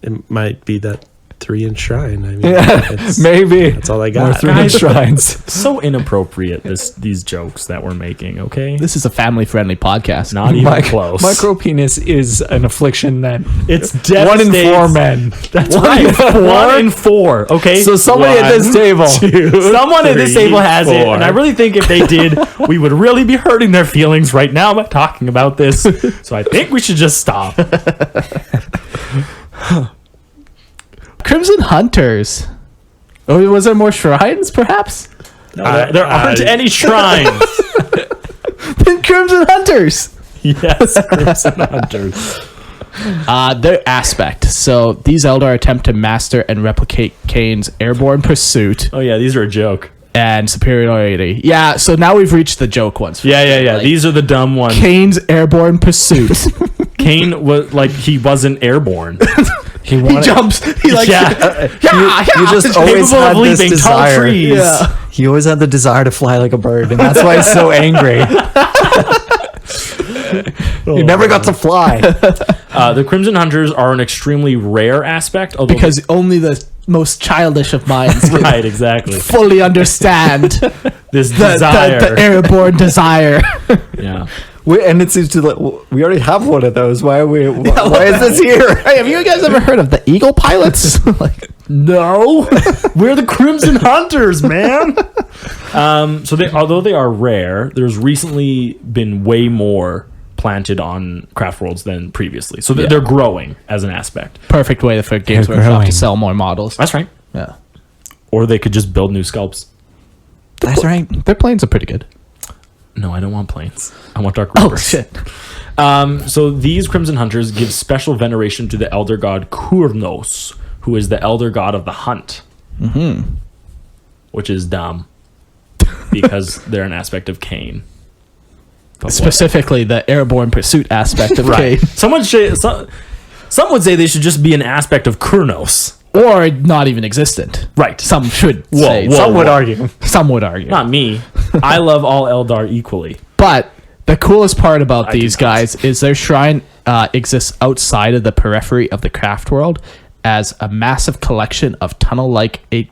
It might be that 3-inch shrine. I mean, Yeah, maybe. that's all I More got. 3-inch shrines. So inappropriate, these jokes that we're making, okay? This is a family-friendly podcast. Not even close. Micro penis is an affliction that It's 1 in 4 men. That's right. 1 in 4. Okay. So somebody at this table. Someone at this three, table has it, four. and I really think if they did, we would really be hurting their feelings right now by talking about this. So I think we should just stop. Crimson Hunters. Oh, was there more shrines, perhaps? There aren't any shrines. Then Crimson Hunters. Yes, Crimson Hunters. Their aspect. So these Eldar attempt to master and replicate Kane's airborne pursuit Oh yeah, these are a joke. and superiority. Yeah, so now we've reached the joke ones. Yeah. Like, These are the dumb ones. Kane's airborne pursuit. Kane was like he wasn't airborne. He jumps. He like You just always Capable had of this leaping tall desire. trees. Yeah. He always had the desire to fly like a bird, and that's why he's so angry. You never got to fly. The Crimson Hunters are an extremely rare aspect, although because only the most childish of minds can right, exactly. fully understand This the desire. airborne desire. Yeah. And it seems to like we already have one of those. Why are we? Why is this here? Hey, have you guys ever heard of the Eagle pilots? Like, No, we're the Crimson Hunters, man. So although they are rare, there's recently been way more planted on craft worlds than previously. So they're growing as an aspect. perfect way for Games They're Workshop growing. to sell more models. That's right. Yeah, Or they could just build new sculpts. That's right. their planes are pretty good. No, I don't want planes. I want Dark Reapers. Oh shit! So these Crimson Hunters give special veneration to the elder god Kurnos, who is the elder god of the hunt. Mm-hmm. Which is dumb. Because they're an aspect of Cain. But Specifically, the airborne pursuit aspect of right. Kane. Some would say they should just be an aspect of Kurnos. Or not even existent. Right. Some should Whoa, say. whoa. Some would argue. Some would argue. Not me. I love all Eldar equally. But the coolest part about I do these not. guys is their shrine exists outside of the periphery of the craft world as a massive collection of tunnel-like atriums?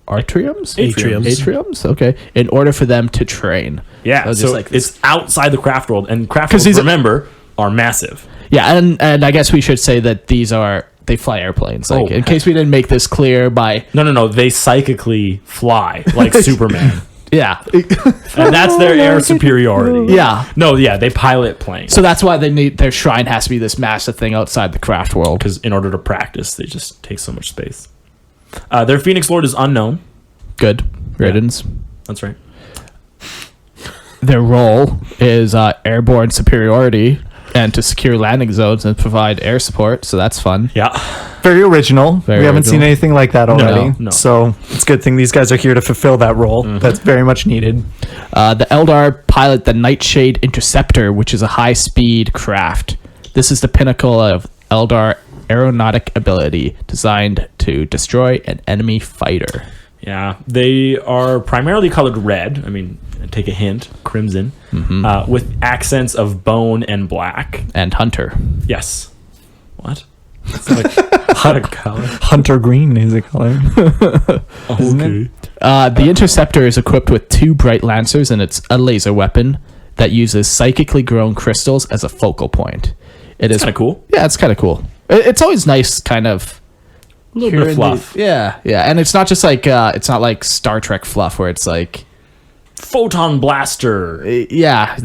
Atriums, okay. In order for them to train. Yeah, So so just like it's outside the craft world, and craft 'Cause worlds, these are- remember, are massive. Yeah, and I guess we should say that they fly airplanes. Like, Oh, in case we didn't make this clear by... No, they psychically fly like Superman. Yeah. And that's their air superiority. Yeah. No, yeah, they pilot planes. So that's why their shrine has to be this massive thing outside the craft world. Because in order to practice, they just take so much space. Their Phoenix Lord is unknown. Good riddance. That's right. Their role is airborne superiority and to secure landing zones and provide air support. So that's fun. Yeah. Very original. Very we haven't original. seen anything like that already. no. So it's a good thing these guys are here to fulfill that role. That's very much needed. The Eldar pilot the Nightshade Interceptor, which is a high-speed craft. This is the pinnacle of Eldar aeronautic ability, designed to destroy an enemy fighter. Yeah. They are primarily colored red. I mean, take a hint, crimson, with accents of bone and black. And Hunter. Yes. What? It's like a color. Hunter green is a color. Okay. The Interceptor is equipped with 2 bright lancers, and it's a laser weapon that uses psychically grown crystals as a focal point. It is Kind of cool. Yeah, it's kind of cool. It's always nice, kind of. A little bit of fluff. Yeah, and it's not just like it's not like Star Trek fluff where it's like photon blaster, Yeah.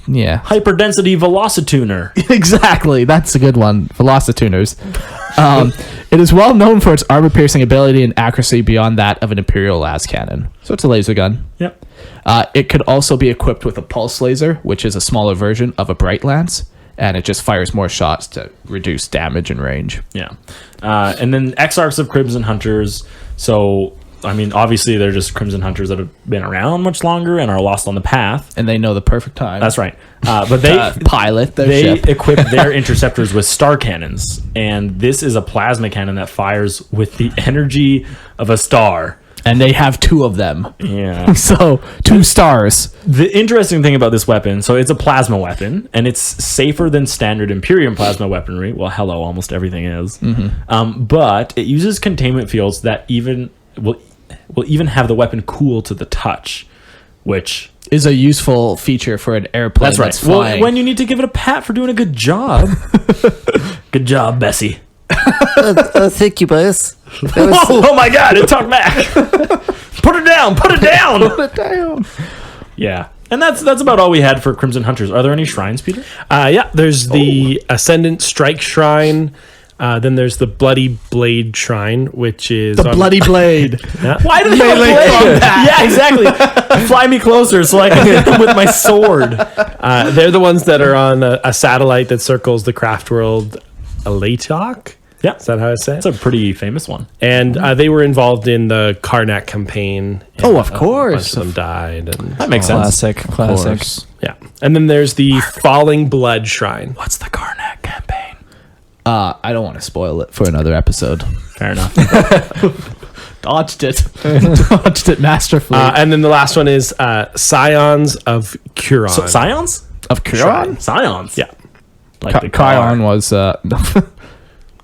Yeah. hyperdensity velocituner. Exactly. That's a good one. Velocituners. It is well known for its armor-piercing ability and accuracy beyond that of an Imperial las cannon. So it's a laser gun. Yep. It could also be equipped with a pulse laser, which is a smaller version of a bright lance, and it just fires more shots to reduce damage and range. Yeah. And then Exarchs of Crimson Hunters. So, I mean, obviously they're just Crimson Hunters that have been around much longer and are lost on the path. And they know the perfect time. That's right. But they pilot their they ship. equip their interceptors with star cannons, and this is a plasma cannon that fires with the energy of a star. And they have 2 of them. Yeah. So 2 stars. The interesting thing about this weapon, so it's a plasma weapon, and it's safer than standard Imperium plasma weaponry. Well, hello, almost everything is. But it uses containment fields that even will even have the weapon cool to the touch, which Is a useful feature for an airplane. that's right. Flying. When you need to give it a pat for doing a good job. Good job, Bessie. Thank you, boys. Oh my God! It talked back. Put it down. Put it down. Put it down. Yeah, and that's about all we had for Crimson Hunters. Are there any shrines, Peter? Yeah, there's the Ascendant Strike Shrine. Then there's the Bloody Blade Shrine, which is The bloody blade. Why do they have a blade? Yeah, exactly. Fly me closer so I can hit them with my sword. They're the ones that are on a satellite that circles the craft world, Aeldari. Yeah, Is that how I say it's it? a pretty famous one. And they were involved in the Karnak campaign. And Oh, of A bunch course. of them died. And That makes sense. Classic. yeah. And then there's the Falling Blood Shrine. What's the Karnak campaign? I don't want to spoil it for another episode. Fair enough. Dodged it. Dodged it masterfully. And then the last one is Scions of Curon. Scions? of Chiron? Scions. Yeah. Like the car. Chiron was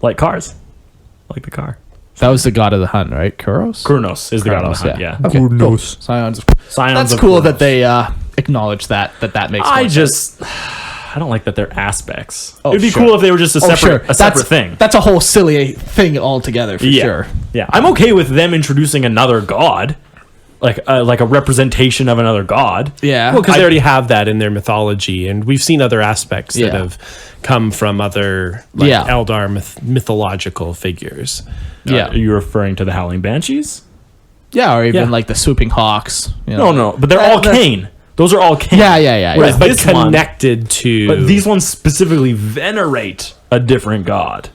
Like cars. Like the car. that was the god of the hunt, right? Kuros? Kronos is the god of the Kronos, hunt. Yeah. Okay, cool. Scions. Scions That's of cool Kronos. that they acknowledge that makes more sense. I don't like that they're aspects. Oh, It'd be sure. cool if they were just a separate That's- thing. That's a whole silly thing altogether for Yeah. sure. Yeah. I'm okay with them introducing another god. Like a representation of another god. Yeah. Well, because they already have that in their mythology, and we've seen other aspects that Yeah. have come from other Eldar mythological figures. Yeah. Are you referring to the Howling Banshees? Yeah, or even Yeah. like the Swooping Hawks. You know. No, but they're all Cain. Those are all Cain. Yeah. Whereas But this one- connected to... But these ones specifically venerate a different god.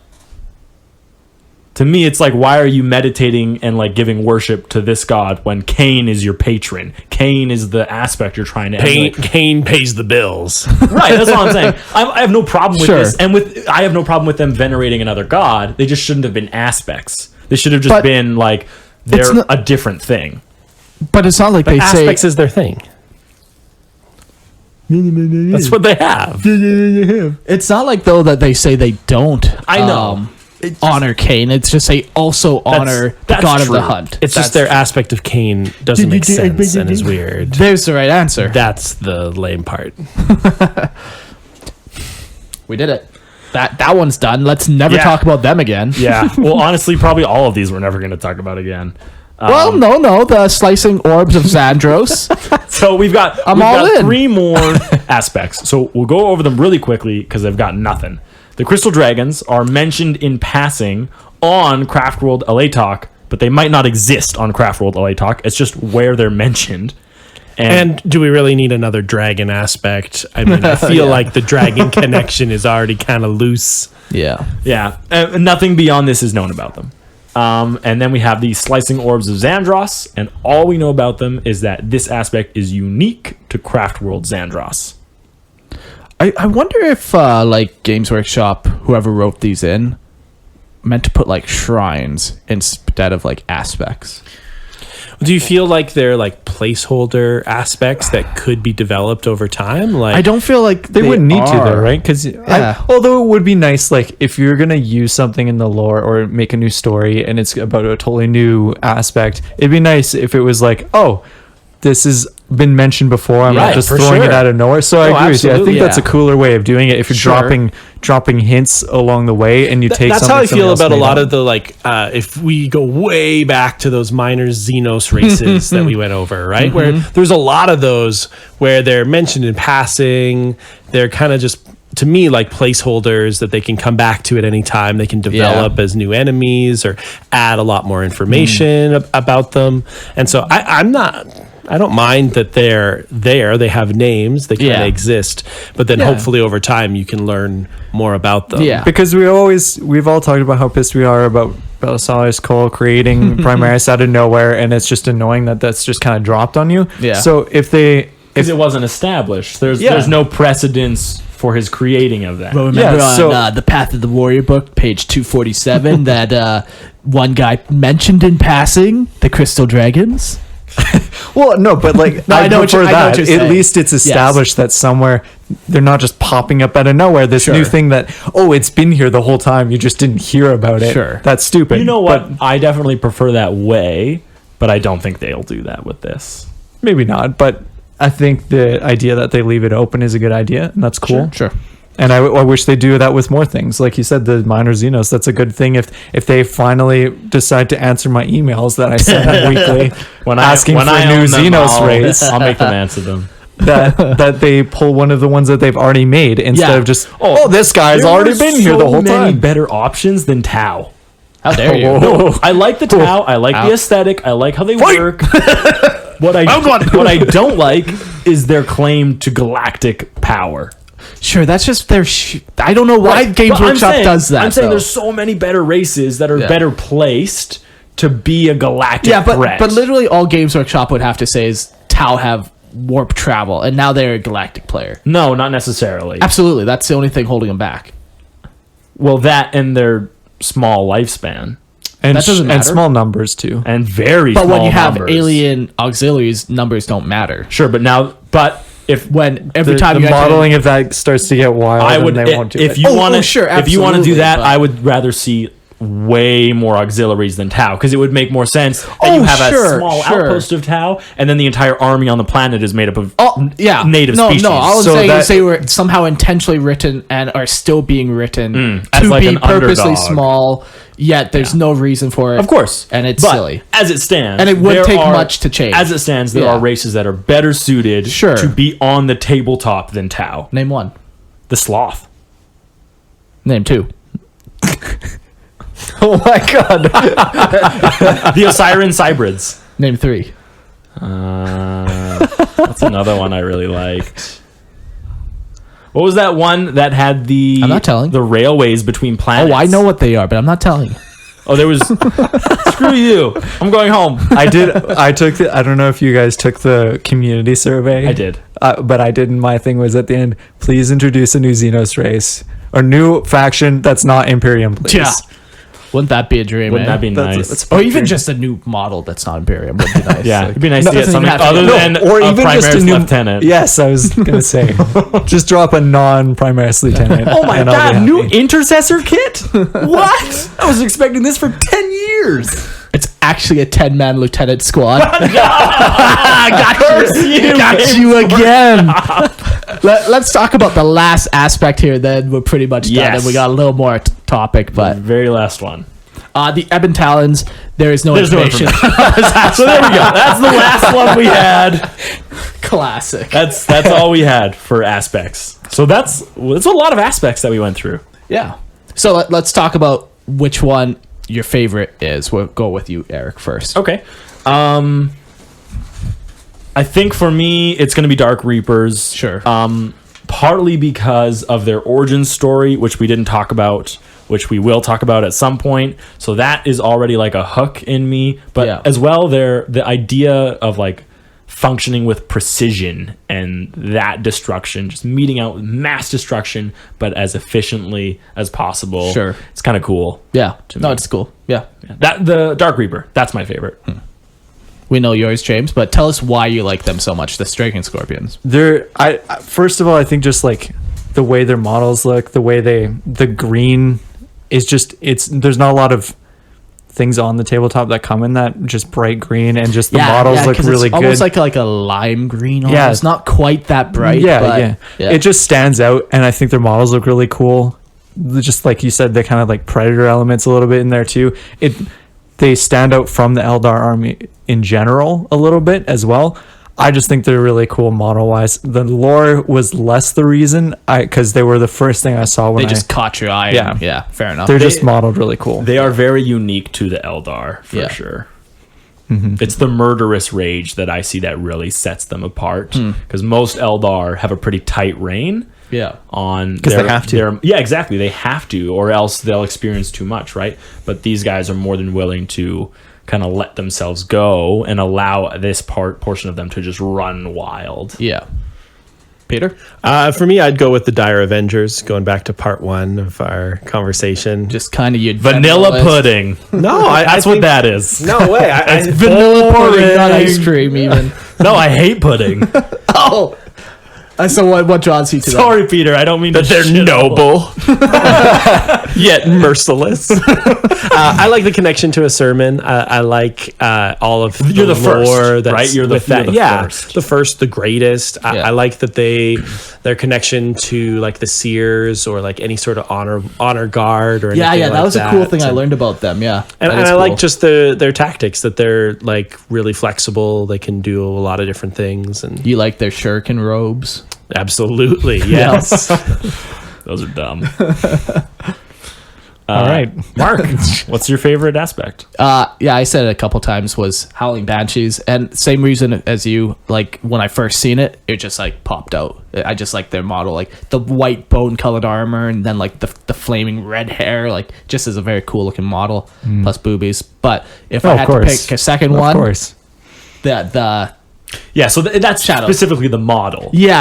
To me, it's like, why are you meditating and like giving worship to this god when Cain is your patron? Cain is the aspect you're trying to emulate. Cain pays the bills. Right, that's what I'm saying. I have no problem with Sure. this, and I have no problem with them venerating another god. They just shouldn't have been aspects. They should have just But been like it's they're not- a different thing. But it's not like they say Aspects is their thing. That's what they have. it's not like though that they say they don't I know. honor Cain. It's just they also honor the that's god of the true. hunt. It's just their aspect of Cain doesn't make sense and is weird. There's the right answer. That's the lame part. We did it. That one's done. Let's never Yeah. talk about them again. Yeah. Well, honestly, probably all of these we're never going to talk about again. Well, no, the slicing orbs of Xandros. So we've got I'm all in. 3 more aspects. So we'll go over them really quickly because they've got nothing. The crystal dragons are mentioned in passing on Craftworld Aeldari, but they might not exist on Craftworld Aeldari. It's just where they're mentioned. And do we really need another dragon aspect? I mean, I feel like the dragon connection is already kind of loose. Yeah. yeah, nothing beyond this is known about them. And then we have the slicing orbs of Xandros, and all we know about them is that this aspect is unique to Craftworld Xandros. I wonder if like Games Workshop, whoever wrote these in, meant to put like shrines instead of like aspects. Do you feel like they're like placeholder aspects that could be developed over time? Like I don't feel like They wouldn't need to though, are. right? Because although it would be nice, like if you're gonna use something in the lore or make a new story and it's about a totally new aspect, it'd be nice if it was like, oh, this has been mentioned before. I'm Right, not just for throwing it sure. out of nowhere. So I Oh, agree with you. I absolutely, think that's a yeah. cooler way of doing it if you're Sure. dropping hints along the way and you take That's something how I somebody feel else about a made lot up. of the if we go way back to those minor Xenos races that we went over, right? Where there's a lot of those where they're mentioned in passing. They're kind of just, to me, like placeholders that they can come back to at any time. They can develop as new enemies or add a lot more information about them. And so I don't mind that they're there. They have names. They kind of Yeah. exist. But then hopefully over time you can learn more about them. Yeah. Because we've all talked about how pissed we are about Belisarius Cole creating Primaris out of nowhere, and it's just annoying that that's just kind of dropped on you. Yeah. So if Because it wasn't established. There's no precedence for his creating of that. But remember Yeah, on so- the Path of the Warrior book, page 247, that one guy mentioned in passing the Crystal Dragons. well, no, but like No, I I know what prefer you're- I know that. what you're At saying. least it's established that somewhere they're not just popping up out of nowhere. This new Sure. thing that it's been here the whole time. You just didn't hear about it. Sure. That's stupid. You know what? But I definitely prefer that way, but I don't think they'll do that with this. maybe not. But I think the idea that they leave it open is a good idea, and that's cool. Sure. And I wish they do that with more things. Like you said, the minor Xenos, that's a good thing. If they finally decide to answer my emails that I send them weekly asking for a new own them, Xenos race, I'll make them answer them. that they pull one of the ones that they've already made instead Yeah. of just, this guy's There already were been here the so whole many time. better options than Tau. How dare you? Whoa. I like the Tau. I like the aesthetic. I like how they work. What I don't like is their claim to galactic power. Sure, that's just their. I don't know why Games But I'm Workshop saying- does that. I'm saying though. there's so many better races that are Yeah. better placed to be a galactic yeah, threat. but literally all Games Workshop would have to say is Tau have warp travel, and now they're a galactic player. no, not necessarily. Absolutely, that's the only thing holding them back. Well, that and their small lifespan And, That doesn't and matter. small numbers too. and very But small when you have numbers. alien auxiliaries, numbers don't matter. Sure, but if When every The, time the you enter- modeling of that starts to get wild, I would, then they won't do if it. you Oh, want to, sure, if you want to do absolutely, that, but- I would rather see way more auxiliaries than Tau because it would make more sense that you Oh, have sure, a small sure. outpost of Tau and then the entire army on the planet is made up of yeah, native no, species. No, all I'm So saying that- is they were somehow intentionally written and are still being written as to like be an purposely underdog. small. Yet there's no reason for it. Of course, and it's but silly. as it stands, And it would there take are- much to change. As it stands, there Yeah. are races that are better suited Sure. to be on the tabletop than Tau. Name one. The sloth. Name two. Oh my god! The Osiran Cybrids. Name three. That's another one I really liked. What was that one that had the I'm not telling. the railways between planets? Oh, I know what they are, but I'm not telling you. Oh, there was. Screw you! I'm going home. I took the. I don't know if you guys took the community survey. I did. But I didn't. My thing was at the end. Please introduce a new Xenos race or new faction that's not Imperium, please. Yeah. Wouldn't that be a dream? Wouldn't eh? that be nice? That's Or even just a new model that's not Imperium would be nice. Yeah, Like- it'd be nice No, to get doesn't even something have to other be- than or a even just a Primaris new lieutenant. Yes, I was gonna say, just drop a non-Primaris lieutenant. Oh my and I'll be god, new happy. intercessor kit? What? I was expecting this for 10 years. It's actually a 10-man lieutenant squad. Got you. Got you again. Let's talk about the last aspect here. Then we're pretty much done, Yes. and we got a little more topic. But Very last one. the Ebon Talons, there is no There's no information. So there we go. That's the last one we had. Classic. That's all we had for aspects. So that's a lot of aspects that we went through. Yeah. So let's talk about which one your favorite is. We'll go with you, Eric, first. Okay. I think for me, it's going to be Dark Reapers. Sure. Partly because of their origin story, which we didn't talk about, which we will talk about at some point. So that is already like a hook in me. But Yeah. as well, the idea of like functioning with precision and that destruction, just meeting out with mass destruction, but as efficiently as possible. Sure. It's kind of cool. Yeah. No, me. it's cool. Yeah. That the Dark Reaper, that's my favorite. We know yours, James, but tell us why you like them so much, the Striking Scorpions. First of all, I think just like the way their models look, the way the green is just, there's not a lot of things on the tabletop that come in that just bright green, and just the models look 'cause really it's good. almost like a lime green. Almost. Yeah. It's not quite that bright. yeah. but It just stands out, and I think their models look really cool. Just like you said, they kind of like predator elements a little bit in there too. They stand out from the Eldar army in general a little bit as well. I just think they're really cool model wise. The lore was less the reason, because they were the first thing I saw when they just caught your eye. Yeah. Yeah, fair enough. they're just modeled really cool. They are very unique to the Eldar, for sure. It's the murderous rage that I see that really sets them apart. Because most Eldar have a pretty tight reign. Yeah. On 'Cause they have to. Yeah, exactly. They have to, or else they'll experience too much, right? But these guys are more than willing to kind of let themselves go and allow this portion of them to just run wild. Yeah. Peter? For me, I'd go with the Dire Avengers, going back to part 1 of our conversation. Just kind of your Vanilla generalist. pudding. No, That's what that is. No way. I Vanilla pudding, not ice cream even. No, I hate pudding. Oh! So what draws you to that? Sorry, Peter. I don't mean But to they're shit all noble, yet merciless. I like the connection to a sermon. I like all of You're the first, lore that's right? You're the with that. first. The first, the greatest. Yeah. I like that their connection to like the seers or like any sort of honor guard or anything Yeah, like that was a cool thing I And- learned about them. Yeah. And, That and is I like cool. just their tactics, that they're like really flexible. They can do a lot of different things, and You like their shuriken robes. absolutely, yes. Those are dumb. All right. Mark, what's your favorite aspect? Yeah, I said it a couple times was Howling Banshees, and same reason as you. Like when I first seen it, it just like popped out. I just like their model, like the white bone colored armor, and then like the flaming red hair, like just as a very cool looking model, plus boobies. But if I of had course. to pick a second Of one, course. the Yeah, so that's Shadows. specifically the model. yeah.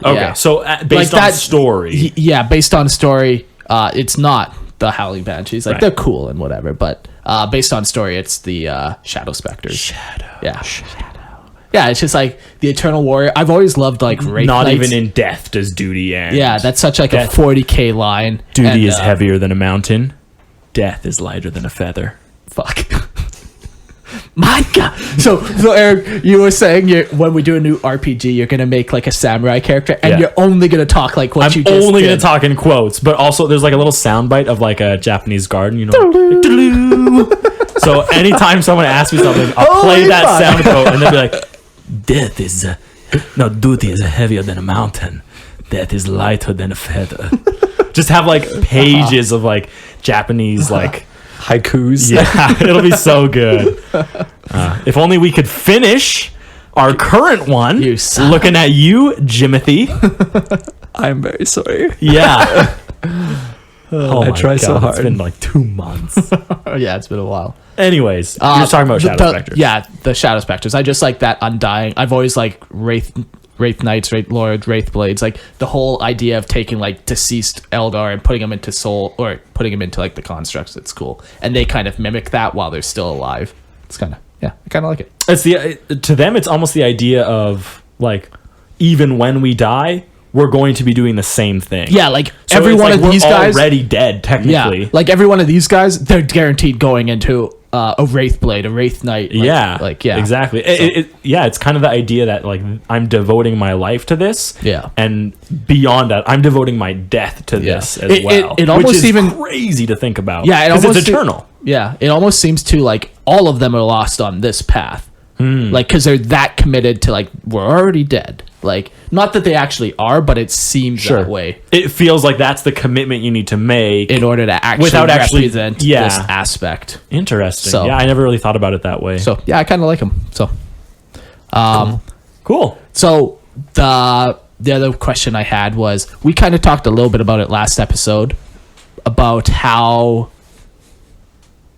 Okay, yeah. so based Like on that- story. Yeah, based on story, it's not the Howling Banshees. Like Right. they're cool and whatever, but based on story, it's the Shadow Specters. Yeah. Yeah, it's just like the Eternal Warrior. I've always loved like Wraith Not Knights. even in death does duty end. Yeah, that's such like Death- a 40K line. Duty And, is heavier than a mountain. Death is lighter than a feather. Fuck. My God. So Eric, you were saying when we do a new RPG, you're gonna make like a samurai character, and Yeah. you're only gonna talk like what I'm you just only did. going to talk in quotes, but also there's like a little soundbite of like a Japanese garden, you know. So anytime someone asks me something, I'll play Holy that fuck. sound quote and they'll be like, "Death is no, duty is heavier than a mountain. Death is lighter than a feather." Just have like pages of like Japanese like Haikus. yeah, it'll be so good. If only we could finish our current one. You son Looking at you, Jimothy. I'm very sorry. Yeah. Oh I my try so God, hard. It's been like 2 months. Oh, yeah, it's been a while. Anyways, you're just talking about Shadow Specters. Yeah, the Shadow Specters. I just like that undying. I've always liked Wraith Knights, Wraith Lords, Wraith Blades. Like the whole idea of taking like deceased Eldar and putting them into soul, or putting them into like the constructs. It's cool, and they kind of mimic that while they're still alive. It's kind of I kind of like it. It's to them, it's almost the idea of like, even when we die, we're going to be doing the same thing. Yeah, like So every it's one like of these we're guys. already dead technically. Yeah, like every one of these guys, they're guaranteed going into a Wraith Blade, a Wraith Knight. Like, exactly. It's kind of the idea that like I'm devoting my life to this. Yeah. And beyond that, I'm devoting my death to this as well. It almost which is even crazy to think about. Yeah, it because almost it's eternal. Yeah, it almost seems to like all of them are lost on this path, Hmm. like because they're that committed to like we're already dead. Like not that they actually are, but it seems that way It feels like that's the commitment you need to make in order to actually without actually represent yeah. this aspect. Interesting. So- Yeah, I never really thought about it that way. So yeah, I kind of like them. So, Cool. so the other question I had was we kind of talked a little bit about it last episode about how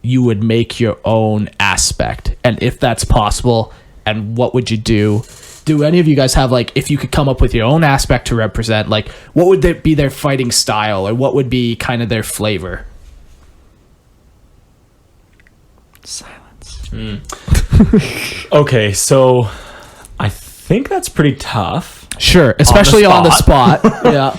you would make your own aspect and if that's possible and what would you do. Do any of you guys have like if you could come up with your own aspect to represent, like what would be their fighting style or what would be kind of their flavor? Okay, so I think that's pretty tough. Sure, especially on the spot. Yeah.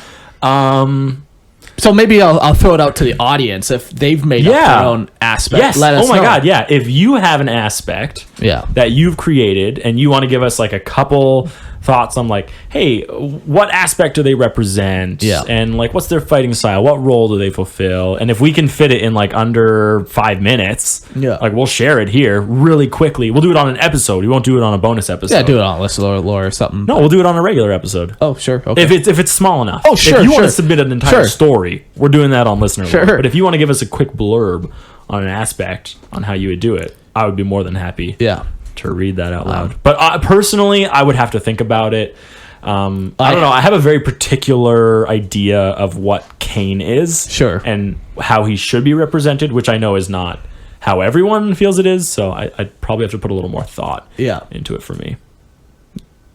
So maybe I'll throw it out to the audience if they've made up their own aspect. Yes. Let us Oh my know. God. Yeah. If you have an aspect that you've created and you want to give us like a couple thoughts on like, hey, what aspect do they represent? Yeah. And like, what's their fighting style? What role do they fulfill? And if we can fit it in like under 5 minutes, like we'll share it here really quickly. We'll do it on an episode. We won't do it on a bonus episode. Yeah, do it on List Lore or something. No, we'll do it on a regular episode. Oh, sure. Okay. If it's small enough. Oh, sure, If you want sure. to submit an entire story, we're doing that on Listener Lore. Sure. But if you want to give us a quick blurb on an aspect on how you would do it, I would be more than happy to read that out loud. But personally, I would have to think about it. I don't know. I have a very particular idea of what Cain is. Sure. And how he should be represented, which I know is not how everyone feels it is. So I'd probably have to put a little more thought into it for me.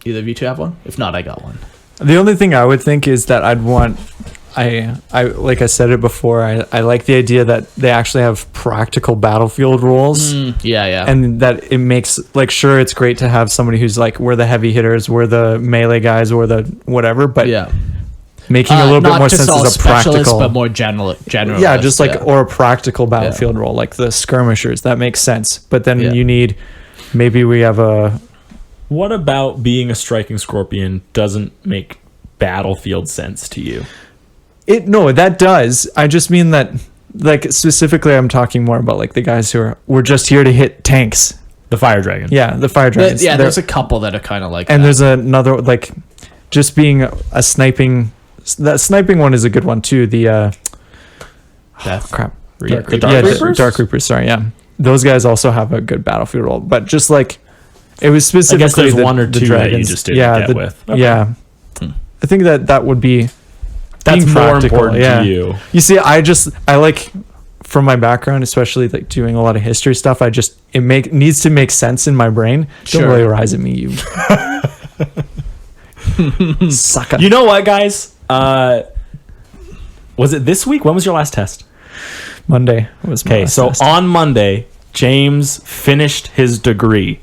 Either of you two have one? If not, I got one. The only thing I would think is that I'd want, I like I said it before, I like the idea that they actually have practical battlefield roles. Yeah. And that it makes, like, sure, it's great to have somebody who's like, we're the heavy hitters, we're the melee guys, we're the whatever, but making a little bit more sense as a practical, but more general. Yeah, just like, or a practical battlefield role, like the skirmishers, that makes sense. But then you need, maybe we have a... What about being a striking scorpion doesn't make battlefield sense to you? No, that does. I just mean that, like, specifically I'm talking more about like the guys who we're just here to hit tanks. The fire dragon. Yeah, the fire dragons. There's a couple that are kind of like and that. there's another, like, just being a sniping, that sniping one is a good one too. The crap. The Dark Reapers? Dark Reapers, sorry, yeah. Those guys also have a good battlefield role, but just like, it was specifically I guess there's the, one or the two dragons. that you just didn't get with. Okay. Yeah. I think that would be... That's being more practical, important to you. You see, I like, from my background, especially like doing a lot of history stuff, it needs to make sense in my brain. Don't really rise at me, you sucker. You know what, guys? Was it this week? When was your last test? Monday was my last test. On Monday, James finished his degree.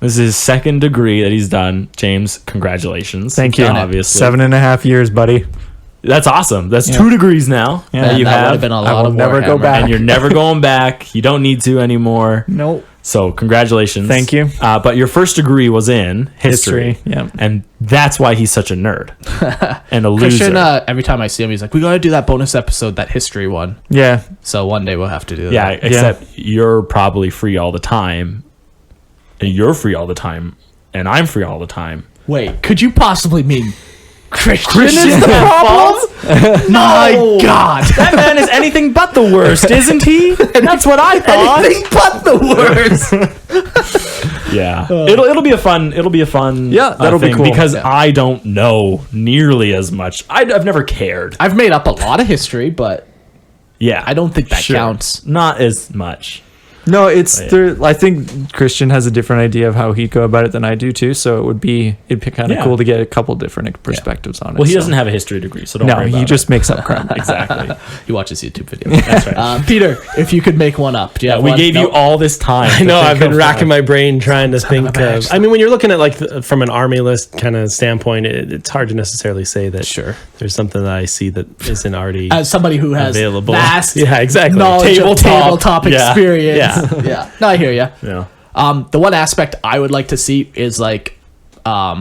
This is his second degree that he's done. James, congratulations. Thank you. Obviously. 7.5 years, buddy. That's awesome. That's 2 degrees now. that would have been a lot I will of never go Warhammer. back. And you're never going back. You don't need to anymore. Nope. So congratulations. Thank you. But your first degree was in history. Yeah. And that's why he's such a nerd and a loser. Christian, every time I see him, he's like, we got to do that bonus episode, that history one. Yeah. So one day we'll have to do that. Yeah, except you're probably free all the time. And you're free all the time. And I'm free all the time. Wait, could you possibly mean Christian Christian is the problem? My God. That man is anything but the worst, isn't he? That's what I thought. Anything but the worst. Yeah. It'll be a fun that'll be thing cool. because I don't know nearly as much. I've never cared. I've made up a lot of history, but Yeah. I don't think that counts. Not as much. No, I think Christian has a different idea of how he'd go about it than I do too. So it'd be kind of cool to get a couple different perspectives on it. Well, he doesn't have a history degree, so don't worry about he just it. makes up crap. Exactly. He watches YouTube videos. That's right. Peter, if you could make one up. Do you have We one? gave you all this time. I know. to I've think been of racking one. my brain trying to think of. I mean, when you're looking at like from an army list kind of standpoint, it's hard to necessarily say that. Sure. There's something that I see that isn't already As somebody who has available. vast Yeah, exactly. knowledge of tabletop Yeah. experience. Yeah. Yeah. No, I hear you. Yeah. The one aspect I would like to see is like a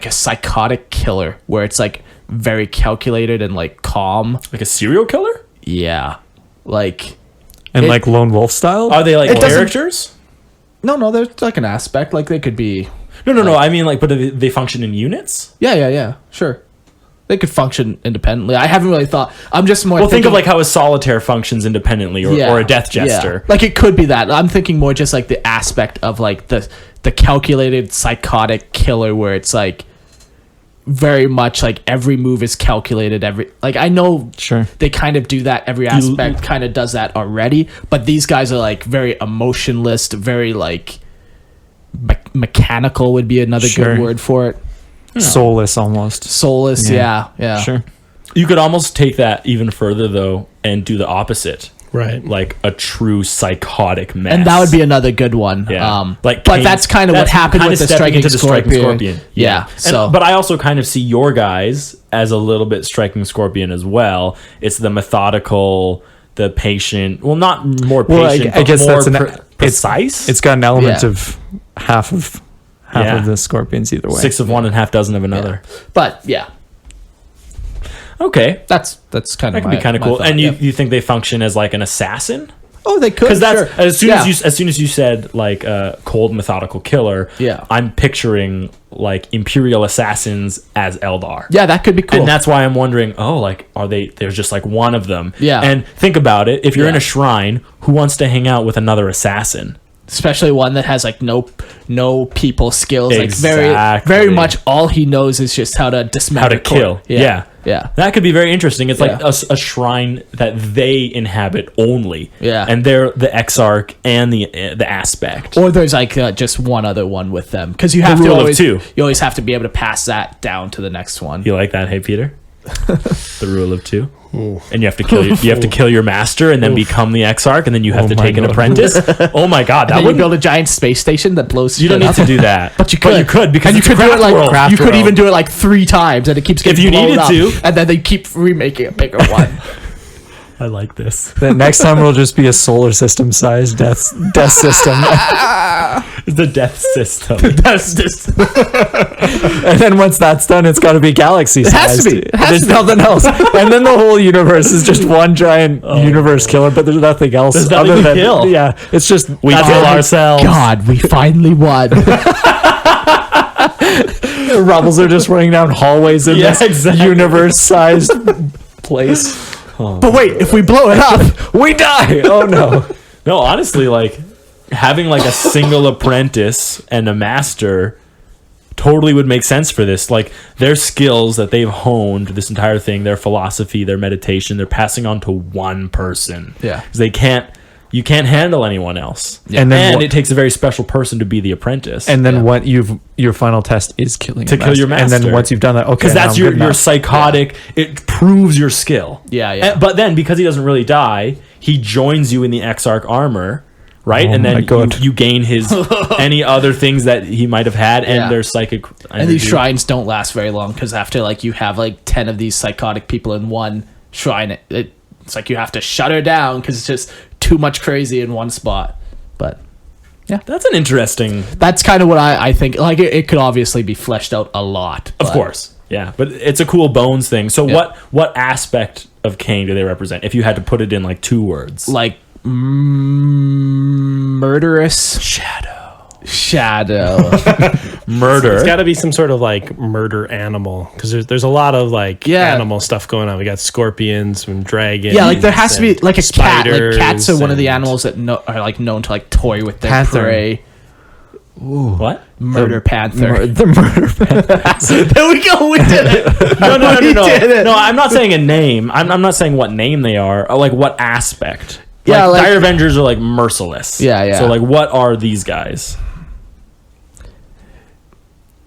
psychotic killer where it's like very calculated and like calm. Like a serial killer? Yeah. Like And like Lone Wolf style? Are they like It doesn't- characters? no, there's like an aspect. Like they could be No. I mean, like, but do they function in units? Yeah. Sure. They could function independently. I haven't really thought. I'm just more. Well, think of like how a solitaire functions independently, or a death jester. Yeah. Like it could be that. I'm thinking more just like the aspect of like the calculated psychotic killer where it's like very much like every move is calculated. I know Sure. they kind of do that. Every aspect kind of does that already. But these guys are like very emotionless, very like mechanical would be another Sure. good word for it. Soulless almost. Soulless, yeah. Sure. You could almost take that even further though, and do the opposite. Right. like a true psychotic mess. And that would be another good one. Yeah. But Kane- that's kind of what that's happened kinda with the stepping striking into the scorpion. Yeah. So, but I also kind of see your guys as a little bit striking scorpion as well. It's the methodical, the patient. Well, not more patient, I but guess more that's precise. It's got an element Yeah. of half of the scorpions either way. 6 of one and half dozen of another. but yeah, Okay. that's kind That of could be kind of cool. And you think they function as like an assassin? Oh, they could. Because that's sure. as soon as you said like a cold methodical killer. Yeah. I'm picturing like Imperial assassins as Eldar. Yeah, that could be cool. And that's why I'm wondering, are they, there's just like one of them. Yeah. And think about it. If you're in Yeah. a shrine, who wants to hang out with another assassin? Especially one that has like no people skills. Exactly. Like very much all he knows is just how to dismember. How to kill. Yeah. Yeah. That could be very interesting. It's like Yeah. a shrine that they inhabit only. Yeah. And they're the Exarch and the aspect. Or there's like just one other one with them, because you have to rule of always two. You always have to be able to pass that down to the next one. You like that, hey Peter? The rule of 2. And you have to kill your master and then become the Exarch, and then you have to my take an God. apprentice. Oh my god, that And then you would build a giant space station that blows. you don't shit need up. to do that. But you could because and you it's a could do it craft like world. you could Craft even world. do it like 3 times, and it keeps getting you blown needed up, to. and then they keep remaking a bigger one. I like this. The next time will just be a solar system sized death system. The death system. That's just And then once that's done, it's got to be galaxy has sized. to be. It has There's to be. nothing else. And then the whole universe is just one giant universe killer, but there's nothing else. There's nothing other to than, kill. Yeah, it's just We kill ourselves. God. We finally won. rebels are just running down hallways in Yeah, this exactly. universe sized place. But wait, if we blow it up, We die. Oh no. No, honestly, like having like a single apprentice and a master totally would make sense for this. Like their skills that they've honed this entire thing, their philosophy, their meditation, they're passing on to one person. Yeah. 'Cause you can't handle anyone else. And then And what- it takes a very special person to be the apprentice. And then what your final test is killing To kill your And master. then once you've done that, okay, because now that's I'm your good enough. psychotic, it proves your skill. Yeah, yeah. But then because he doesn't really die, he joins you in the Exarch armor, right? Oh And my then God. you gain his any other things that he might have had and Yeah. their psychic and these energy. shrines don't last very long, because after like you have like 10 of these psychotic people in one shrine, it's like you have to shut her down because it's just too much crazy in one spot. But That's an interesting, that's kind of what I think. Like it could obviously be fleshed out a lot. of but- course. Yeah, but it's a cool bones thing. So Yeah. what aspect of Kang do they represent? If you had to put it in like 2 words. Like murderous shadow. Murder. It's got to be some sort of like murder animal, because there's a lot of like Yeah. animal stuff going on. We got scorpions and dragons. Yeah, like there has to be and like a cat. Like cats are spiders one of the and- animals that are like known to like toy with their Panther. prey. What? Murder panther. The murder. There we go. We did it. No, We did it. no. I'm not saying a name. I'm not saying what name they are. Or like what aspect. Yeah, like, like- Dire Avengers are like merciless. Yeah, yeah. So like, what are these guys?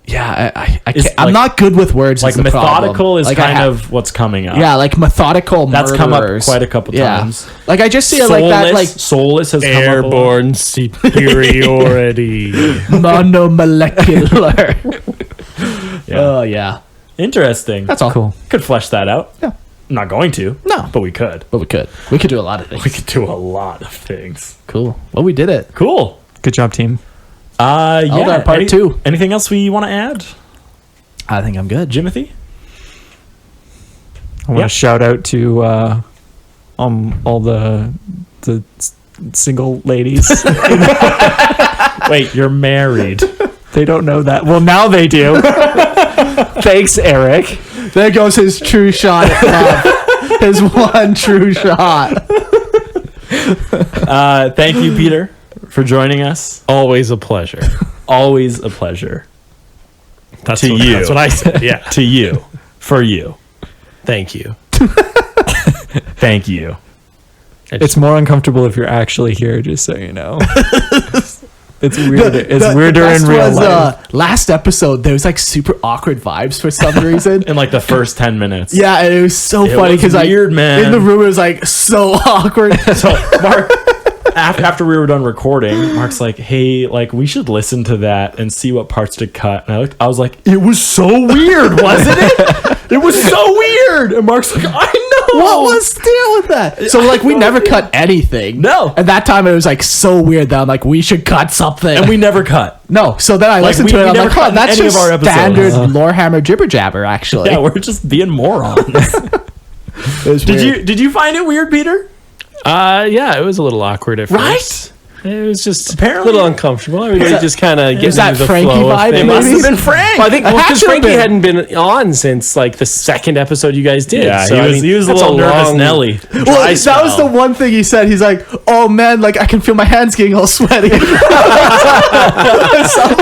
Yeah, I Is, can't, I'm like- not good with words. Like is the methodical problem. is Like, kind of what's coming up. yeah, like methodical. That's come up murderers. quite a couple times. Like I just see it like that, like Soulless has come up. Airborne superiority. monomolecular. Yeah. Oh yeah, Interesting. that's all. Cool. Could flesh that out. Yeah. I'm not going to. No. But we could. But we could do a lot of things. We could do a lot of things. Cool. Well, we did it. Cool. Good job, team. Yeah. Eldar Part 2. Anything else we want to add, I think I'm good. Jimothy? I want Yeah. to shout out to all the single ladies. Wait, you're married. They don't know that. Well, now they do. Thanks, Eric. There goes his true shot at love. His one true shot. Thank you, Peter, for joining us. Always a pleasure. Always a pleasure. That's To what, you. That's what I said. Yeah. To you. For you. Thank you. Thank you. It's more uncomfortable if you're actually here, just so you know. It's weird. It's The weirder best in real was, life. last episode, there was like super awkward vibes for some reason. In like the first 10 minutes. Yeah, and it was so funny was because like weird, man. in the room it was like so awkward. So Mark, after we were done recording, Mark's like, "Hey, like we should listen to that and see what parts to cut." And I was like, "It was so weird, wasn't it? It was so weird." And Mark's like, "I know. What was the deal with that? So like we never cut anything. No. And that time it was like so weird that I'm like we should cut something. And we never cut. no. So then I listened we- to it. we I'm never like, oh, cut that's any just of our episodes. standard Lorehammer jibber jabber. Actually, Yeah, we're just being morons." it was weird. Did you find it weird, Peter? Yeah, it was a little awkward at Right? first. It was just Apparently- a little uncomfortable. Everybody just kind of getting that into the Frankie flow vibe of things. maybe? Must have been Frank. Well, I think It had because to have Frankie been. hadn't been on since like the second episode you guys did. Yeah, So, I mean, he was a that's little nervous long- Nelly. Well, that was the one thing he said. He's like, "Oh man, like I can feel my hands getting all sweaty." Something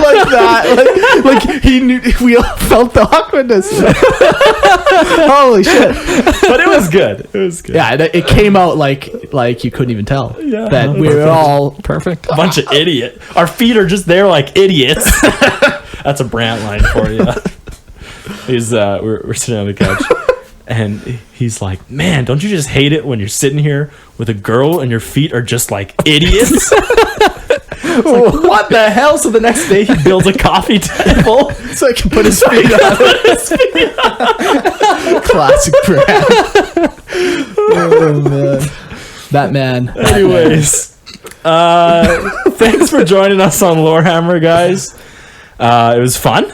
like that. Like he knew. We all felt the awkwardness. Holy shit! But it was good. It was good. Yeah, it came out like you couldn't even tell that we were all Perfect. A bunch of idiot. Our feet are just there like idiots. That's a Brant line for you. He's we're sitting on the couch, and he's like, "Man, don't you just hate it when you're sitting here with a girl and your feet are just like idiots?" It's like, what the hell? So the next day he builds a coffee table so I can put his feet on it. Classic brand. Oh man, that man. Anyways, thanks for joining us on Lorehammer, guys. It was fun.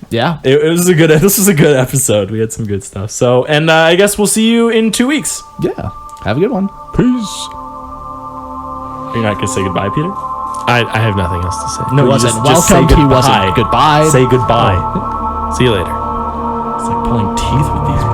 Yeah. It was a good. This was a good episode. We had some good stuff. So, and I guess we'll see you in 2 weeks. Yeah. Have a good one. Peace. You're not gonna say goodbye, Peter? I have nothing else to say. No, He you wasn't just say welcomed. He goodbye. wasn't goodbye. Say goodbye. See you later. It's like pulling teeth with these